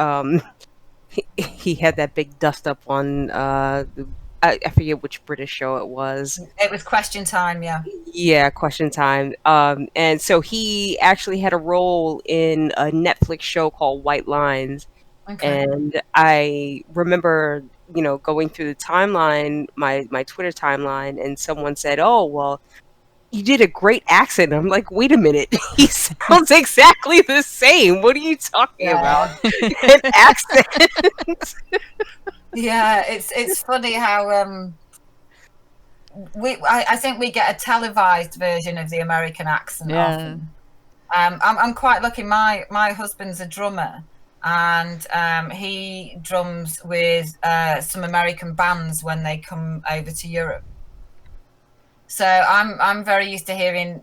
he had that big dust up on I forget which British show it was. It was Question Time, yeah. Yeah, Question Time. And so he actually had a role in a Netflix show called White Lines. Okay. And I remember, going through the timeline, my Twitter timeline, and someone said, "Oh, well, you did a great accent." I'm like, wait a minute, he sounds exactly the same. What are you talking about? An accent. Yeah, it's funny how I think we get a televised version of the American accent often. I'm quite lucky. My husband's a drummer, and he drums with some American bands when they come over to Europe. So I'm very used to hearing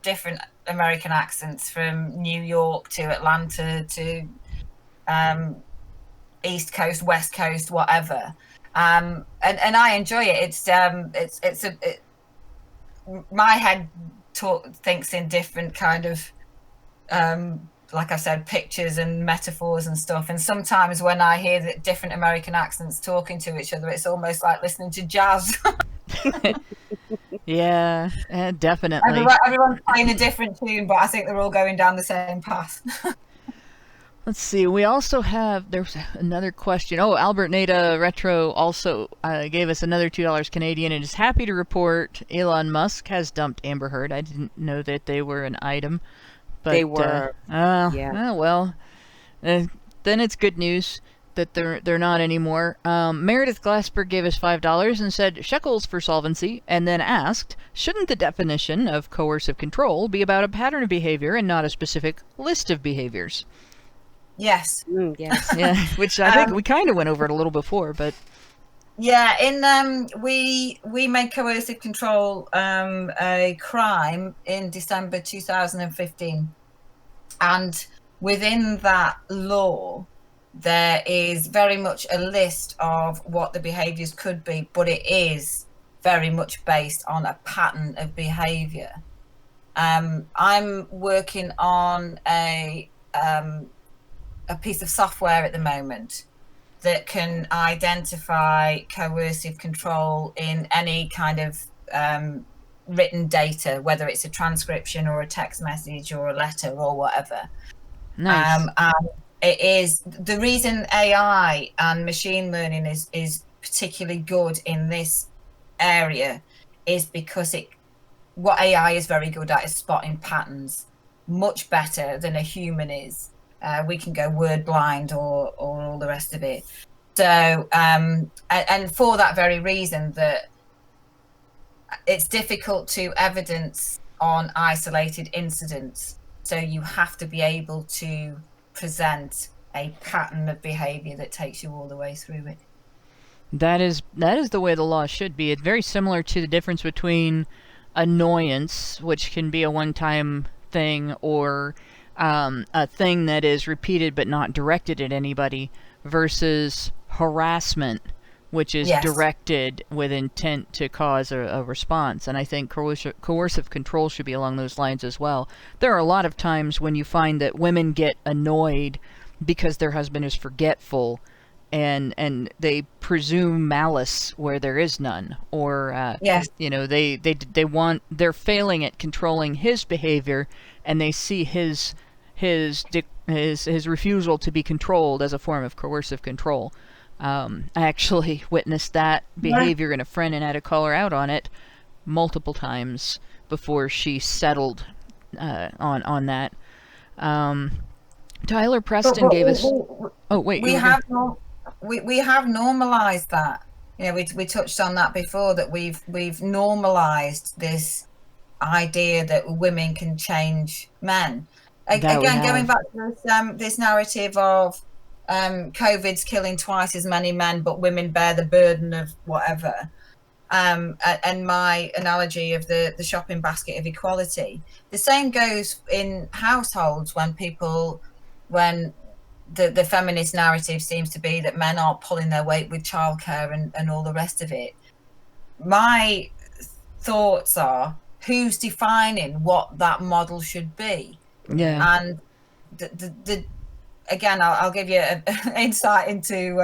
different American accents, from New York to Atlanta to East Coast, West Coast, whatever. And I enjoy it. My head thinks in different kind of like I said, pictures and metaphors and stuff. And sometimes when I hear the different American accents talking to each other, it's almost like listening to jazz. Yeah, definitely. Everyone's playing a different tune, but I think they're all going down the same path. Let's see. We also have, there's another question. Oh, Albert Nada Retro also gave us another $2 Canadian and is happy to report Elon Musk has dumped Amber Heard. I didn't know that they were an item. But, They were, yeah. Well, then it's good news that they're not anymore. Meredith Glasper gave us $5 and said shekels for solvency, and then asked, shouldn't the definition of coercive control be about a pattern of behavior and not a specific list of behaviors? Yes. Yes. Yeah, which I think we kind of went over it a little before, but yeah, we made coercive control a crime in December 2015, and within that law there is very much a list of what the behaviors could be, but it is very much based on a pattern of behavior. I'm working on a piece of software at the moment that can identify coercive control in any kind of written data, whether it's a transcription or a text message or a letter or whatever. nice. And it is the reason AI and machine learning is particularly good in this area is because what AI is very good at is spotting patterns much better than a human is. We can go word blind or all the rest of it. So, and for that very reason, that it's difficult to evidence on isolated incidents. So you have to be able to present a pattern of behavior that takes you all the way through it. That is the way the law should be. It's very similar to the difference between annoyance, which can be a one-time thing, or a thing that is repeated but not directed at anybody, versus harassment, which is Yes. directed with intent to cause a response. And I think coercive control should be along those lines as well. There are a lot of times when you find that women get annoyed because their husband is forgetful, and they presume malice where there is none, or Yes. they're failing at controlling his behavior, and they see his refusal to be controlled as a form of coercive control. I actually witnessed that behavior in a friend and had to call her out on it multiple times before she settled on that. Tyler Preston gave us. Oh wait, we have normalized that. We touched on that before, that we've normalized this idea that women can change men. Again, going back to this narrative of COVID's killing twice as many men, but women bear the burden of whatever. And my analogy of the shopping basket of equality. The same goes in households when the feminist narrative seems to be that men aren't pulling their weight with childcare and all the rest of it. My thoughts are, who's defining what that model should be? Yeah. And again, I'll give you an insight into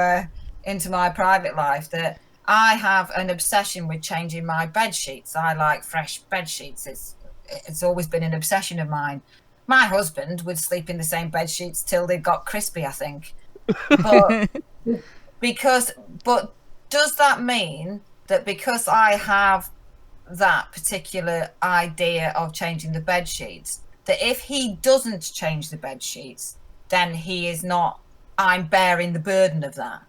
my private life, that I have an obsession with changing my bed sheets. I like fresh bed sheets. It's always been an obsession of mine. My husband would sleep in the same bed sheets till they got crispy, I think. But does that mean that because I have that particular idea of changing the bed sheets, that if he doesn't change the bed sheets, then I'm bearing the burden of that?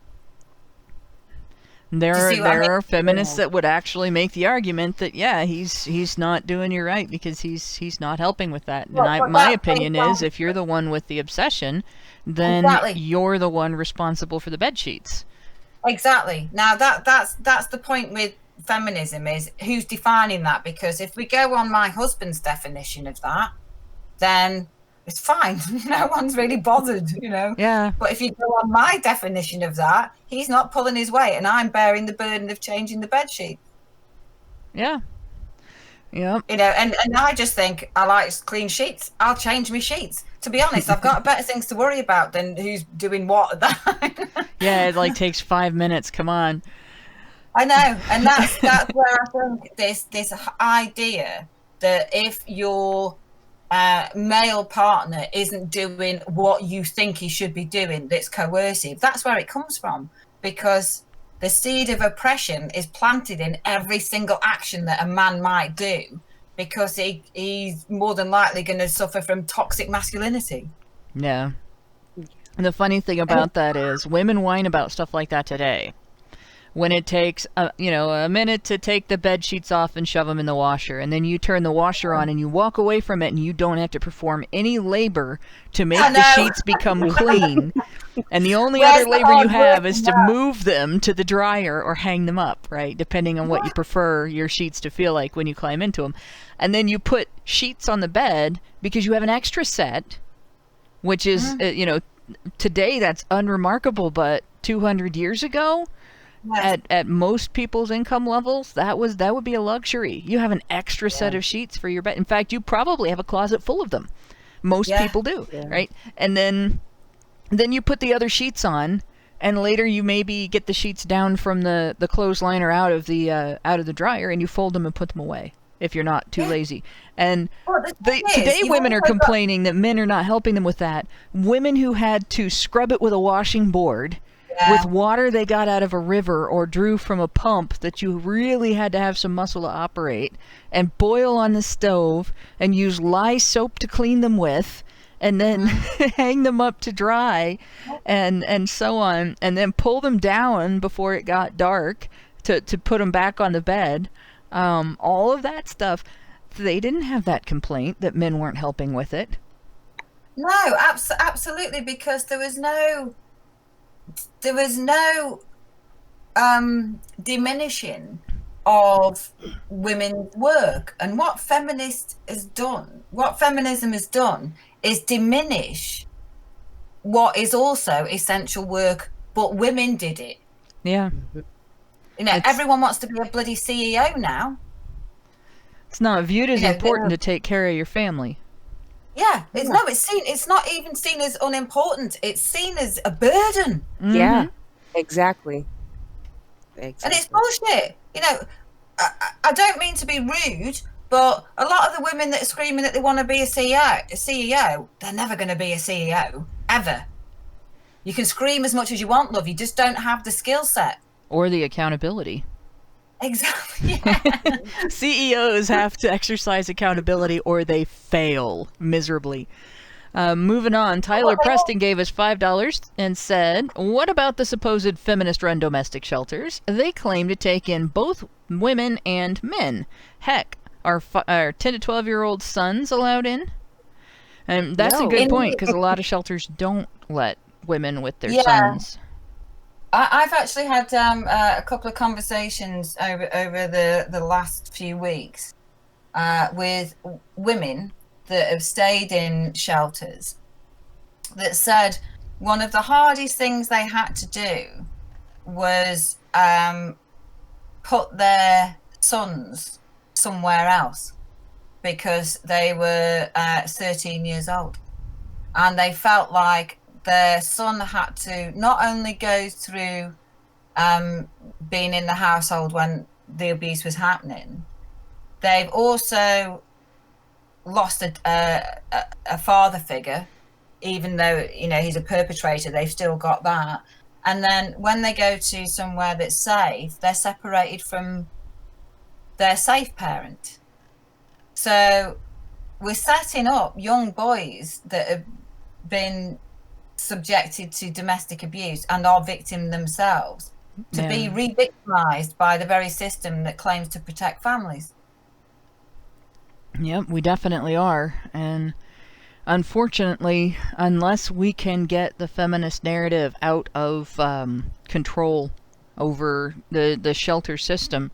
There are feminists that would actually make the argument that he's not doing you right because he's not helping with that. And my opinion is, if you're the one with the obsession, then you're the one responsible for the bed sheets. Exactly. Now that's the point with feminism, is who's defining that? Because if we go on my husband's definition of that, then it's fine. No one's really bothered, Yeah. But if you go on my definition of that, he's not pulling his weight, and I'm bearing the burden of changing the bed sheet. Yeah. Yep. And I just think I like clean sheets. I'll change my sheets. To be honest, I've got better things to worry about than who's doing what at that. Yeah, it takes 5 minutes. Come on. I know, and that's where I think this idea that if you're male partner isn't doing what you think he should be doing, that's coercive. That's where it comes from, because the seed of oppression is planted in every single action that a man might do, because he's more than likely going to suffer from toxic masculinity. Yeah. And the funny thing about that is women whine about stuff like that today. When it takes a minute to take the bed sheets off and shove them in the washer, and then you turn the washer on and you walk away from it and you don't have to perform any labor to make the sheets become clean. And the only other labor you have is to move them to the dryer or hang them up, right? Depending on what you prefer your sheets to feel like when you climb into them. And then you put sheets on the bed because you have an extra set, which is, today that's unremarkable, but 200 years ago, at most people's income levels, that would be a luxury. You have an extra set of sheets for your bed. In fact, you probably have a closet full of them. Most people do, right? And then you put the other sheets on, and later you maybe get the sheets down from the clothesline or out of the dryer, and you fold them and put them away if you're not too lazy. And today women are complaining that men are not helping them with that. Women who had to scrub it with a washing board with water they got out of a river or drew from a pump that you really had to have some muscle to operate, and boil on the stove and use lye soap to clean them with, and then hang them up to dry and so on, and then pull them down before it got dark to put them back on the bed. All of that stuff, they didn't have that complaint that men weren't helping with it. No, absolutely, because there was no diminishing of women's work. And what feminism has done is diminish what is also essential work, but women did it. Yeah. Everyone wants to be a bloody CEO now. It's not viewed as important to take care of your family. Yeah, it's not even seen as unimportant. It's seen as a burden. Mm-hmm. Yeah, exactly. And it's bullshit. I don't mean to be rude, but a lot of the women that are screaming that they want to be a CEO, they're never going to be a CEO, ever. You can scream as much as you want, love. You just don't have the skill set. Or the accountability. Exactly. Yeah. CEOs have to exercise accountability or they fail miserably. Moving on, Tyler Preston gave us $5 and said, what about the supposed feminist-run domestic shelters? They claim to take in both women and men. Heck, are 10 to 12-year-old sons allowed in? And that's a good point, because a lot of shelters don't let women with their sons. I've actually had a couple of conversations over the last few weeks with women that have stayed in shelters that said one of the hardest things they had to do was put their sons somewhere else because they were 13 years old, and they felt like their son had to not only go through being in the household when the abuse was happening, they've also lost a father figure, even though he's a perpetrator. They've still got that, and then when they go to somewhere that's safe, they're separated from their safe parent. So we're setting up young boys that have been subjected to domestic abuse and are victims themselves to be re-victimized by the very system that claims to protect families. Yep, we definitely are. And unfortunately, unless we can get the feminist narrative out of control over the shelter system,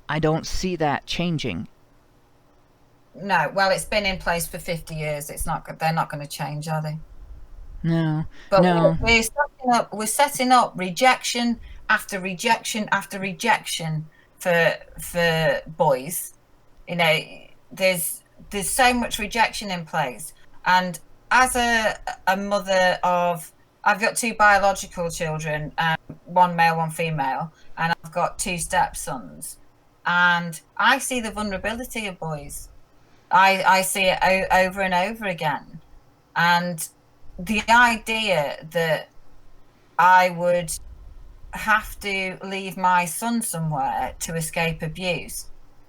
I don't see that changing. No, well, it's been in place for 50 years. They're not going to change, are they? No. But no. We're setting up rejection after rejection after rejection for boys. There's so much rejection in place. And as a mother of, I've got 2 biological children, one male, one female, and I've got 2 stepsons. And I see the vulnerability of boys. I see it over and over again. And the idea that I would have to leave my son somewhere to escape abuse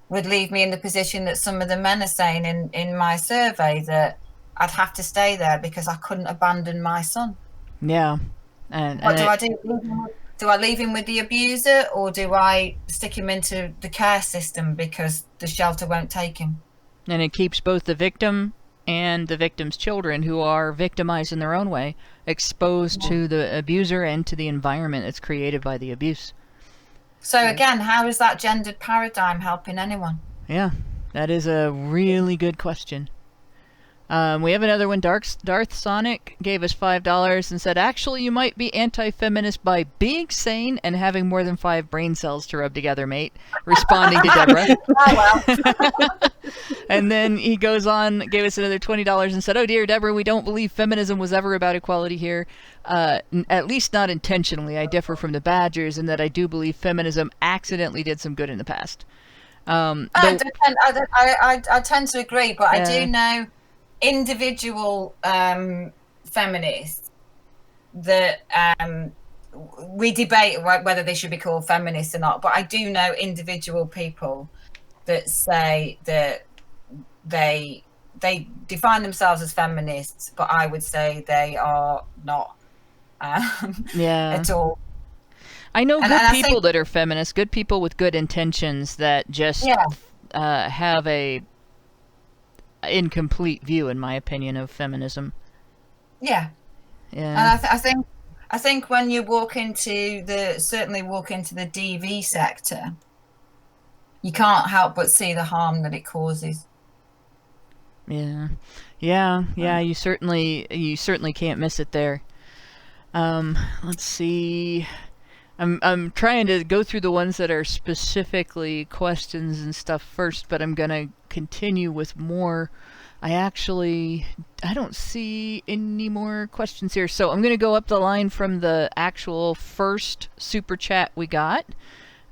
would leave me in the position that some of the men are saying in my survey, that I'd have to stay there because I couldn't abandon my son. Yeah. And what do I do? Do I leave him with the abuser, or do I stick him into the care system because the shelter won't take him? And it keeps both the victim and the victim's children, who are victimized in their own way, exposed to the abuser and to the environment that's created by the abuse. So again, how is that gendered paradigm helping anyone? Yeah, that is a really good question. We have another one. Darth Sonic gave us $5 and said, actually, you might be anti-feminist by being sane and having more than 5 brain cells to rub together, mate. Responding to Deborah. Oh, well. And then he goes on, gave us another $20 and said, oh dear, Deborah, we don't believe feminism was ever about equality here. At least not intentionally. I differ from the Badgers in that I do believe feminism accidentally did some good in the past. I tend to agree, but I do know individual feminists that we debate whether they should be called feminists or not, but I do know individual people that say that they define themselves as feminists, but I would say they are not at all. I know good people that are feminists, good people with good intentions that just have a incomplete view, in my opinion, of feminism. Yeah. And I think when you walk into the DV sector, you can't help but see the harm that it causes. Yeah. You certainly can't miss it there. Let's see. I'm trying to go through the ones that are specifically questions and stuff first, but I'm gonna continue with more. I don't see any more questions here, so I'm gonna go up the line from the actual first super chat we got.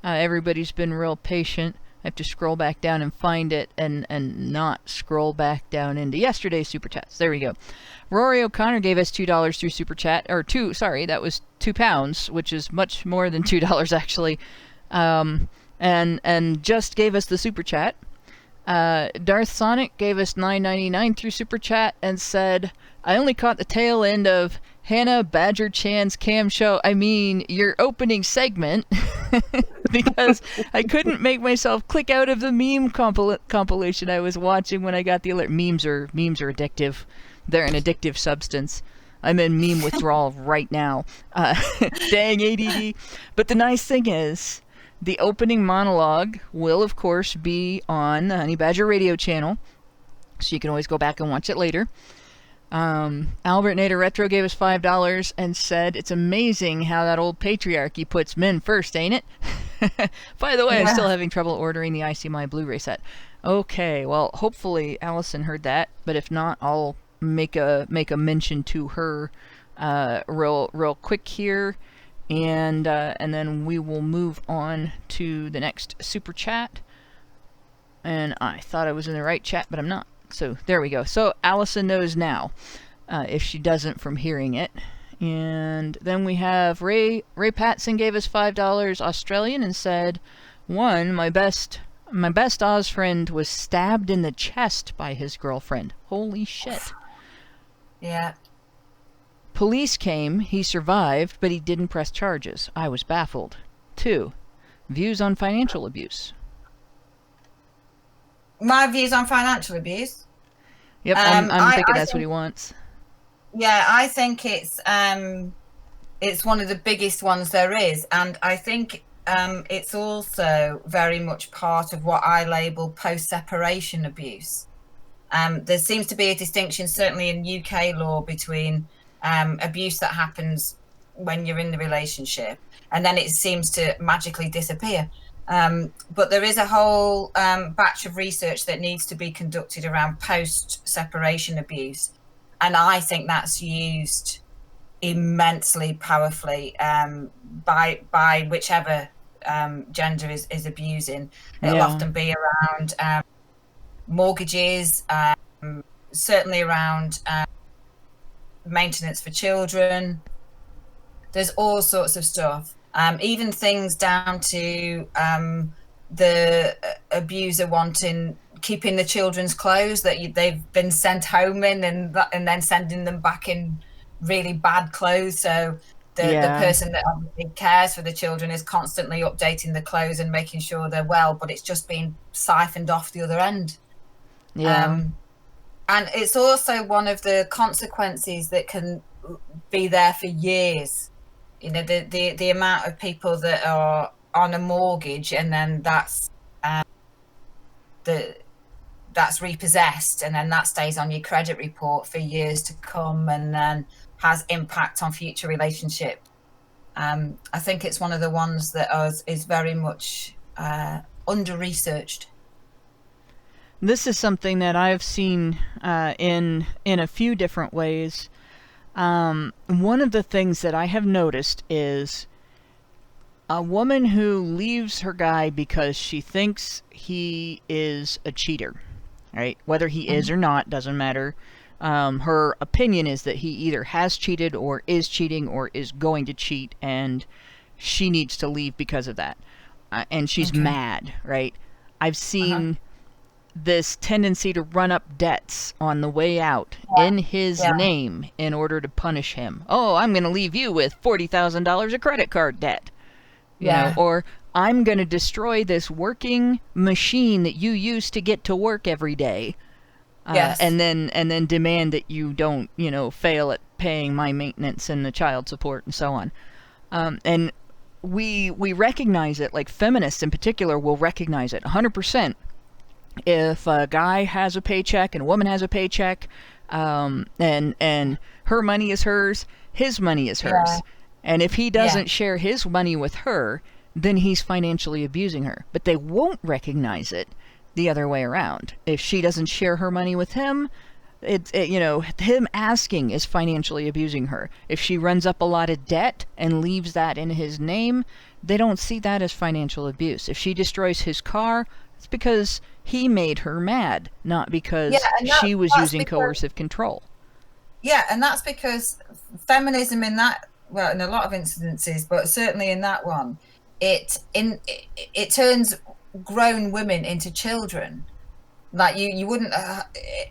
Everybody's been real patient. I have to scroll back down and find it, and not scroll back down into yesterday's super chats. There we go. Rory O'Connor gave us $2 through super chat, or that was £2, which is much more than $2 actually, and just gave us the super chat. Darth Sonic gave us $9.99 through super chat and said, I only caught the tail end of Hannah Badger Chan's cam show. I mean, your opening segment, because I couldn't make myself click out of the meme compilation I was watching when I got the alert. Memes are addictive. They're an addictive substance. I'm in meme withdrawal right now. Dang ADD. But the nice thing is, the opening monologue will, of course, be on the Honey Badger radio channel, so you can always go back and watch it later. Albert Nader Retro gave us $5 and said, it's amazing how that old patriarchy puts men first, ain't it? By the way, I'm still having trouble ordering the I See My Blu-ray set. Okay, well, hopefully Allison heard that, but if not, I'll make a mention to her real quick here, and then we will move on to the next super chat. And I thought I was in the right chat, but I'm not. So there we go. So Allison knows now, if she doesn't from hearing it. And then we have Ray Patson gave us $5 Australian and said, my best Oz friend was stabbed in the chest by his girlfriend. Holy shit. Yeah. Police came, he survived, but he didn't press charges. I was baffled. 2. Views on financial abuse. My views on financial abuse? Yep, I'm thinking that's what he wants. Yeah, I think it's one of the biggest ones there is, and I think it's also very much part of what I label post-separation abuse. There seems to be a distinction, certainly in UK law, between abuse that happens when you're in the relationship and then it seems to magically disappear. But there is a whole batch of research that needs to be conducted around post-separation abuse. And I think that's used immensely powerfully by whichever gender is abusing. It'll often be around mortgages, certainly around maintenance for children. There's all sorts of stuff, even things down to the abuser keeping the children's clothes that they've been sent home in, and then sending them back in really bad clothes. So the person that obviously cares for the children is constantly updating the clothes and making sure they're well, but it's just being siphoned off the other end. And it's also one of the consequences that can be there for years. You know, the amount of people that are on a mortgage, and then that's repossessed, and then that stays on your credit report for years to come, and then has impact on future relationship. I think it's one of the ones that is very much under-researched. This is something that I've seen in a few different ways. One of the things that I have noticed is a woman who leaves her guy because she thinks he is a cheater, right? Whether he is or not, doesn't matter. Her opinion is that he either has cheated or is cheating or is going to cheat, and she needs to leave because of that. And she's mad, right? I've seen this tendency to run up debts on the way out in his name in order to punish him. Oh, I'm going to leave you with $40,000 of credit card debt. You know, or I'm going to destroy this working machine that you use to get to work every day. And then demand that you don't, fail at paying my maintenance and the child support and so on. And we recognize it, like feminists in particular will recognize it 100%. If a guy has a paycheck and a woman has a paycheck, and her money is hers, his money is hers. And if he doesn't share his money with her, then he's financially abusing her. But they won't recognize it the other way around. If she doesn't share her money with him, him asking is financially abusing her. If she runs up a lot of debt and leaves that in his name, they don't see that as financial abuse. If she destroys his car, it's because he made her mad, not because she was using coercive control. Yeah, and that's because feminism in a lot of instances, but certainly in that one, it turns grown women into children. Like you wouldn't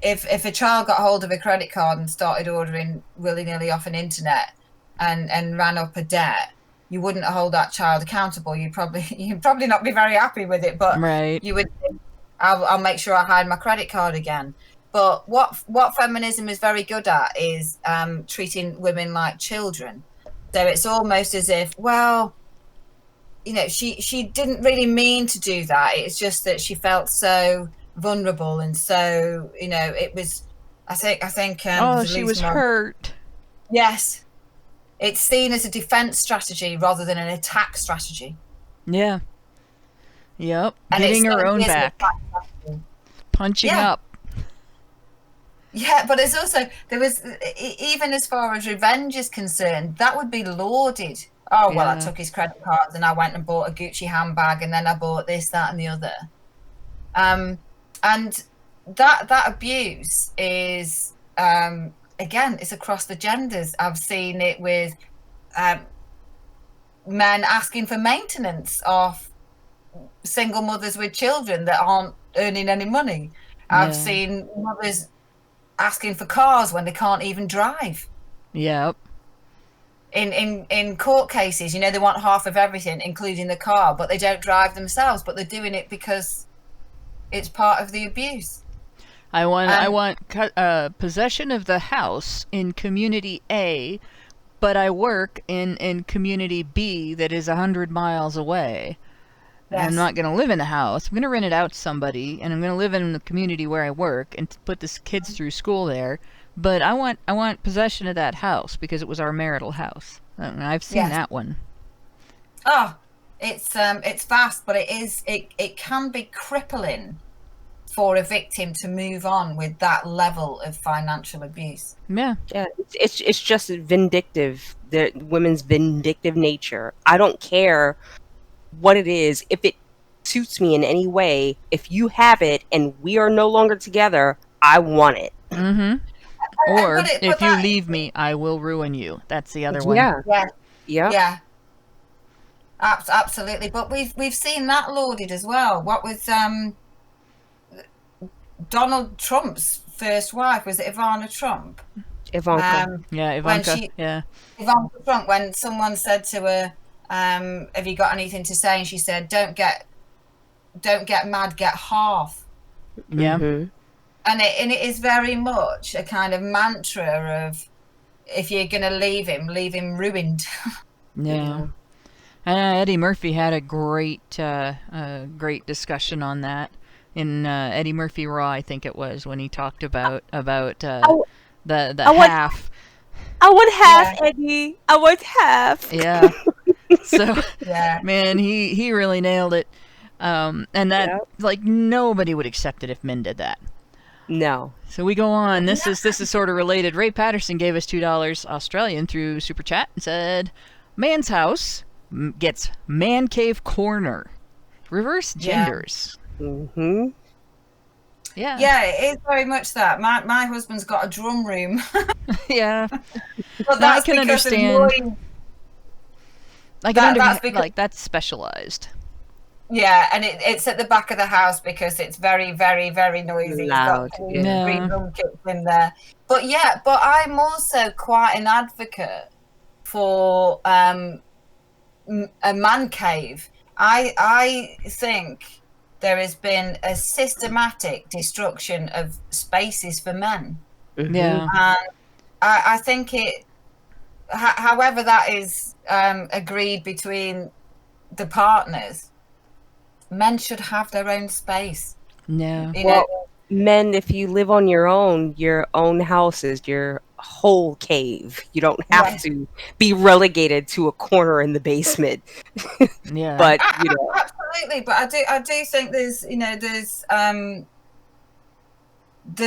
if a child got hold of a credit card and started ordering willy-nilly off an internet and ran up a debt, you wouldn't hold that child accountable. You'd probably not be very happy with it, but you would think, I'll make sure I hide my credit card again. But what feminism is very good at is treating women like children. So it's almost as if, well, she didn't really mean to do that. It's just that she felt so vulnerable, and so it was. I think. She was hurt. Yes, it's seen as a defense strategy rather than an attack strategy. Yeah. Yep. And getting her own back. Punching up. Yeah, but there was, even as far as revenge is concerned, that would be lauded. Oh, well, I took his credit cards and I went and bought a Gucci handbag, and then I bought this, that, and the other. And that abuse is, again, it's across the genders. I've seen it with men asking for maintenance of single mothers with children that aren't earning any money. I've seen mothers asking for cars when they can't even drive. Yep. In court cases, they want half of everything, including the car, but they don't drive themselves, but they're doing it because it's part of the abuse. I want possession of the house in community A, but I work in community B that is 100 miles away. Yes. I'm not going to live in the house. I'm going to rent it out to somebody, and I'm going to live in the community where I work and put the kids through school there. But I want possession of that house because it was our marital house. I've seen that one. Oh, it's vast, but it can be crippling for a victim to move on with that level of financial abuse. Yeah. It's just vindictive. The women's vindictive nature. I don't care what it is. If it suits me in any way, if you have it and we are no longer together, I want it. Mm-hmm. Or But if you that- leave me, I will ruin you. That's the other one. Yeah. Yeah. Yeah. Absolutely. But we've seen that lauded as well. What was Donald Trump's first wife? Was it Ivana Trump? Ivanka. Yeah, Ivanka. Ivanka Trump, when someone said to her, have you got anything to say? And she said, don't get mad, get half. Yeah. Mhm. And it is very much a kind of mantra of, if you're going to leave him ruined. Yeah. Eddie Murphy had a great discussion on that in Eddie Murphy Raw, I think it was, when he talked about the half. I want half, Eddie. I want half. Yeah. So, Yeah. man, he really nailed it. And that, like, nobody would accept it if men did that. No. So we go on. This is sort of related. Ray Patterson gave us $2 Australian through Super Chat and said, "Man's house gets man cave corner. Reverse genders." Mm-hmm. Yeah. Yeah, it is very much that. My husband's got a drum room. Yeah. But No, I that's can because of understand. noise. That's because- Like, that's specialized. Yeah, and it's at the back of the house because it's very, very, very noisy. Loud, It's got yeah. 3 drum kits in there. But I'm also quite an advocate for a man cave. I think there has been a systematic destruction of spaces for men. Mm-hmm. Yeah. And I think however that is agreed between the partners, men should have their own space. Yeah. You know? Men, if you live on your own house is your whole cave. You don't have to be relegated to a corner in the basement. Yeah. But Absolutely, but I do think there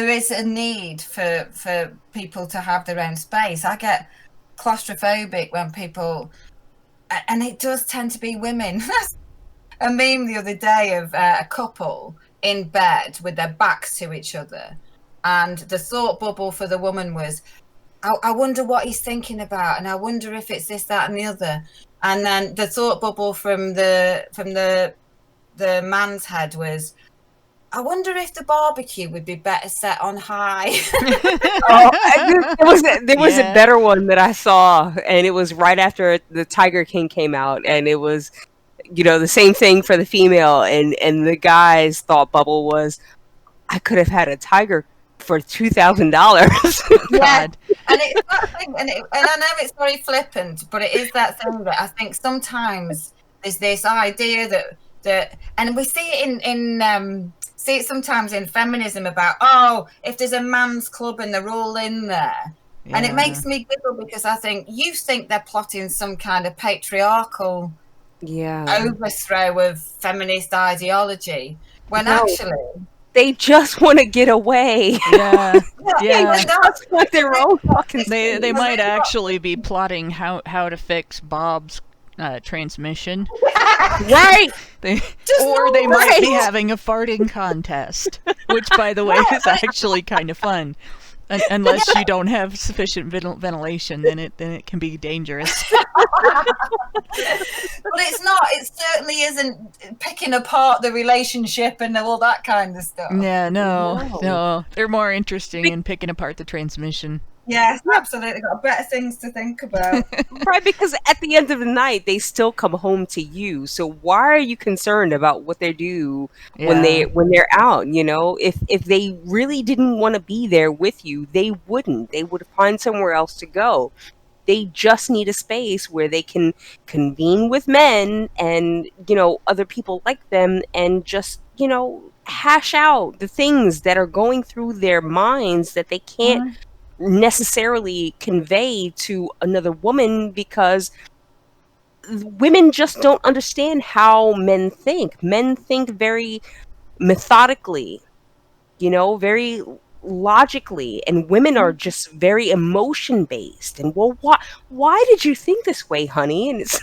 is a need for people to have their own space. I get claustrophobic when people, and it does tend to be women. A meme the other day of a couple in bed with their backs to each other, and the thought bubble for the woman was, I wonder what he's thinking about, and I wonder if it's this, that, and the other. And then the thought bubble from the man's head was, I wonder if the barbecue would be better set on high. there was a better one that I saw, and it was right after the Tiger King came out, and it was, the same thing for the female, and the guy's thought bubble was, I could have had a tiger for $2,000. Yeah, and it's that thing, and I know it's very flippant, but it is that thing that I think sometimes there's this idea that, and we see it see it sometimes in feminism about, if there's a man's club and they're all in there. Yeah. And it makes me giggle because I think you think they're plotting some kind of patriarchal overthrow of feminist ideology, when actually they just want to get away. Yeah. They just want their own fucking They might actually be plotting how to fix Bob's transmission. Right. They might be having a farting contest, which, by the way, is actually kind of fun. Unless you don't have sufficient ventilation, then it can be dangerous. But it's not. It certainly isn't picking apart the relationship and all that kind of stuff. Yeah, no. They're more interesting in picking apart the transmission. Yes, absolutely. Got better things to think about. Right, because at the end of the night, they still come home to you. So why are you concerned about what they do when they're out? If they really didn't want to be there with you, they wouldn't. They would find somewhere else to go. They just need a space where they can convene with men and, other people like them, and just, hash out the things that are going through their minds that they can't necessarily convey to another woman, because women just don't understand how men think. Men think very methodically, very logically, and women are just very emotion based. And why did you think this way, honey? And it's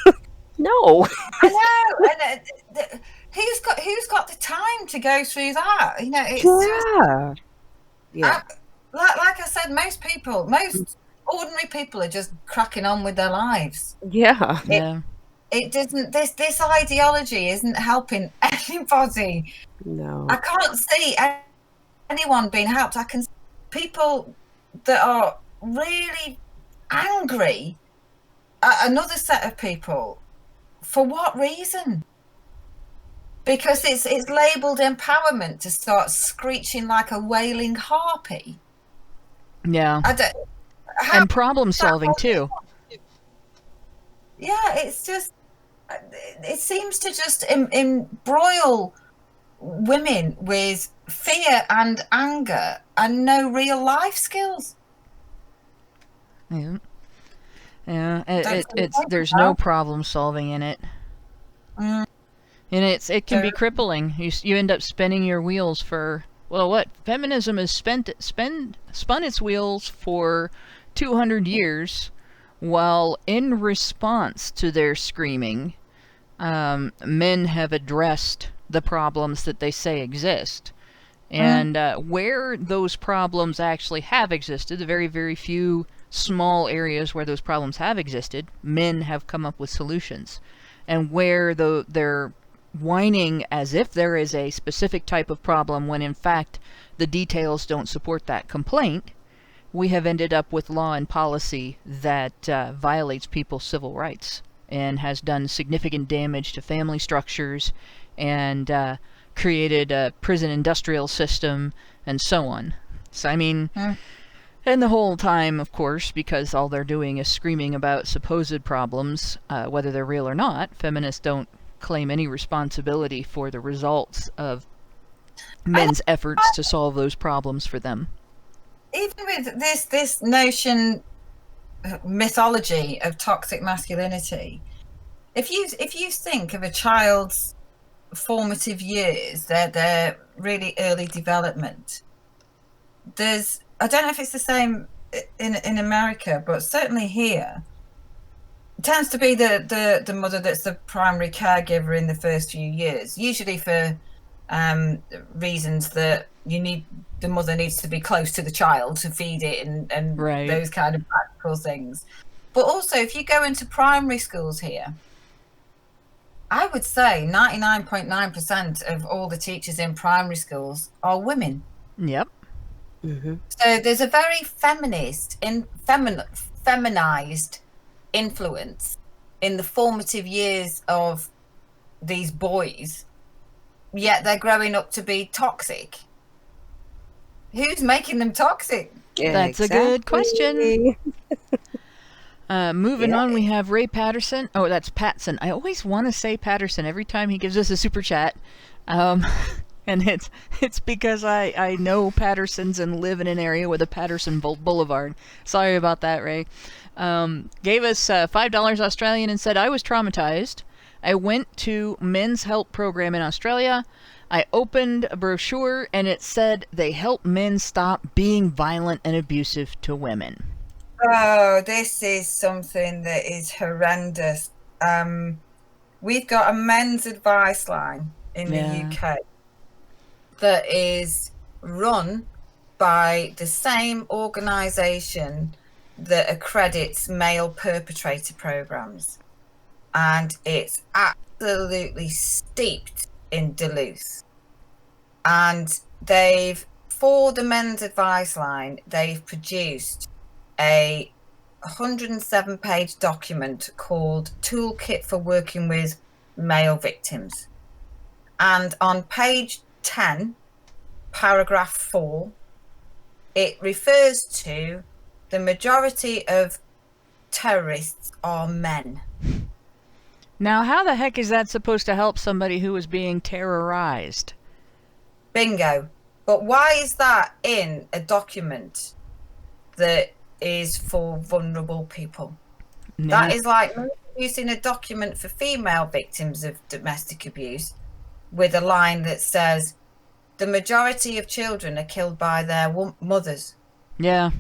no. I know. And who's got the time to go through that? You know, it's yeah. like I said, most ordinary people are just cracking on with their lives. Yeah. It doesn't. This ideology isn't helping anybody. No. I can't see anyone being helped. I can see people that are really angry at another set of people. For what reason? Because it's labelled empowerment to start screeching like a wailing harpy. Yeah. And problem solving too. Yeah, it's just, it seems to just embroil women with fear and anger and no real life skills. Yeah. There's no problem solving in it. And it can be crippling. You end up spinning your wheels for, well, what? Feminism has spun its wheels for 200 years, while in response to their screaming, men have addressed the problems that they say exist. And where those problems actually have existed, the very, very few small areas where those problems have existed, men have come up with solutions. And where they're whining as if there is a specific type of problem when in fact the details don't support that complaint, we have ended up with law and policy that violates people's civil rights and has done significant damage to family structures and created a prison industrial system and so on. So I mean, and the whole time, of course, because all they're doing is screaming about supposed problems, whether they're real or not, feminists don't claim any responsibility for the results of men's efforts to solve those problems for them. Even with this notion, mythology of toxic masculinity, if you think of a child's formative years, their really early development, I don't know if it's the same in America, but certainly here, it tends to be the mother that's the primary caregiver in the first few years, usually for reasons that the mother needs to be close to the child to feed it and right. Those kind of practical things. But also, if you go into primary schools here, I would say 99.9% of all the teachers in primary schools are women. Yep. Mm-hmm. So there's a very feminized influence in the formative years of these boys, yet they're growing up to be toxic. Who's making them toxic? Yeah, that's a good question. Moving on, we have Ray Patterson. Oh, that's Patson. I always want to say Patterson every time he gives us a super chat. And it's because I know Pattersons and live in an area with a Patterson Boulevard. Sorry about that, Ray. Gave us $5 Australian and said, I was traumatized. I went to men's help program in Australia. I opened a brochure and it said they help men stop being violent and abusive to women. Oh, this is something that is horrendous. We've got a men's advice line in the UK that is run by the same organisation that accredits male perpetrator programs. And it's absolutely steeped in Duluth. And for the men's advice line, they've produced a 107-page document called Toolkit for Working with Male Victims. And on page 10, paragraph 4, it refers to the majority of terrorists are men. Now, how the heck is that supposed to help somebody who is being terrorized? Bingo. But why is that in a document that is for vulnerable people? Yeah. That is like using a document for female victims of domestic abuse with a line that says the majority of children are killed by their mothers. Yeah,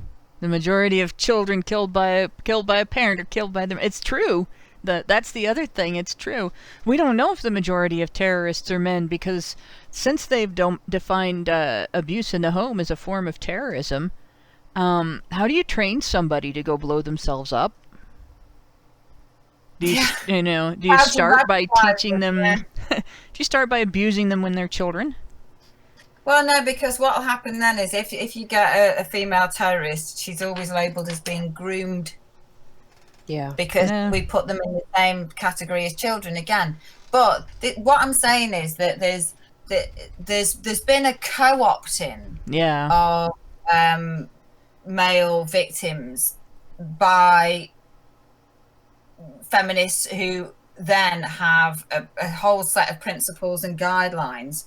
the majority of children killed by a parent are killed by them. It's true. That's the other thing. It's true. We don't know if the majority of terrorists are men because since they've defined abuse in the home as a form of terrorism, how do you train somebody to go blow themselves up? Do you, do you start by teaching them? Do you start by abusing them when they're children? Well, no, because what will happen then is if you get a female terrorist, she's always labelled as being groomed. Yeah. Because we put them in the same category as children again. But what I'm saying is that there's been a co-opting of male victims by feminists who then have a whole set of principles and guidelines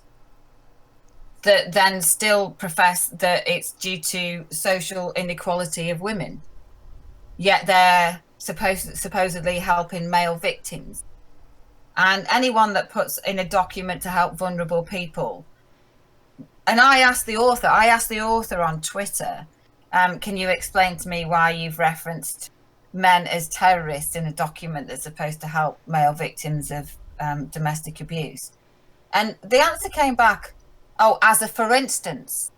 that then still profess that it's due to social inequality of women, yet they're supposedly helping male victims. And anyone that puts in a document to help vulnerable people, and I asked the author on Twitter, can you explain to me why you've referenced men as terrorists in a document that's supposed to help male victims of domestic abuse? And the answer came back, oh, as a for instance,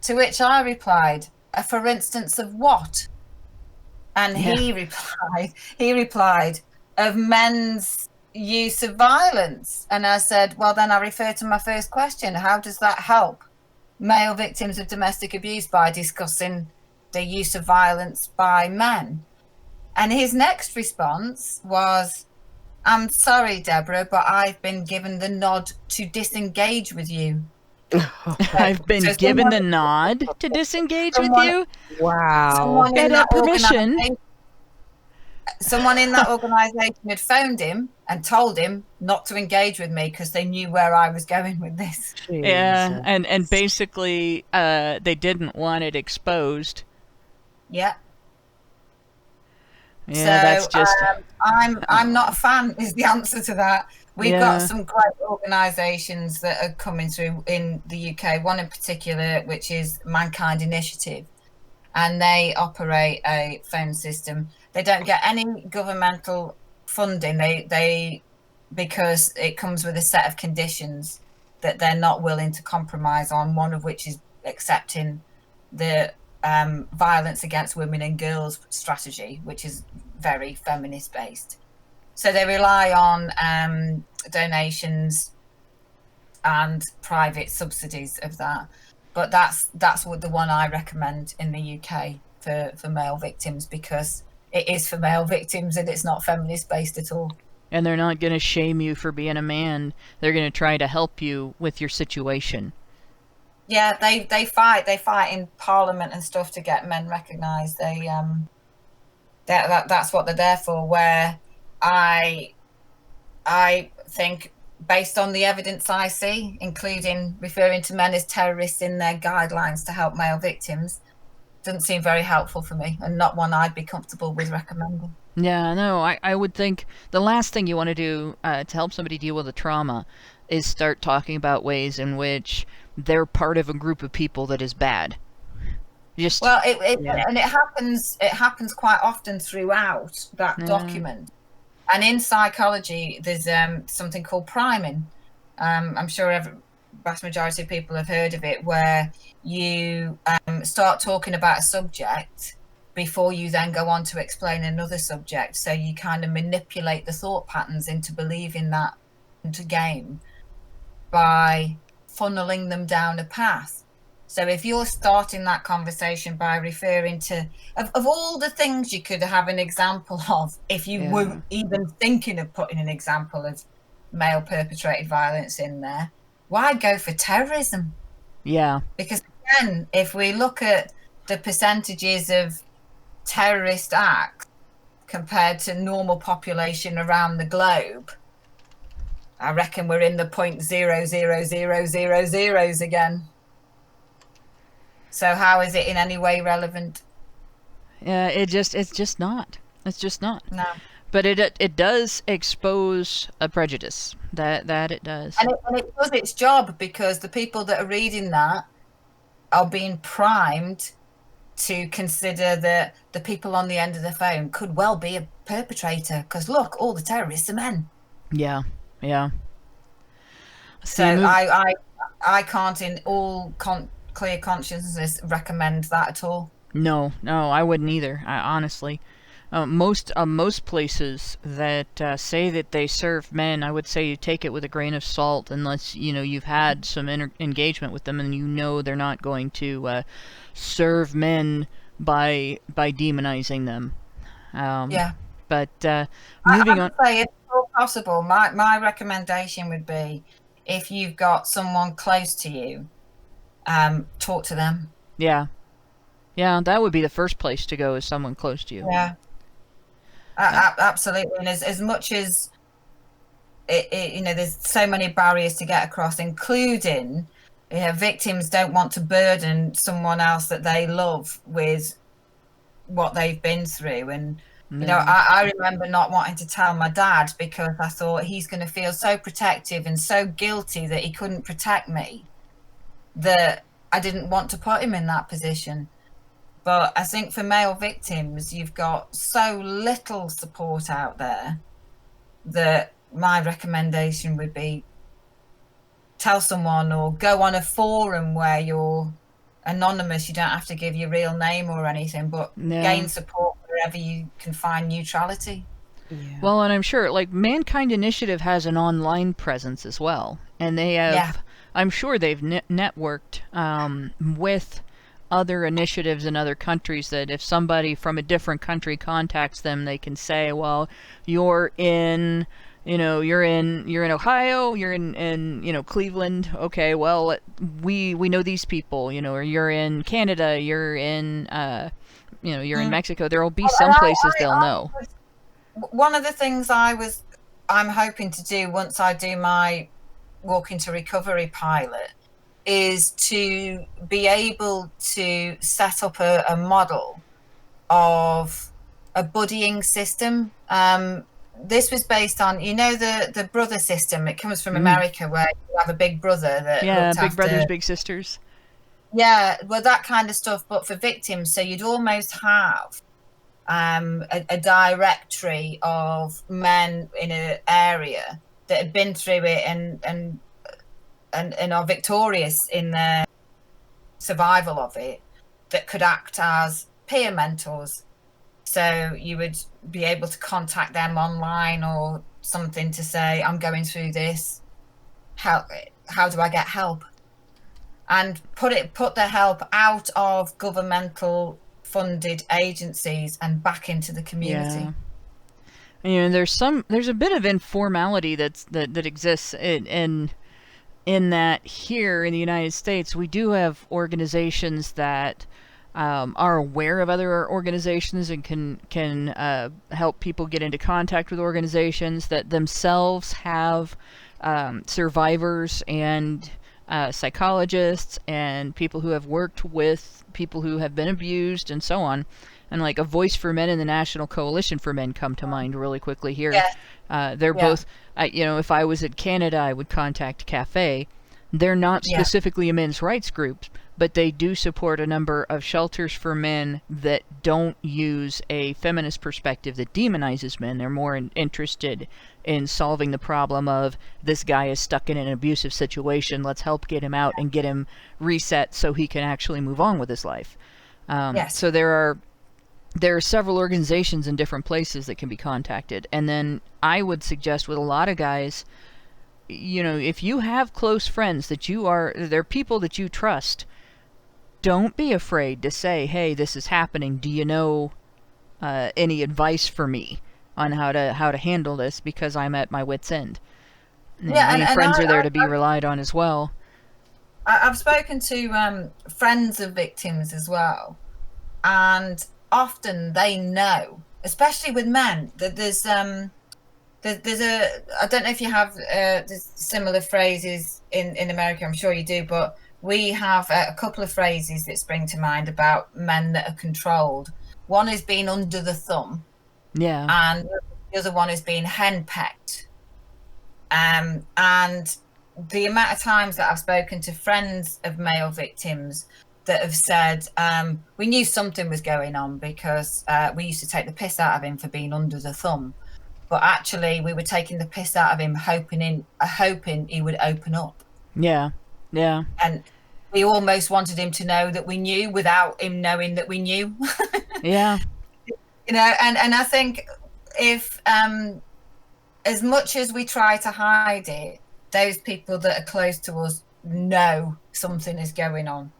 to which I replied, a for instance of what? And he replied, of men's use of violence. And I said, well, then I refer to my first question. How does that help male victims of domestic abuse by discussing the use of violence by men? And his next response was, I'm sorry, Deborah, but I've been given the nod to disengage with you. I've been given the nod to disengage with you? Wow. Get that permission. Someone in that organisation had phoned him and told him not to engage with me because they knew where I was going with this. Yeah, and basically they didn't want it exposed. Yeah. Yeah, so, that's just... I'm not a fan is the answer to that. We've got some great organisations that are coming through in the UK, one in particular, which is Mankind Initiative, and they operate a phone system. They don't get any governmental funding, they because it comes with a set of conditions that they're not willing to compromise on, one of which is accepting the violence against women and girls strategy, which is very feminist based. So they rely on donations and private subsidies of that. But that's what the one I recommend in the UK for male victims, because it is for male victims and it's not feminist based at all. And they're not going to shame you for being a man. They're going to try to help you with your situation. Yeah, they fight in Parliament and stuff to get men recognised. That's what they're there for. Where I think, based on the evidence I see, including referring to men as terrorists in their guidelines to help male victims, doesn't seem very helpful for me, and not one I'd be comfortable with recommending. Yeah, no, I would think the last thing you want to do to help somebody deal with a trauma is start talking about ways in which they're part of a group of people that is bad. And it happens quite often throughout that document. And in psychology, there's something called priming. I'm sure vast majority of people have heard of it, where you start talking about a subject before you then go on to explain another subject. So you kind of manipulate the thought patterns into believing that into game by funneling them down a path. So if you're starting that conversation by referring to, of all the things you could have an example of, if you were even thinking of putting an example of male perpetrated violence in there, why go for terrorism? Yeah. Because again, if we look at the percentages of terrorist acts compared to normal population around the globe, I reckon we're in the 0.00000s again. So how is it in any way relevant? Yeah, it's just not. It's just not. No. But it does expose a prejudice. That it does. And it does its job, because the people that are reading that are being primed to consider that the people on the end of the phone could well be a perpetrator, because look, all the terrorists are men. Yeah, yeah. So I can't in all clear consciousness recommend that at all. No, I wouldn't either. Honestly, most places that say that they serve men, I would say you take it with a grain of salt, unless you've had some engagement with them and they're not going to serve men by demonizing them. Yeah. But moving on. Say, if all possible, my recommendation would be, if you've got someone close to you, talk to them. Yeah, that would be the first place to go, is someone close to you. Yeah, absolutely. And as much as there's so many barriers to get across, including victims don't want to burden someone else that they love with what they've been through. And I remember not wanting to tell my dad, because I thought he's going to feel so protective and so guilty that he couldn't protect me, that I didn't want to put him in that position. But I think for male victims, you've got so little support out there that my recommendation would be tell someone, or go on a forum where you're anonymous. You don't have to give your real name or anything, but gain support wherever you can find neutrality. Yeah. Well, and I'm sure, like, Mankind Initiative has an online presence as well, and they have, I'm sure they've networked with other initiatives in other countries, that if somebody from a different country contacts them, they can say, well, you're in Ohio, you're in Cleveland. Okay, well, we know these people, or you're in Canada, you're in you're in Mexico. There'll be some places they'll know. One of the things I'm hoping to do once I do my Walk into Recovery pilot is to be able to set up a model of a buddying system. This was based on, the brother system. It comes from America, where you have a big brother that big brothers, big sisters. Yeah, well, that kind of stuff, but for victims. So you'd almost have a directory of men in an area that had been through it and are victorious in their survival of it, that could act as peer mentors. So you would be able to contact them online or something to say, I'm going through this. How do I get help? And put the help out of governmental funded agencies and back into the community. Yeah. There's a bit of informality that exists in that here in the United States, we do have organizations that are aware of other organizations and can help people get into contact with organizations that themselves have survivors and psychologists and people who have worked with people who have been abused and so on. And like A Voice for Men and the National Coalition for Men come to mind really quickly here. They're both, if I was in Canada, I would contact CAFE. They're not specifically a men's rights group, but they do support a number of shelters for men that don't use a feminist perspective that demonizes men. They're more interested in solving the problem of, this guy is stuck in an abusive situation, let's help get him out and get him reset so he can actually move on with his life. So there are several organizations in different places that can be contacted. And then I would suggest with a lot of guys, if you have close friends they're people that you trust, don't be afraid to say, hey, this is happening. Do you know any advice for me on how to handle this, because I'm at my wit's end? And friends are there to be relied on as well. I've spoken to friends of victims as well, and often they know, especially with men, that there's I don't know if you have there's similar phrases in America, I'm sure you do, but we have a couple of phrases that spring to mind about men that are controlled. One is being under the thumb, and the other one is being henpecked. And the amount of times that I've spoken to friends of male victims that have said, we knew something was going on because we used to take the piss out of him for being under the thumb. But actually, we were taking the piss out of him, hoping he would open up. Yeah. Yeah. And we almost wanted him to know that we knew without him knowing that we knew. Yeah. You know, and I think if, as much as we try to hide it, those people that are close to us know something is going on.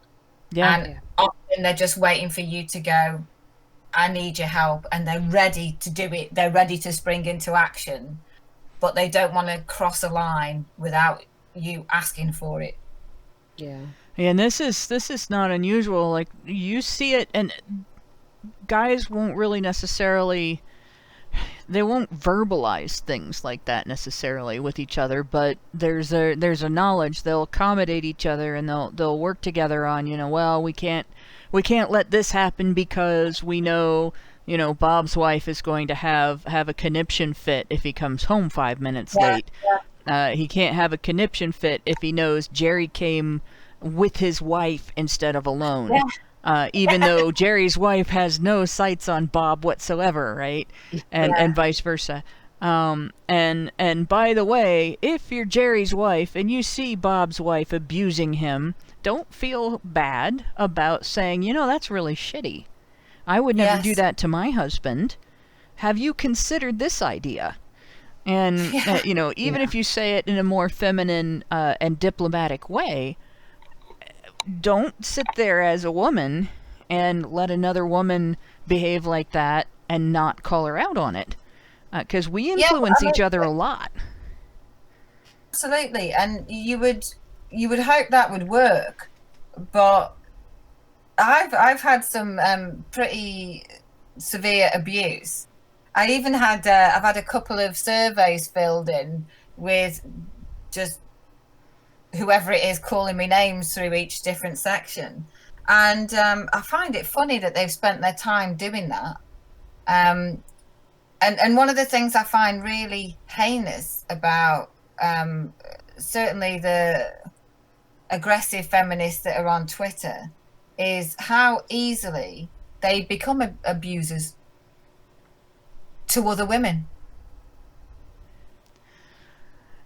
Yeah. And often they're just waiting for you to go, I need your help, and they're ready to do it. They're ready to spring into action, but they don't want to cross a line without you asking for it. Yeah. And this is not unusual. Like, you see it, and guys won't really necessarily, they won't verbalize things like that necessarily with each other, but there's a knowledge. They'll accommodate each other, and they'll work together on, you know, well, we can't let this happen because we know, you know, Bob's wife is going to have a conniption fit if he comes home 5 minutes late. He can't have a conniption fit if he knows Jerry came with his wife instead of alone. Even though Jerry's wife has no sights on Bob whatsoever, right? And vice versa. And by the way, if you're Jerry's wife and you see Bob's wife abusing him, don't feel bad about saying, you know, that's really shitty. I would never do that to my husband. Have you considered this idea? And, you know, even if you say it in a more feminine and diplomatic way, don't sit there as a woman and let another woman behave like that and not call her out on it. Because we influence each other a lot. Absolutely. And you would hope that would work. But I've had some pretty severe abuse. I even had I've had a couple of surveys filled in with just whoever it is calling me names through each different section, and I find it funny that they've spent their time doing that. And one of the things I find really heinous about certainly the aggressive feminists that are on Twitter is how easily they become abusers to other women.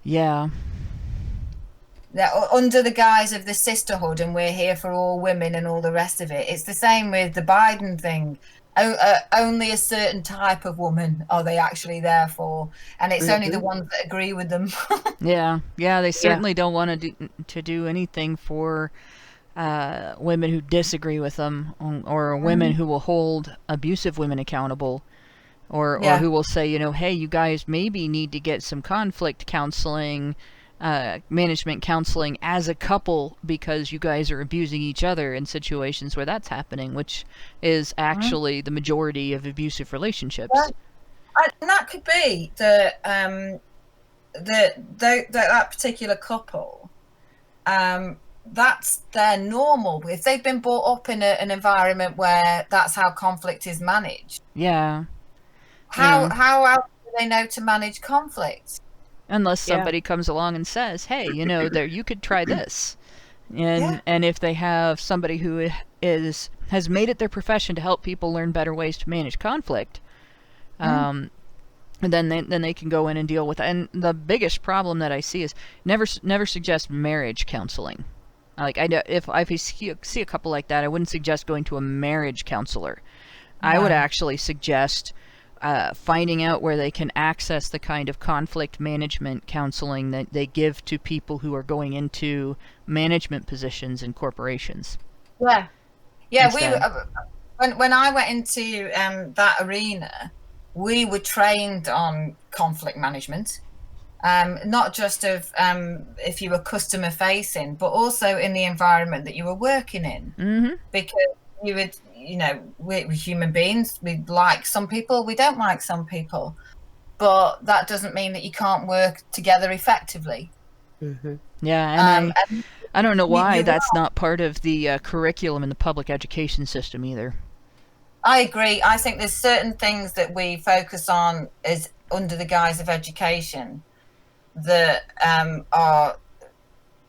Yeah. Under the guise of the sisterhood and we're here for all women and all the rest of it. It's the same with the Biden thing. Only a certain type of woman are they actually there for, and it's only the ones that agree with them. Yeah, they certainly don't want to do anything for women who disagree with them, or women who will hold abusive women accountable, or who will say, you know, hey, you guys maybe need to get some conflict counseling, management counseling as a couple because you guys are abusing each other in situations where that's happening, which is actually the majority of abusive relationships. And that could be that particular couple, that's their normal. If they've been brought up in an environment where that's how conflict is managed. Yeah. How else do they know to manage conflict? Unless somebody comes along and says, hey, you know, you could try this. And if they have somebody who has made it their profession to help people learn better ways to manage conflict, then they can go in and deal with it. And the biggest problem that I see is never suggest marriage counseling. Like, if I see a couple like that, I wouldn't suggest going to a marriage counselor. I would actually suggest finding out where they can access the kind of conflict management counseling that they give to people who are going into management positions in corporations. Yeah. When I went into that arena, we were trained on conflict management, not just of if you were customer facing, but also in the environment that you were working in, because you would. You know, we're human beings. We like some people, we don't like some people, but that doesn't mean that you can't work together effectively. Yeah, and I don't know why that's not part of the curriculum in the public education system either. I agree. I think there's certain things that we focus on as under the guise of education that are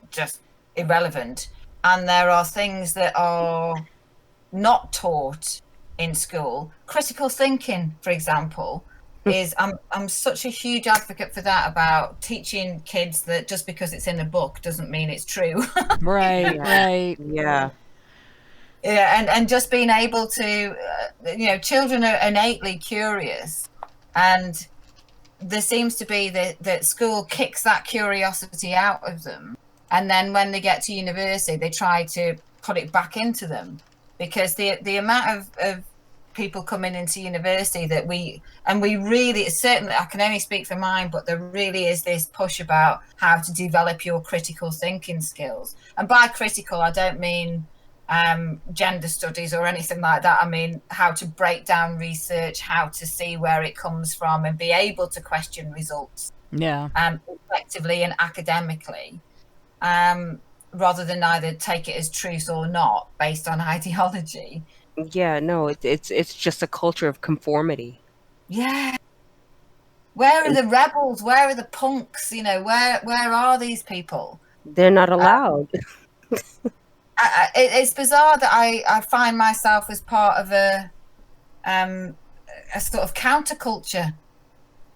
just irrelevant. and there are things that are not taught in school. Critical thinking, for example, is I'm such a huge advocate for that, about teaching kids that just because it's in a book doesn't mean it's true. Right, right. Yeah. Yeah, and just being able to, children are innately curious, and there seems to be that school kicks that curiosity out of them, and then when they get to university, they try to put it back into them, because the amount of people coming into university that we really, certainly, I can only speak for mine, but there really is this push about how to develop your critical thinking skills. And by critical, I don't mean gender studies or anything like that. I mean how to break down research, how to see where it comes from, and be able to question results effectively and academically, rather than either take it as truth or not based on ideology. Yeah, no, it's just a culture of conformity. Yeah. Where are the rebels? Where are the punks? Where are these people? They're not allowed. It's bizarre that I find myself as part of a sort of counterculture.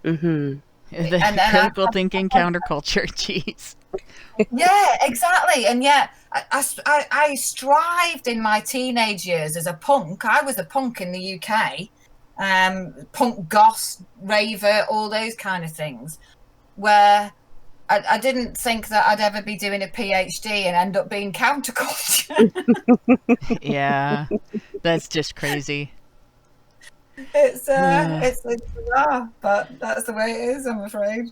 Mm-hmm. The critical thinking counterculture. Jeez. Yeah, exactly. And yet I strived in my teenage years as a punk. I was a punk in the UK, punk, goth, raver, all those kind of things, where I didn't think that I'd ever be doing a PhD and end up being counterculture. Yeah, that's just crazy. It's bizarre, but that's the way it is, I'm afraid.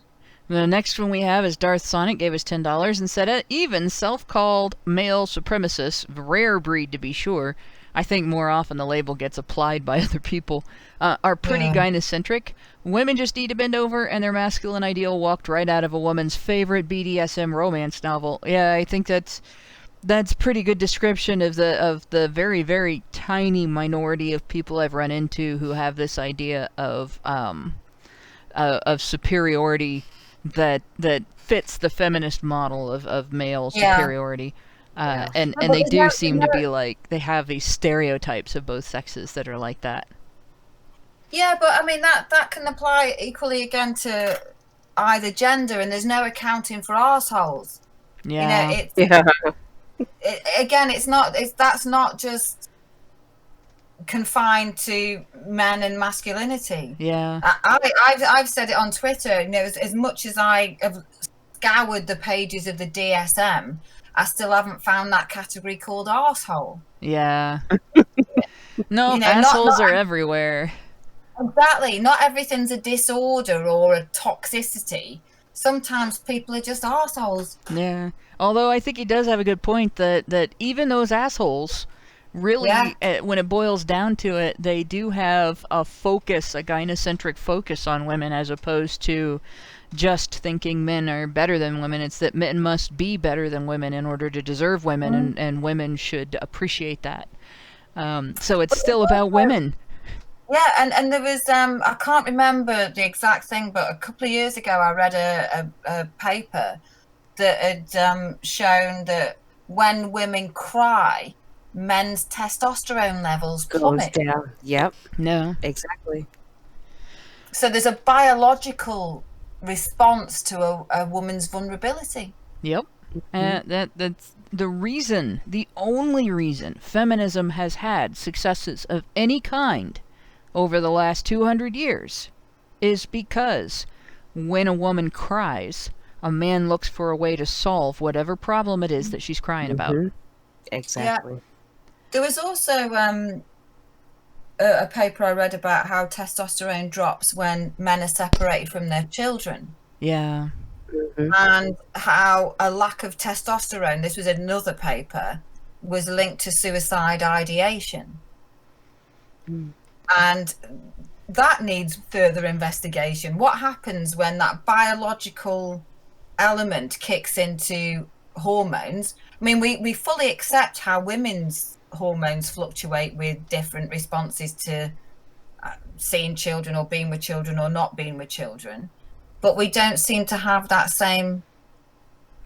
The next one we have is Darth Sonic gave us $10 and said, even self-called male supremacists, rare breed to be sure, I think more often the label gets applied by other people, are pretty gynocentric. Women just need to bend over and their masculine ideal walked right out of a woman's favorite BDSM romance novel. Yeah, I think that's pretty good description of the very, very tiny minority of people I've run into who have this idea of superiority that fits the feminist model of male superiority. And they do seem to be like, they have these stereotypes of both sexes that are like that. Yeah, but I mean that can apply equally again to either gender, and there's no accounting for arseholes. Yeah. That's not just confined to men and masculinity. Yeah. I've said it on Twitter. As much as I have scoured the pages of the DSM, I still haven't found that category called arsehole. Yeah. No, assholes are everywhere. Exactly. Not everything's a disorder or a toxicity. Sometimes people are just assholes. Yeah. Although I think he does have a good point that even those assholes, really, when it boils down to it, they do have a gynocentric focus on women, as opposed to just thinking men are better than women. It's that men must be better than women in order to deserve women, and women should appreciate that. So it's still about women. Yeah, and there was, I can't remember the exact thing, but a couple of years ago I read a paper that had shown that when women cry, men's testosterone levels plummet. Goes down. Yep. No. Exactly. So there's a biological response to a woman's vulnerability. Yep. That's the only reason feminism has had successes of any kind over the last 200 years is because when a woman cries, a man looks for a way to solve whatever problem it is that she's crying about. Exactly. Yeah. There was also a paper I read about how testosterone drops when men are separated from their children. Yeah. And how a lack of testosterone, this was another paper, was linked to suicide ideation. And that needs further investigation. What happens when that biological element kicks into hormones? I mean, we fully accept how women's hormones fluctuate with different responses to seeing children or being with children or not being with children. But we don't seem to have that same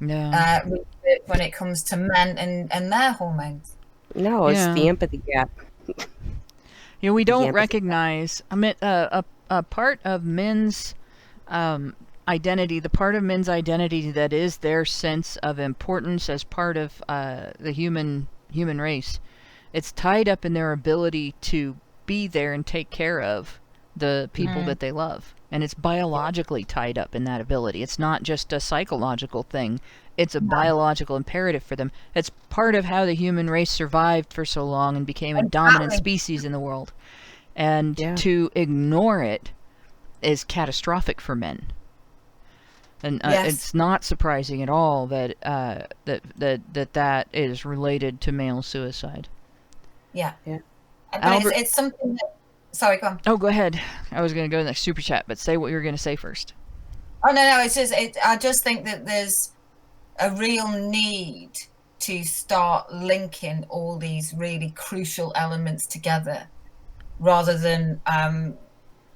research when it comes to men and their hormones. No, it's Yeah. the empathy gap. You know, we don't empathy. recognize. I mean, a part of men's identity, the part of men's identity that is their sense of importance as part of the human race. It's tied up in their ability to be there and take care of the people that they love. And it's biologically tied up in that ability. It's not just a psychological thing. It's a biological imperative for them. It's part of how the human race survived for so long and became a dominant species in the world. And to ignore it is catastrophic for men. And it's not surprising at all that that is related to male suicide. Yeah. Yeah. But it's something that... Sorry, go on. Oh, go ahead. I was going to go to the next super chat, but say what you were going to say first. Oh, no, it's just... I just think that there's a real need to start linking all these really crucial elements together rather than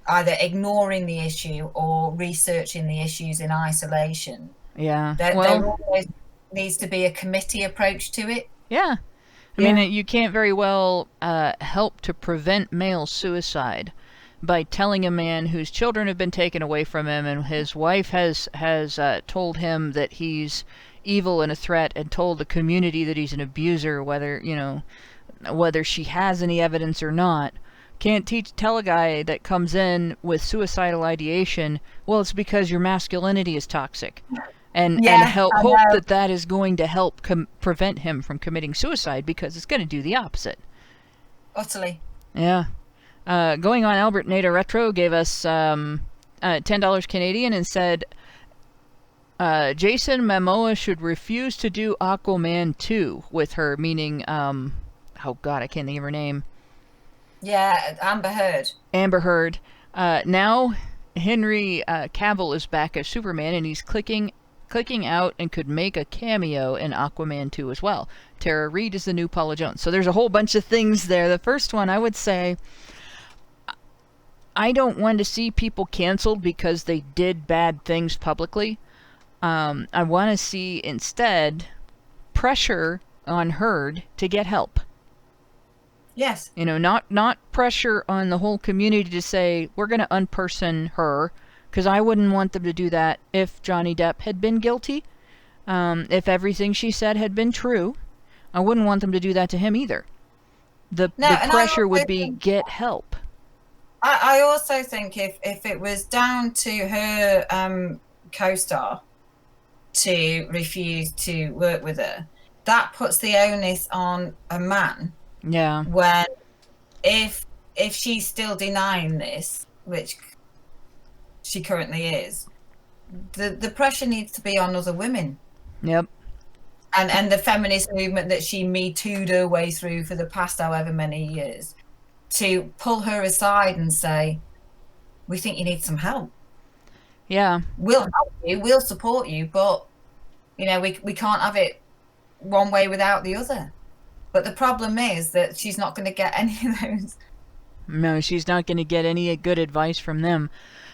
either ignoring the issue or researching the issues in isolation. Yeah. There always needs to be a committee approach to it. Yeah. I mean, you can't very well help to prevent male suicide by telling a man whose children have been taken away from him and his wife has told him that he's evil and a threat and told the community that he's an abuser, whether she has any evidence or not. Can't tell a guy that comes in with suicidal ideation, well, it's because your masculinity is toxic. And hope that is going to help prevent him from committing suicide, because it's going to do the opposite. Utterly. Yeah. Going on, Albert Nader Retro gave us $10 Canadian and said, Jason Momoa should refuse to do Aquaman 2 with her, meaning, oh God, I can't think of her name. Yeah, Amber Heard. Amber Heard. Now Henry Cavill is back as Superman, and he's clicking out and could make a cameo in Aquaman 2 as well. Tara Reid is the new Paula Jones. So there's a whole bunch of things there. The first one, I would say, I don't want to see people canceled because they did bad things publicly. I want to see instead pressure on Heard to get help. Yes. Not pressure on the whole community to say, we're going to unperson her, because I wouldn't want them to do that if Johnny Depp had been guilty. If everything she said had been true, I wouldn't want them to do that to him either. The pressure would be, get help. I also think if it was down to her co-star to refuse to work with her, that puts the onus on a man. Yeah. When if she's still denying this, which she currently is, the pressure needs to be on other women. Yep. And the feminist movement that she Me Too'd her way through for the past however many years, to pull her aside and say, we think you need some help. Yeah. We'll help you, we'll support you, but we can't have it one way without the other. But the problem is that she's not going to get any of those. No, she's not going to get any good advice from them.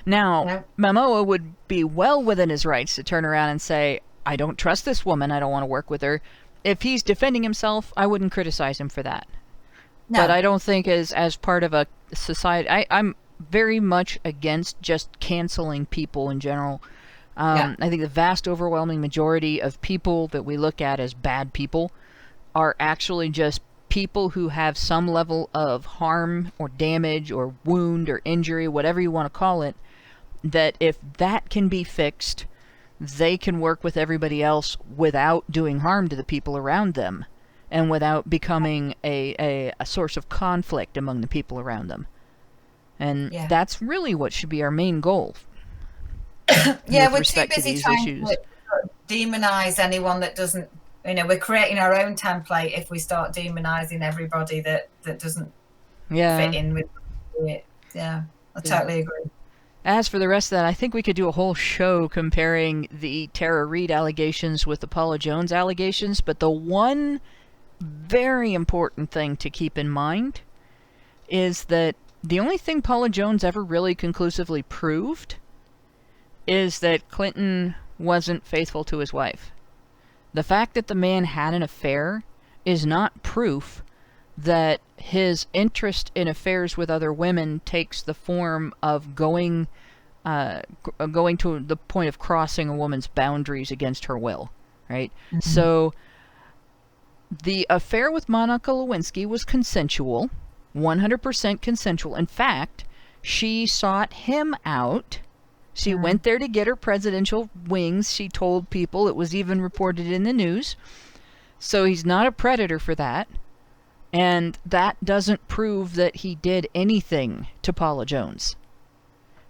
Now, Momoa would be well within his rights to turn around and say, I don't trust this woman, I don't want to work with her. If he's defending himself, I wouldn't criticize him for that. No. But I don't think as part of a society... I'm very much against just canceling people in general. I think the vast overwhelming majority of people that we look at as bad people are actually just people who have some level of harm or damage or wound or injury, whatever you want to call it, that if that can be fixed, they can work with everybody else without doing harm to the people around them and without becoming a source of conflict among the people around them. And that's really what should be our main goal. We're too busy trying to demonize anyone that doesn't... we're creating our own template if we start demonizing everybody that doesn't fit in with it. Yeah, I totally agree. As for the rest of that, I think we could do a whole show comparing the Tara Reid allegations with the Paula Jones allegations, but the one very important thing to keep in mind is that the only thing Paula Jones ever really conclusively proved is that Clinton wasn't faithful to his wife. The fact that the man had an affair is not proof that his interest in affairs with other women takes the form of going to the point of crossing a woman's boundaries against her will, right? Mm-hmm. So the affair with Monica Lewinsky was consensual, 100% consensual. In fact, she sought him out. She went there to get her presidential wings. She told people. It was even reported in the news. So he's not a predator for that. And that doesn't prove that he did anything to Paula Jones.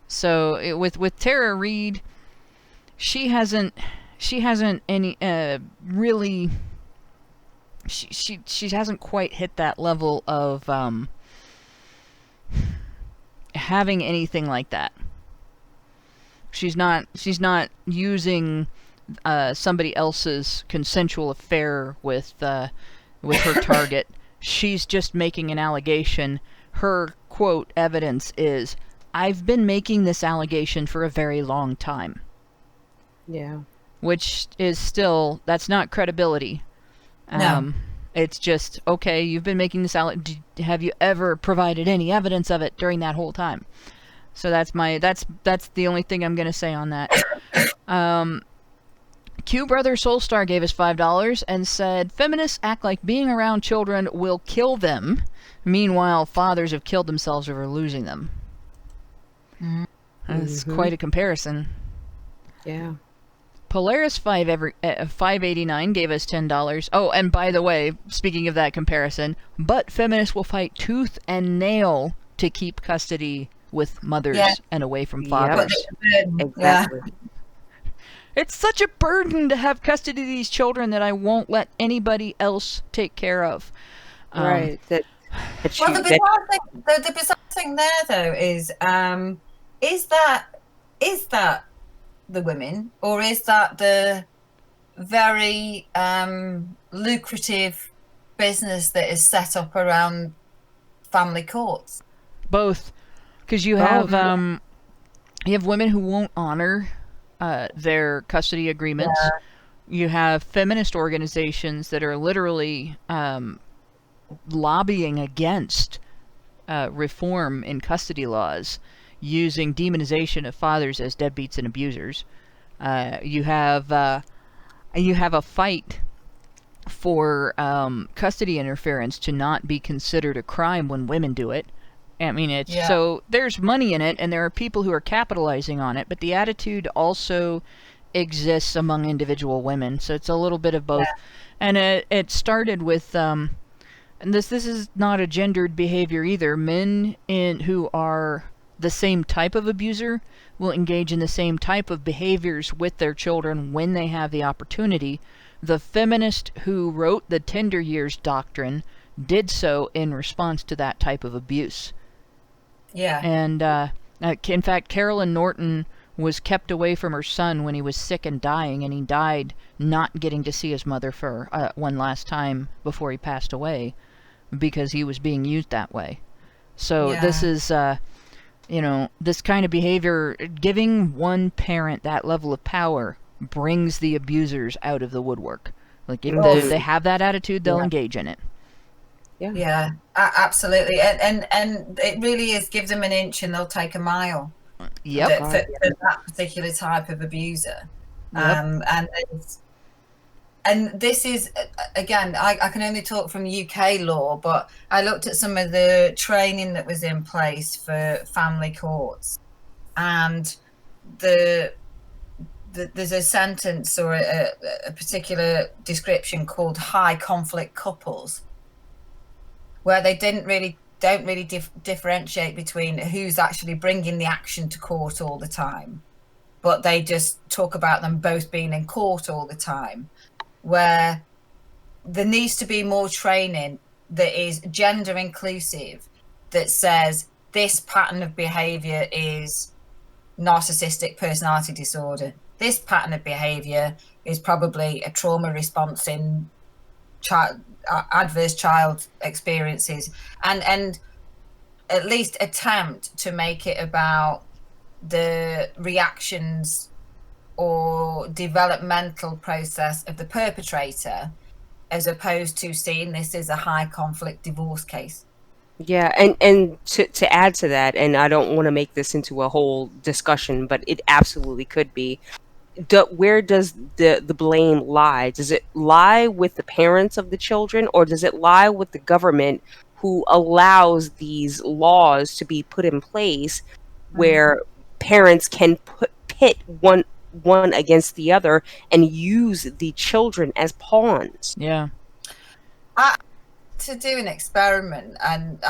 So with Tara Reid, she hasn't any really. She hasn't quite hit that level of having anything like that. She's not using somebody else's consensual affair with her target. She's just making an allegation. Her quote evidence is, "I've been making this allegation for a very long time." Yeah. Which is still, that's not credibility. No. It's just, okay, you've been making this have you ever provided any evidence of it during that whole time? So that's the only thing I'm going to say on that. Q Brother Soulstar gave us $5 and said, "Feminists act like being around children will kill them. Meanwhile, fathers have killed themselves over losing them." That's quite a comparison. Yeah. Polaris 589 gave us $10. Oh, and by the way, speaking of that comparison, but feminists will fight tooth and nail to keep custody with mothers and away from fathers. Exactly. It's such a burden to have custody of these children that I won't let anybody else take care of. Right. Well, the bizarre thing there, though, is that the women, or is that the very lucrative business that is set up around family courts? Both, because you have women who won't honor their custody agreements. Yeah. You have feminist organizations that are literally lobbying against reform in custody laws, using demonization of fathers as deadbeats and abusers. You have a fight for custody interference to not be considered a crime when women do it. I mean, so there's money in it, and there are people who are capitalizing on it, but the attitude also exists among individual women, so it's a little bit of both. And it started with, and this is not a gendered behavior either. Men who are the same type of abuser will engage in the same type of behaviors with their children when they have the opportunity. The feminist who wrote the Tender Years doctrine did so in response to that type of abuse. Yeah. And in fact, Carolyn Norton was kept away from her son when he was sick and dying, and he died not getting to see his mother for one last time before he passed away because he was being used that way. So this is, this kind of behavior, giving one parent that level of power brings the abusers out of the woodwork. Like, if they have that attitude, they'll engage in it. Yeah, absolutely. And it really is, give them an inch and they'll take a mile. Yep. For that particular type of abuser. Yep. And this is, again, I can only talk from UK law, but I looked at some of the training that was in place for family courts, and there's a sentence or a particular description called high conflict couples, where they don't really differentiate between who's actually bringing the action to court all the time, but they just talk about them both being in court all the time, where there needs to be more training that is gender inclusive, that says this pattern of behavior is narcissistic personality disorder. This pattern of behavior is probably a trauma response in adverse child experiences, and at least attempt to make it about the reactions or developmental process of the perpetrator, as opposed to seeing this as a high conflict divorce case. Yeah, and to add to that, and I don't want to make this into a whole discussion, but it absolutely could be. Where does the blame lie? Does it lie with the parents of the children, or does it lie with the government who allows these laws to be put in place where parents can pit one against the other and use the children as pawns? Yeah. To do an experiment, and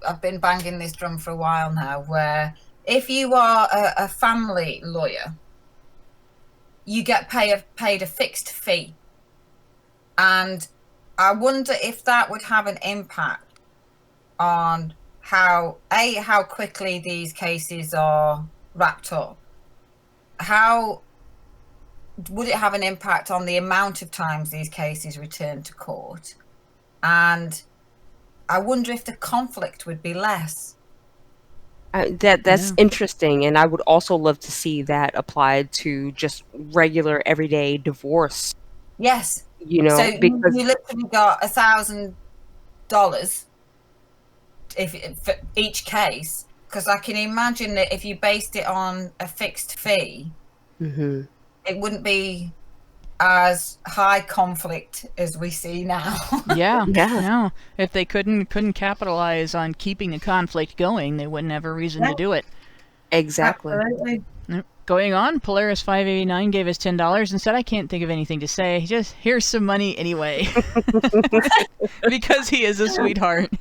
I've been banging this drum for a while now, where if you are a family lawyer, you get paid a fixed fee. And I wonder if that would have an impact on how quickly these cases are wrapped up. How would it have an impact on the amount of times these cases return to court? And I wonder if the conflict would be less. That's interesting, and I would also love to see that applied to just regular everyday divorce. Yes, So because you literally got $1,000 for each case. Because I can imagine that if you based it on a fixed fee, mm-hmm. it wouldn't be as high conflict as we see now. Yeah. No. If they couldn't capitalize on keeping the conflict going, they wouldn't have a reason to do it. Exactly. Absolutely. Going on, Polaris 589 gave us $10 and said, "I can't think of anything to say. Just here's some money anyway," because he is a sweetheart.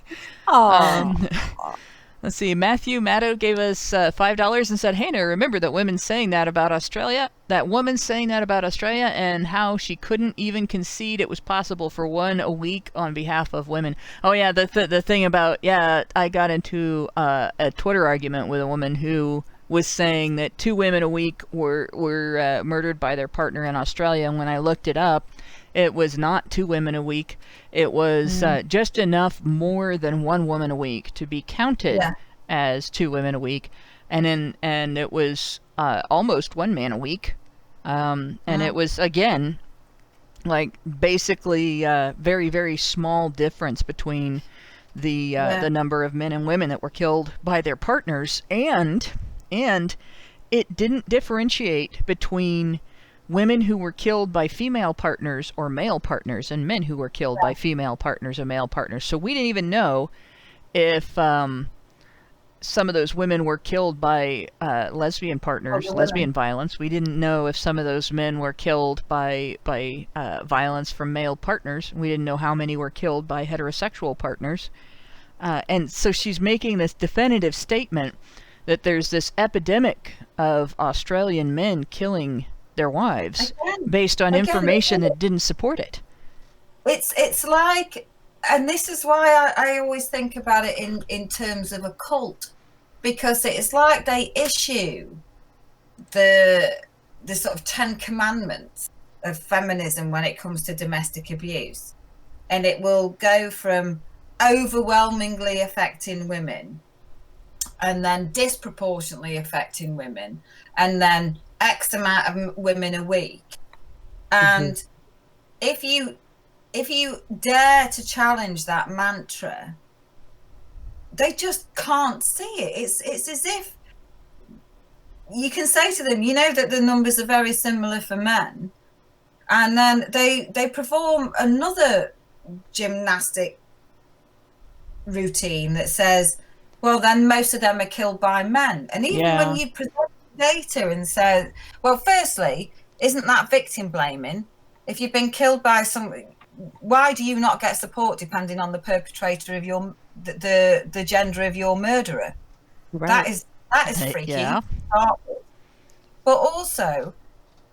Let's see. Matthew Maddow gave us $5 and said, "Hannah, remember that woman's saying that about Australia? That woman's saying that about Australia and how she couldn't even concede it was possible for one a week on behalf of women." Oh yeah, the thing about I got into a Twitter argument with a woman who was saying that 2 women a week were murdered by their partner in Australia, and when I looked it up, it was not 2 women a week. It was just enough more than 1 woman a week to be counted as 2 women a week, and it was almost 1 man a week, and it was again like basically very, very small difference between the number of men and women that were killed by their partners, and it didn't differentiate between women who were killed by female partners or male partners and men who were killed by female partners or male partners. So we didn't even know if some of those women were killed by lesbian partners, lesbian violence. We didn't know if some of those men were killed by violence from male partners. We didn't know how many were killed by heterosexual partners. And so she's making this definitive statement that there's this epidemic of Australian men killing their wives based on information that didn't support it. It's like, and this is why I always think about it in terms of a cult, because it's like they issue the sort of 10 commandments of feminism when it comes to domestic abuse, and it will go from overwhelmingly affecting women, and then disproportionately affecting women, and then X amount of women a week. And if you dare to challenge that mantra, they just can't see it. It's as if you can say to them, you know that the numbers are very similar for men, and then they perform another gymnastic routine that says, well, then most of them are killed by men. And even when you present data and say, well, firstly, isn't that victim blaming? If you've been killed by somebody, why do you not get support depending on the perpetrator of the gender of your murderer? That is freaky. But also,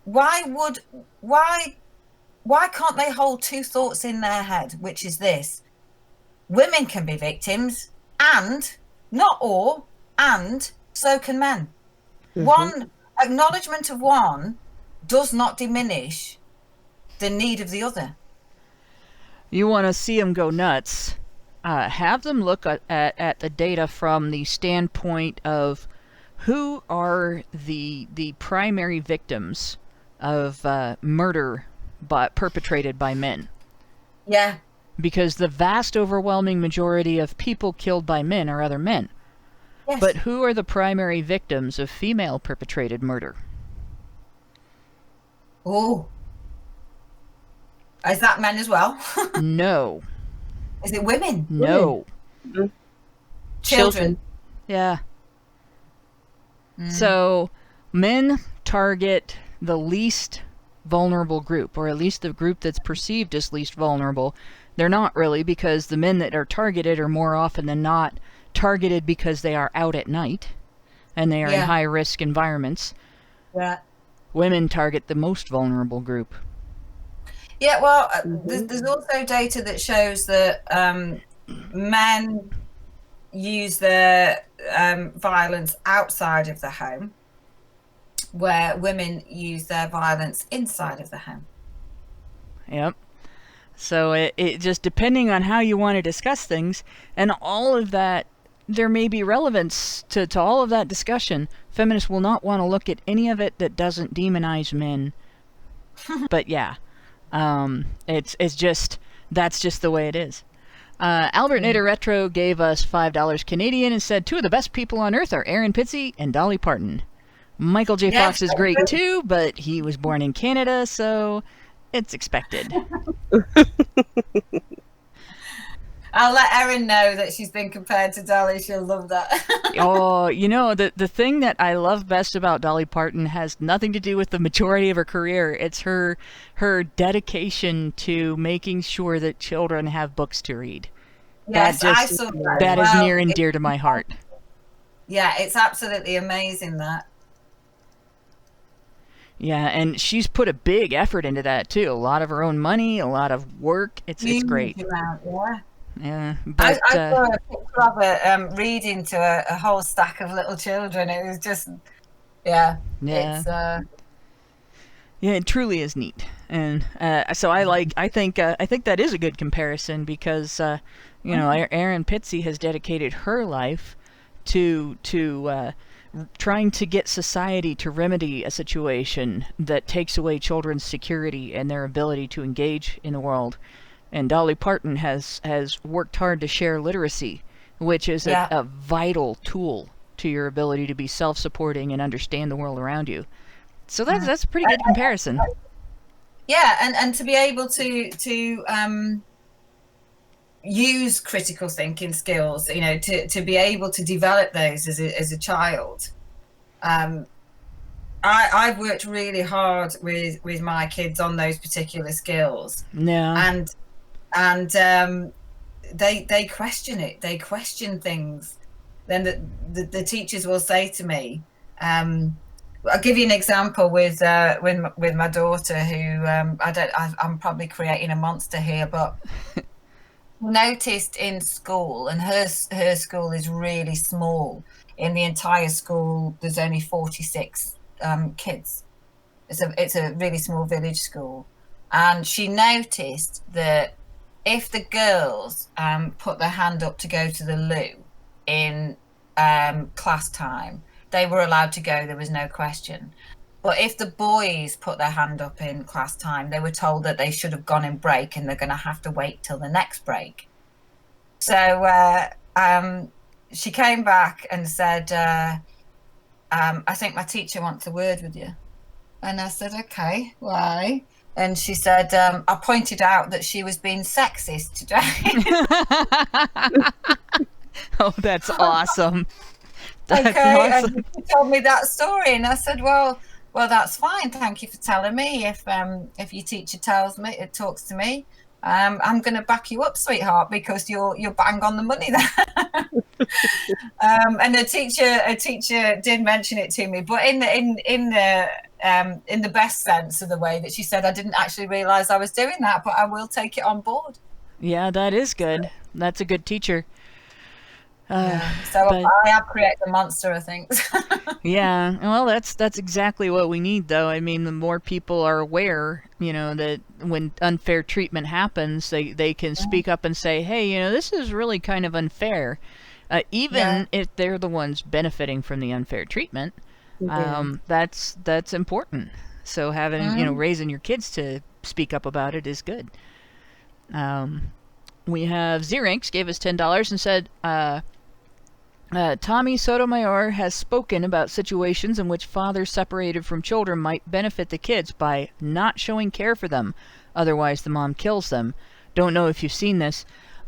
why can't they hold 2 thoughts in their head, which is this: women can be victims, and not all, and so can men. One acknowledgement of one does not diminish the need of the other. You want to see them go nuts, have them look at the data from the standpoint of who are the primary victims murder perpetrated by men. Yeah. Because the vast overwhelming majority of people killed by men are other men. Yes. But who are the primary victims of female perpetrated murder? Oh. Is that men as well? No. Is it women? No. Mhm. Children. Yeah. So, men target the least vulnerable group, or at least the group that's perceived as least vulnerable. They're not really, because the men that are targeted are more often than not targeted because they are out at night and they are in high-risk environments. Yeah. Women target the most vulnerable group. Yeah, well, there's also data that shows that men use their violence outside of the home, where women use their violence inside of the home. Yep. So it just, depending on how you want to discuss things, and all of that, there may be relevance to all of that discussion. Feminists will not want to look at any of it that doesn't demonize men. But yeah, it's just, that's just the way it is. Albert Nader Retro gave us $5 Canadian and said, 2 of the best people on earth are Aaron Pitsey and Dolly Parton. Michael J. Fox is great too, but he was born in Canada, so it's expected. I'll let Erin know that she's been compared to Dolly. She'll love that. Oh, you know, the thing that I love best about Dolly Parton has nothing to do with the majority of her career. It's her dedication to making sure that children have books to read. Yes, I saw that. That is near and dear to my heart. Yeah, it's absolutely amazing that. Yeah, and she's put a big effort into that too. A lot of her own money, a lot of work. It's great. Yeah, but I saw a picture of her reading to a whole stack of little children. It was just, yeah. Yeah, it truly is neat. And so I think that is a good comparison, because you know, Erin Pitsey has dedicated her life to trying to get society to remedy a situation that takes away children's security and their ability to engage in the world. And Dolly Parton has worked hard to share literacy, which is a vital tool to your ability to be self-supporting and understand the world around you. So that's a pretty good comparison. Yeah, and to be able to use critical thinking skills, you know, to be able to develop those as a child. I've worked really hard with my kids on those particular skills. Yeah. And they question it. They question things. Then the teachers will say to me, I'll give you an example with my daughter, who I'm probably creating a monster here, but noticed in school, and her school is really small. In the entire school, there's only 46 kids. It's a really small village school, and she noticed that if the girls put their hand up to go to the loo in class time, they were allowed to go. There was no question. But if the boys put their hand up in class time, they were told that they should have gone in break and they're going to have to wait till the next break. So she came back and said, I think my teacher wants a word with you. And I said, okay, why? And she said, I pointed out that she was being sexist today. Oh, that's awesome. That's okay, awesome. And she told me that story, and I said, well, that's fine. Thank you for telling me. If your teacher talks to me, I'm going to back you up, sweetheart, because you're bang on the money there. And a teacher did mention it to me, but in the best sense of the way that she said, I didn't actually realize I was doing that, but I will take it on board. Yeah, that is good. That's a good teacher. So I have created a monster of things. Yeah, well, that's exactly what we need, though. I mean, the more people are aware, you know, that when unfair treatment happens, they can speak up and say, hey, you know, this is really kind of unfair, even if they're the ones benefiting from the unfair treatment. That's important. So having, raising your kids to speak up about it is good. We have Xeranx gave us $10 and said, Tommy Sotomayor has spoken about situations in which fathers separated from children might benefit the kids by not showing care for them. Otherwise, the mom kills them. Don't know if you've seen this.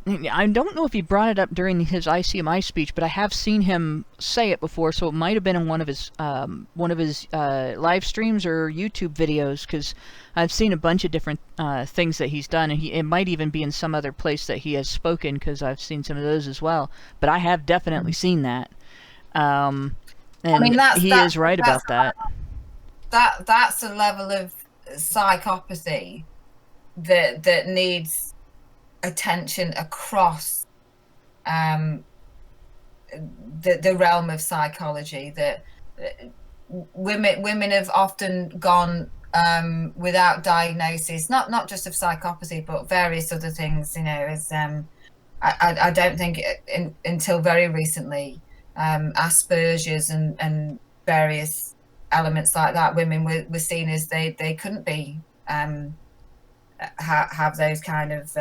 I don't know if he brought it up during his ICMI speech, but I have seen him say it before, so it might have been in one of his live streams or YouTube videos, because I've seen a bunch of different things that he's done, and it might even be in some other place that he has spoken, because I've seen some of those as well. But I have definitely seen that, and he is right about that. That's a level of psychopathy that needs attention across the realm of psychology. That women have often gone without diagnosis, not just of psychopathy, but various other things. As I don't think until very recently, Asperger's and various elements like that, women were seen as they couldn't be have those kind of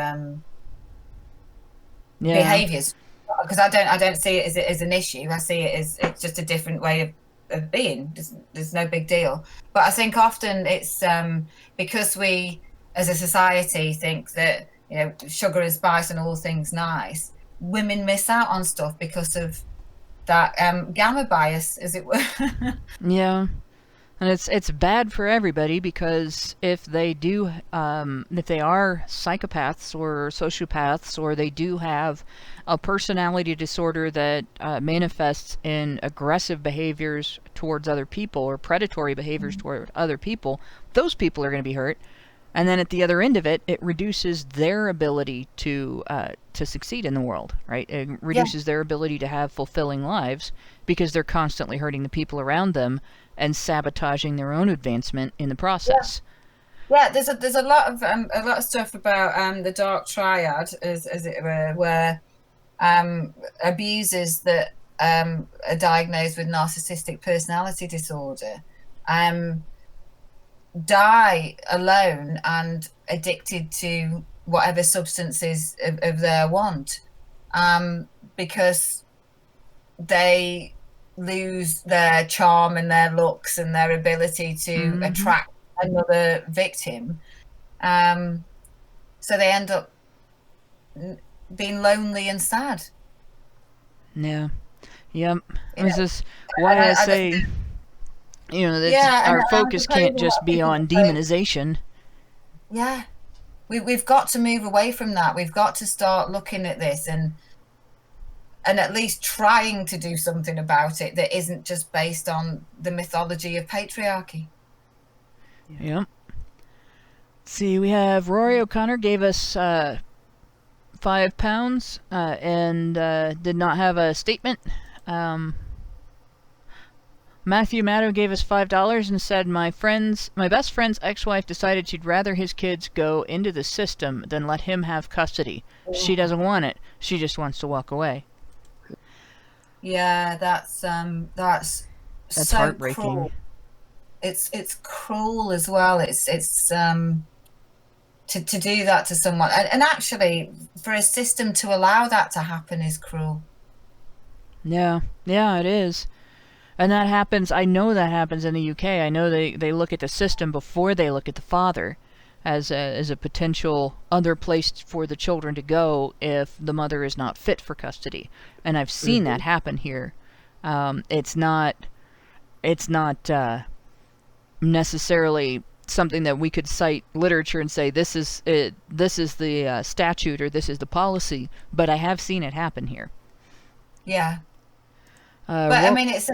behaviors, because I don't see it as an issue. I see it as it's just a different way of being. There's no big deal. But I think often it's because we as a society think that sugar and spice and all things nice, women miss out on stuff because of that gamma bias, as it were. Yeah. And it's bad for everybody, because if they are psychopaths or sociopaths, or they do have a personality disorder that manifests in aggressive behaviors towards other people or predatory behaviors toward other people, those people are going to be hurt. And then at the other end of it, it reduces their ability to succeed in the world, right? It reduces their ability to have fulfilling lives, because they're constantly hurting the people around them and sabotaging their own advancement in the process. Yeah, there's a lot of stuff about the dark triad, as it were, where abusers that are diagnosed with narcissistic personality disorder die alone and addicted to whatever substances of their want, because they lose their charm and their looks and their ability to attract another victim, so they end up being lonely and sad. Yep. This is why I say our focus can't just be on demonization. Yeah, we've got to move away from that. We've got to start looking at this and at least trying to do something about it that isn't just based on the mythology of patriarchy. Yep. See, we have Rory O'Connor gave us £5 and did not have a statement. Matthew Maddow gave us $5 and said, my best friend's ex-wife decided she'd rather his kids go into the system than let him have custody. She doesn't want it. She just wants to walk away. Yeah, that's so heartbreaking. Cruel. It's cruel as well. It's to do that to someone, and actually for a system to allow that to happen is cruel. Yeah, it is. And that happens, I know that happens in the UK. I know they look at the system before they look at the father as a potential other place for the children to go if the mother is not fit for custody. And I've seen that happen here. It's not necessarily something that we could cite literature and say this is the statute or this is the policy, but I have seen it happen here. Yeah. But I mean, it's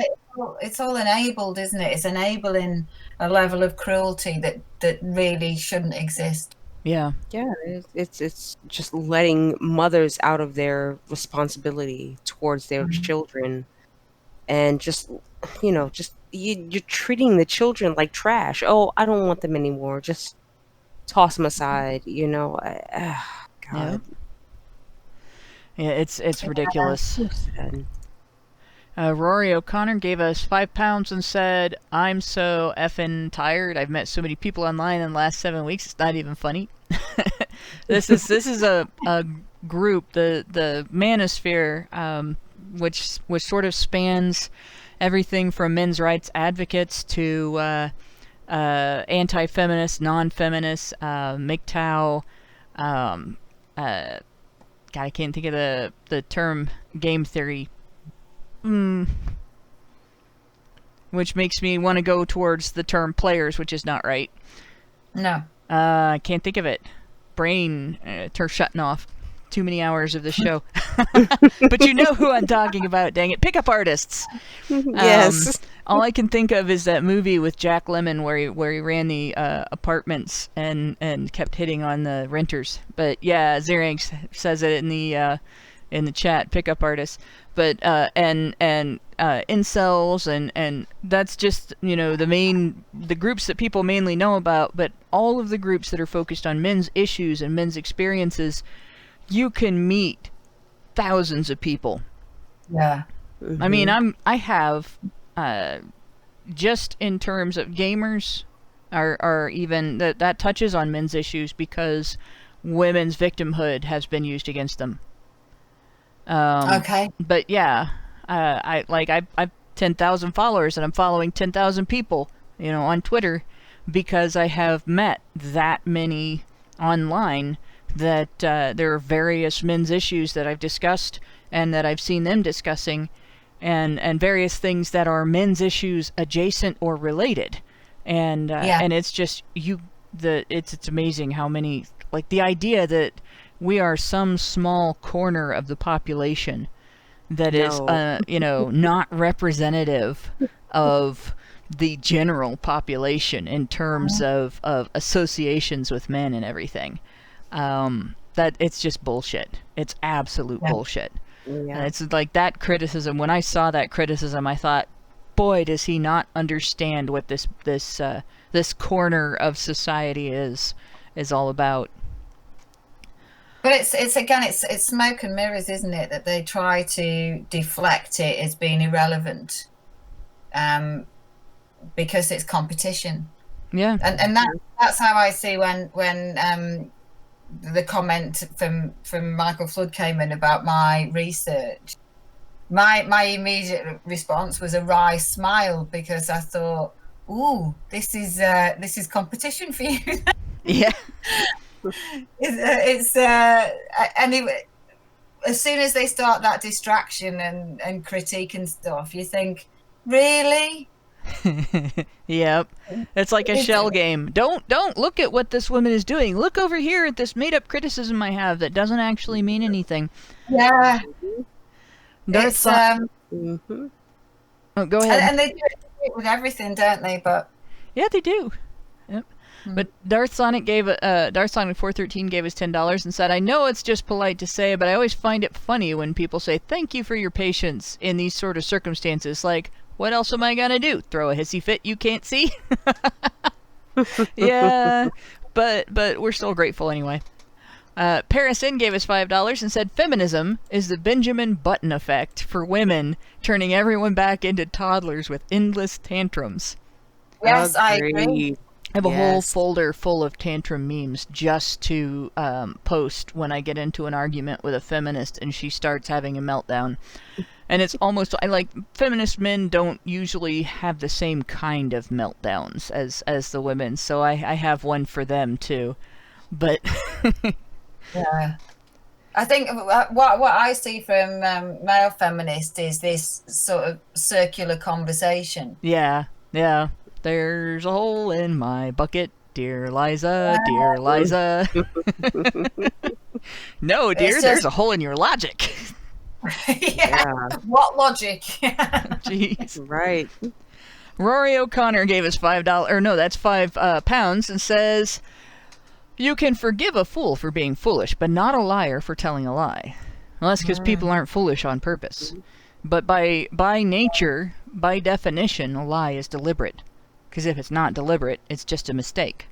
all enabled, isn't it? It's enabling a level of cruelty that really shouldn't exist. Yeah. It's just letting mothers out of their responsibility towards their children, and just you're treating the children like trash. Oh, I don't want them anymore. Just toss them aside. God. Yeah, it's ridiculous. Rory O'Connor gave us £5 and said, "I'm so effing tired. I've met so many people online in the last 7 weeks. It's not even funny." This is a group, the Manosphere, which sort of spans everything from men's rights advocates to anti-feminists, non-feminists, MGTOW. God, I can't think of the term game theory. Which makes me want to go towards the term players, which is not right. No. I can't think of it. Brain shutting off. Too many hours of the show. But you know who I'm talking about, dang it. Pickup artists. Yes. All I can think of is that movie with Jack Lemmon where he ran the apartments and kept hitting on the renters. But yeah, Zerang says it in the chat, pickup artists. But and incels and that's just, you know, the groups that people mainly know about. But all of the groups that are focused on men's issues and men's experiences, you can meet thousands of people. Yeah. Mm-hmm. I mean, I have just in terms of gamers are even that touches on men's issues because women's victimhood has been used against them. Okay. But yeah, I've 10,000 followers and I'm following 10,000 people, you know, on Twitter because I have met that many online that there are various men's issues that I've discussed and that I've seen them discussing and various things that are men's issues adjacent or related. And and it's just it's amazing how many, like, the idea that we are some small corner of the population that is, you know, not representative of the general population in terms of associations with men and everything. That it's just bullshit. It's absolute bullshit. Yeah. And it's like that criticism. When I saw that criticism, I thought, boy, does he not understand what this corner of society is all about. But it's smoke and mirrors, isn't it? That they try to deflect it as being irrelevant, because it's competition. Yeah, and that's how I see when the comment from Michael Flood came in about my research. My immediate response was a wry smile because I thought, "Ooh, this is competition for you." Yeah. Anyway, as soon as they start that distraction and critique and stuff, you think, really? Yep. It's like a shell game. Don't look at what this woman is doing. Look over here at this made up criticism I have that doesn't actually mean anything. Yeah. It's Mm-hmm. Oh, go ahead. And they do it with everything, don't they? But yeah, they do. Yep. But Darth Sonic 413 gave us $10 and said, "I know it's just polite to say, but I always find it funny when people say thank you for your patience in these sort of circumstances. Like, what else am I gonna do? Throw a hissy fit you can't see?" Yeah, but we're still grateful anyway. Paris Inn gave us $5 and said, "Feminism is the Benjamin Button effect for women, turning everyone back into toddlers with endless tantrums." Yes, I agree. I have a whole folder full of tantrum memes just to post when I get into an argument with a feminist and she starts having a meltdown. And it's almost, feminist men don't usually have the same kind of meltdowns as the women, so I have one for them too. But yeah, I think what I see from male feminists is this sort of circular conversation. Yeah. There's a hole in my bucket, dear Liza, dear Liza. No, dear, there's a hole in your logic. Yeah. What logic? Jeez. Right. Rory O'Connor gave us $5, or no, that's £5, and says, "You can forgive a fool for being foolish, but not a liar for telling a lie." Well, that's because people aren't foolish on purpose. But by nature, by definition, a lie is deliberate. Because if it's not deliberate, it's just a mistake.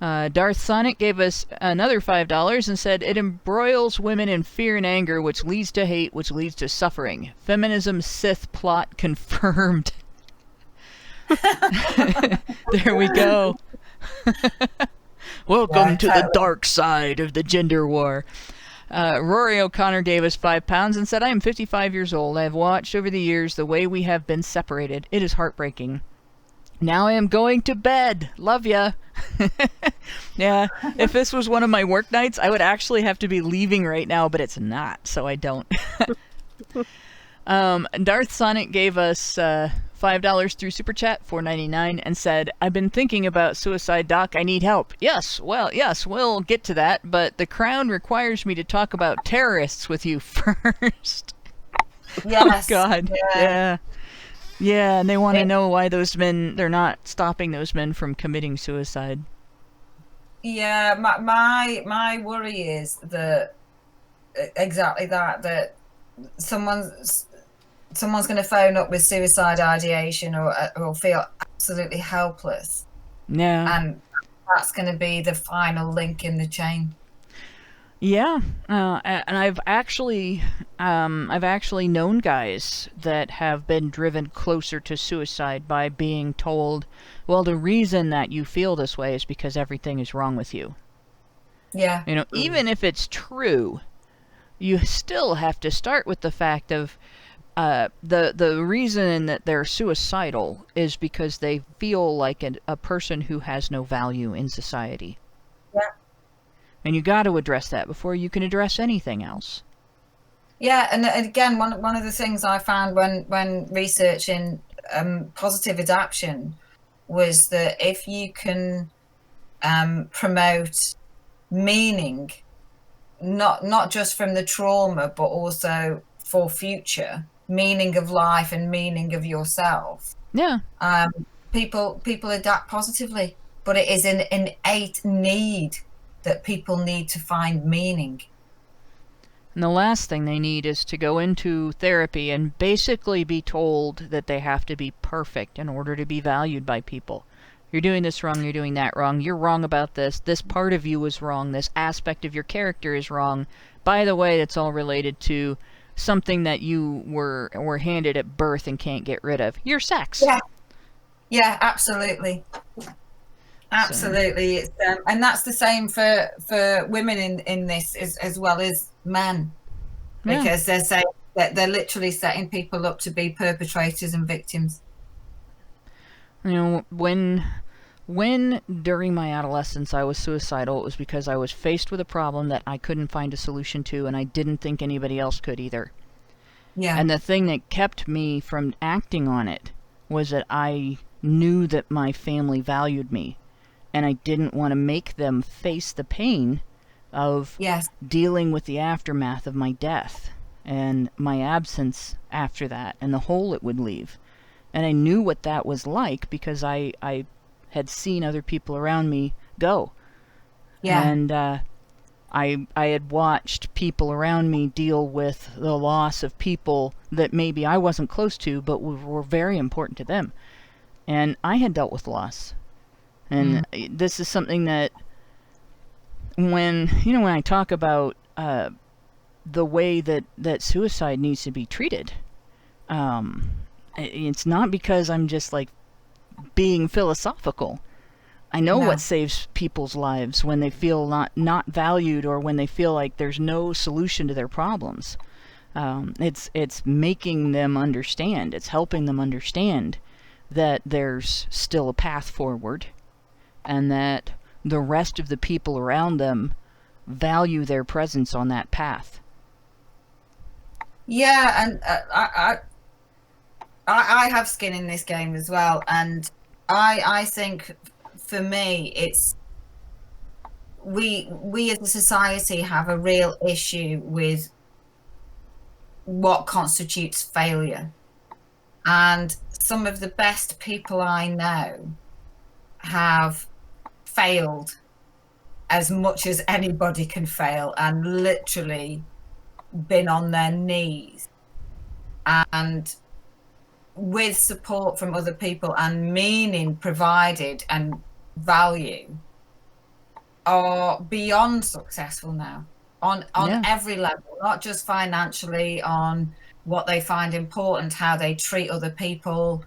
Darth Sonic gave us another $5 and said, it embroils women in fear and anger, which leads to hate, which leads to suffering. Feminism Sith plot confirmed. There we go. Welcome to the dark side of the gender war. Rory O'Connor gave us £5 and said, I am 55 years old. I have watched over the years the way we have been separated. It is heartbreaking. Now I am going to bed. Love ya. Yeah, if this was one of my work nights, I would actually have to be leaving right now, but it's not, so I don't. Darth Sonic gave us $5 through Super Chat, $4.99, and said, I've been thinking about suicide, Doc. I need help. Yes, we'll get to that, but the Crown requires me to talk about terrorists with you first. Yes. Oh, God. Yeah. Yeah, and they want to know why those men, they're not stopping those men from committing suicide. Yeah, my worry is that exactly that someone's going to phone up with suicide ideation or feel absolutely helpless. Yeah. And that's going to be the final link in the chain. Yeah, and I've actually known guys that have been driven closer to suicide by being told, well, the reason that you feel this way is because everything is wrong with you. Yeah. You know, even if it's true, you still have to start with the fact of the reason that they're suicidal is because they feel like a person who has no value in society. Yeah. And you got to address that before you can address anything else. Yeah, and again, one of the things I found when researching positive adaptation was that if you can promote meaning, not just from the trauma, but also for future meaning of life and meaning of yourself. Yeah. People adapt positively, but it is an innate need that people need to find meaning. And the last thing they need is to go into therapy and basically be told that they have to be perfect in order to be valued by people. You're doing this wrong, you're doing that wrong, you're wrong about this part of you is wrong, this aspect of your character is wrong. By the way, it's all related to something that you were handed at birth and can't get rid of. Your sex. Yeah, absolutely. Absolutely. It's, and that's the same for women in this as well as men, because they're saying that they're literally setting people up to be perpetrators and victims. You know, when during my adolescence I was suicidal, it was because I was faced with a problem that I couldn't find a solution to, and I didn't think anybody else could either. Yeah. And the thing that kept me from acting on it was that I knew that my family valued me. And I didn't want to make them face the pain of dealing with the aftermath of my death and my absence after that and the hole it would leave. And I knew what that was like because I had seen other people around me go. Yeah. And I had watched people around me deal with the loss of people that maybe I wasn't close to but were very important to them. And I had dealt with loss. And this is something that when I talk about the way that suicide needs to be treated, it's not because I'm just like being philosophical. I know what saves people's lives when they feel not valued or when they feel like there's no solution to their problems. It's making them understand. It's helping them understand that there's still a path forward. And that the rest of the people around them value their presence on that path. Yeah, and I have skin in this game as well, and I think for me it's we as a society have a real issue with what constitutes failure, and some of the best people I know have failed as much as anybody can fail and literally been on their knees, and with support from other people and meaning provided and value, are beyond successful now on Yeah. every level, not just financially, on what they find important, how they treat other people,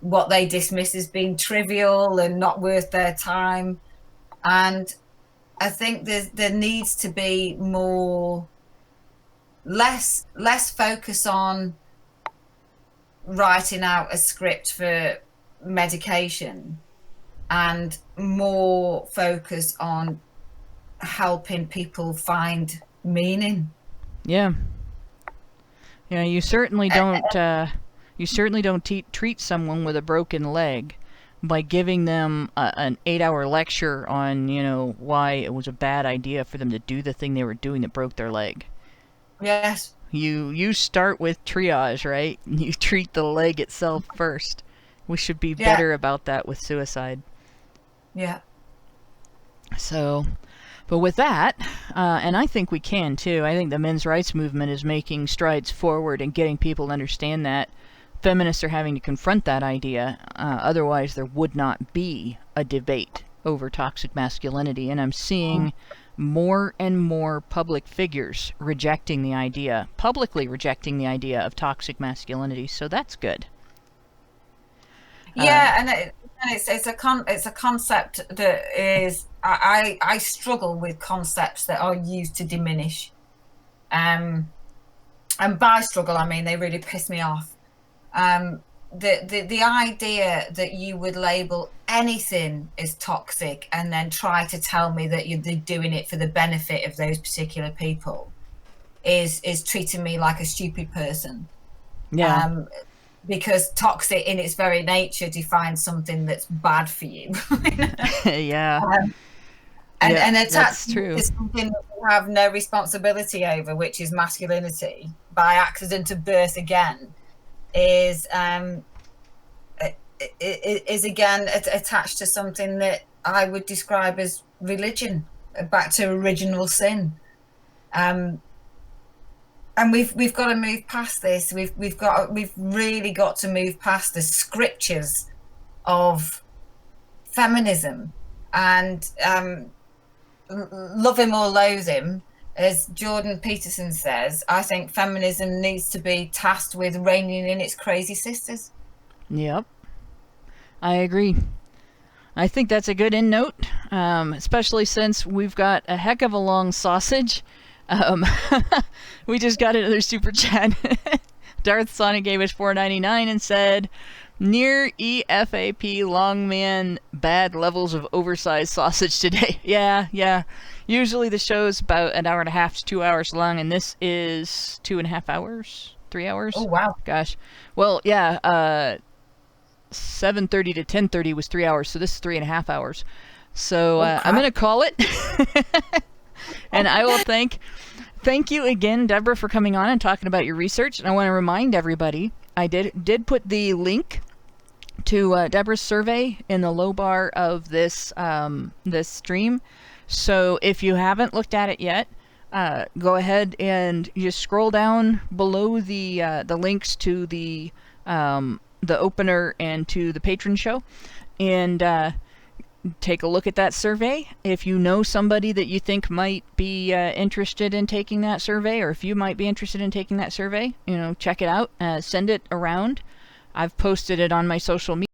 what they dismiss as being trivial and not worth their time. And I think there needs to be less focus on writing out a script for medication and more focus on helping people find meaning. Yeah. Yeah, you certainly don't treat someone with a broken leg by giving them an 8-hour lecture on, why it was a bad idea for them to do the thing they were doing that broke their leg. Yes. You start with triage, right? You treat the leg itself first. We should be better about that with suicide. Yeah. So, but with that, and I think we can too, I think the men's rights movement is making strides forward and getting people to understand that feminists are having to confront that idea. Otherwise, there would not be a debate over toxic masculinity. And I'm seeing more and more public figures publicly rejecting the idea of toxic masculinity. So that's good. Yeah, and it's a concept that is I struggle with concepts that are used to diminish, and by struggle I mean they really piss me off. The idea that you would label anything as toxic and then try to tell me that they're doing it for the benefit of those particular people is treating me like a stupid person. Yeah. Because toxic in its very nature defines something that's bad for you. Yeah. And attached that's true. to something that you have no responsibility over, which is masculinity, by accident of birth again, is again attached to something that I would describe as religion, back to original sin. And we've got to move past this. We've really got to move past the scriptures of feminism and love him or loathe him, as Jordan Peterson says. I think feminism needs to be tasked with reining in its crazy sisters. Yep, I agree. I think that's a good end note, especially since we've got a heck of a long sausage. We just got another super chat. Darth Sonic gave us $4.99 and said, "Near EFAP long man bad levels of oversized sausage today." Yeah. Usually the show's about an hour and a half to 2 hours long, and this is 2.5 hours, 3 hours. Oh wow! Gosh. Well, yeah. 7:30 to 10:30 was 3 hours, so this is 3.5 hours. So I'm gonna call it. And I will thank you again, Deborah, for coming on and talking about your research. And I want to remind everybody, I did put the link to Deborah's survey in the low bar of this this stream. So if you haven't looked at it yet, go ahead and just scroll down below the links to the opener and to the patron show, and take a look at that survey. If you know somebody that you think might be interested in taking that survey, or if you might be interested in taking that survey, check it out. Send it around. I've posted it on my social media.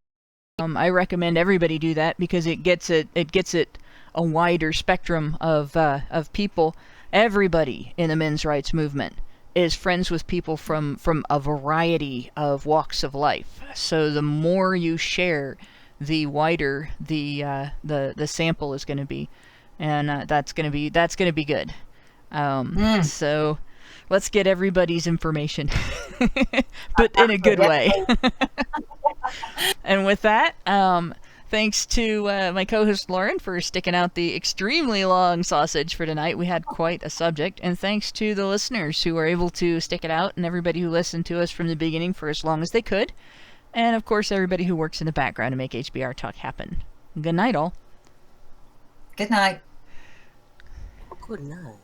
I recommend everybody do that because it gets it a wider spectrum of people. Everybody in the men's rights movement is friends with people from a variety of walks of life. So the more you share, the wider the sample is going to be, and that's going to be good. So let's get everybody's information, but in a good way. And with that, thanks to my co-host Lauren for sticking out the extremely long sausage for tonight. We had quite a subject, and thanks to the listeners who were able to stick it out, and everybody who listened to us from the beginning for as long as they could. And, of course, everybody who works in the background to make HBR Talk happen. Good night, all. Good night. Good night.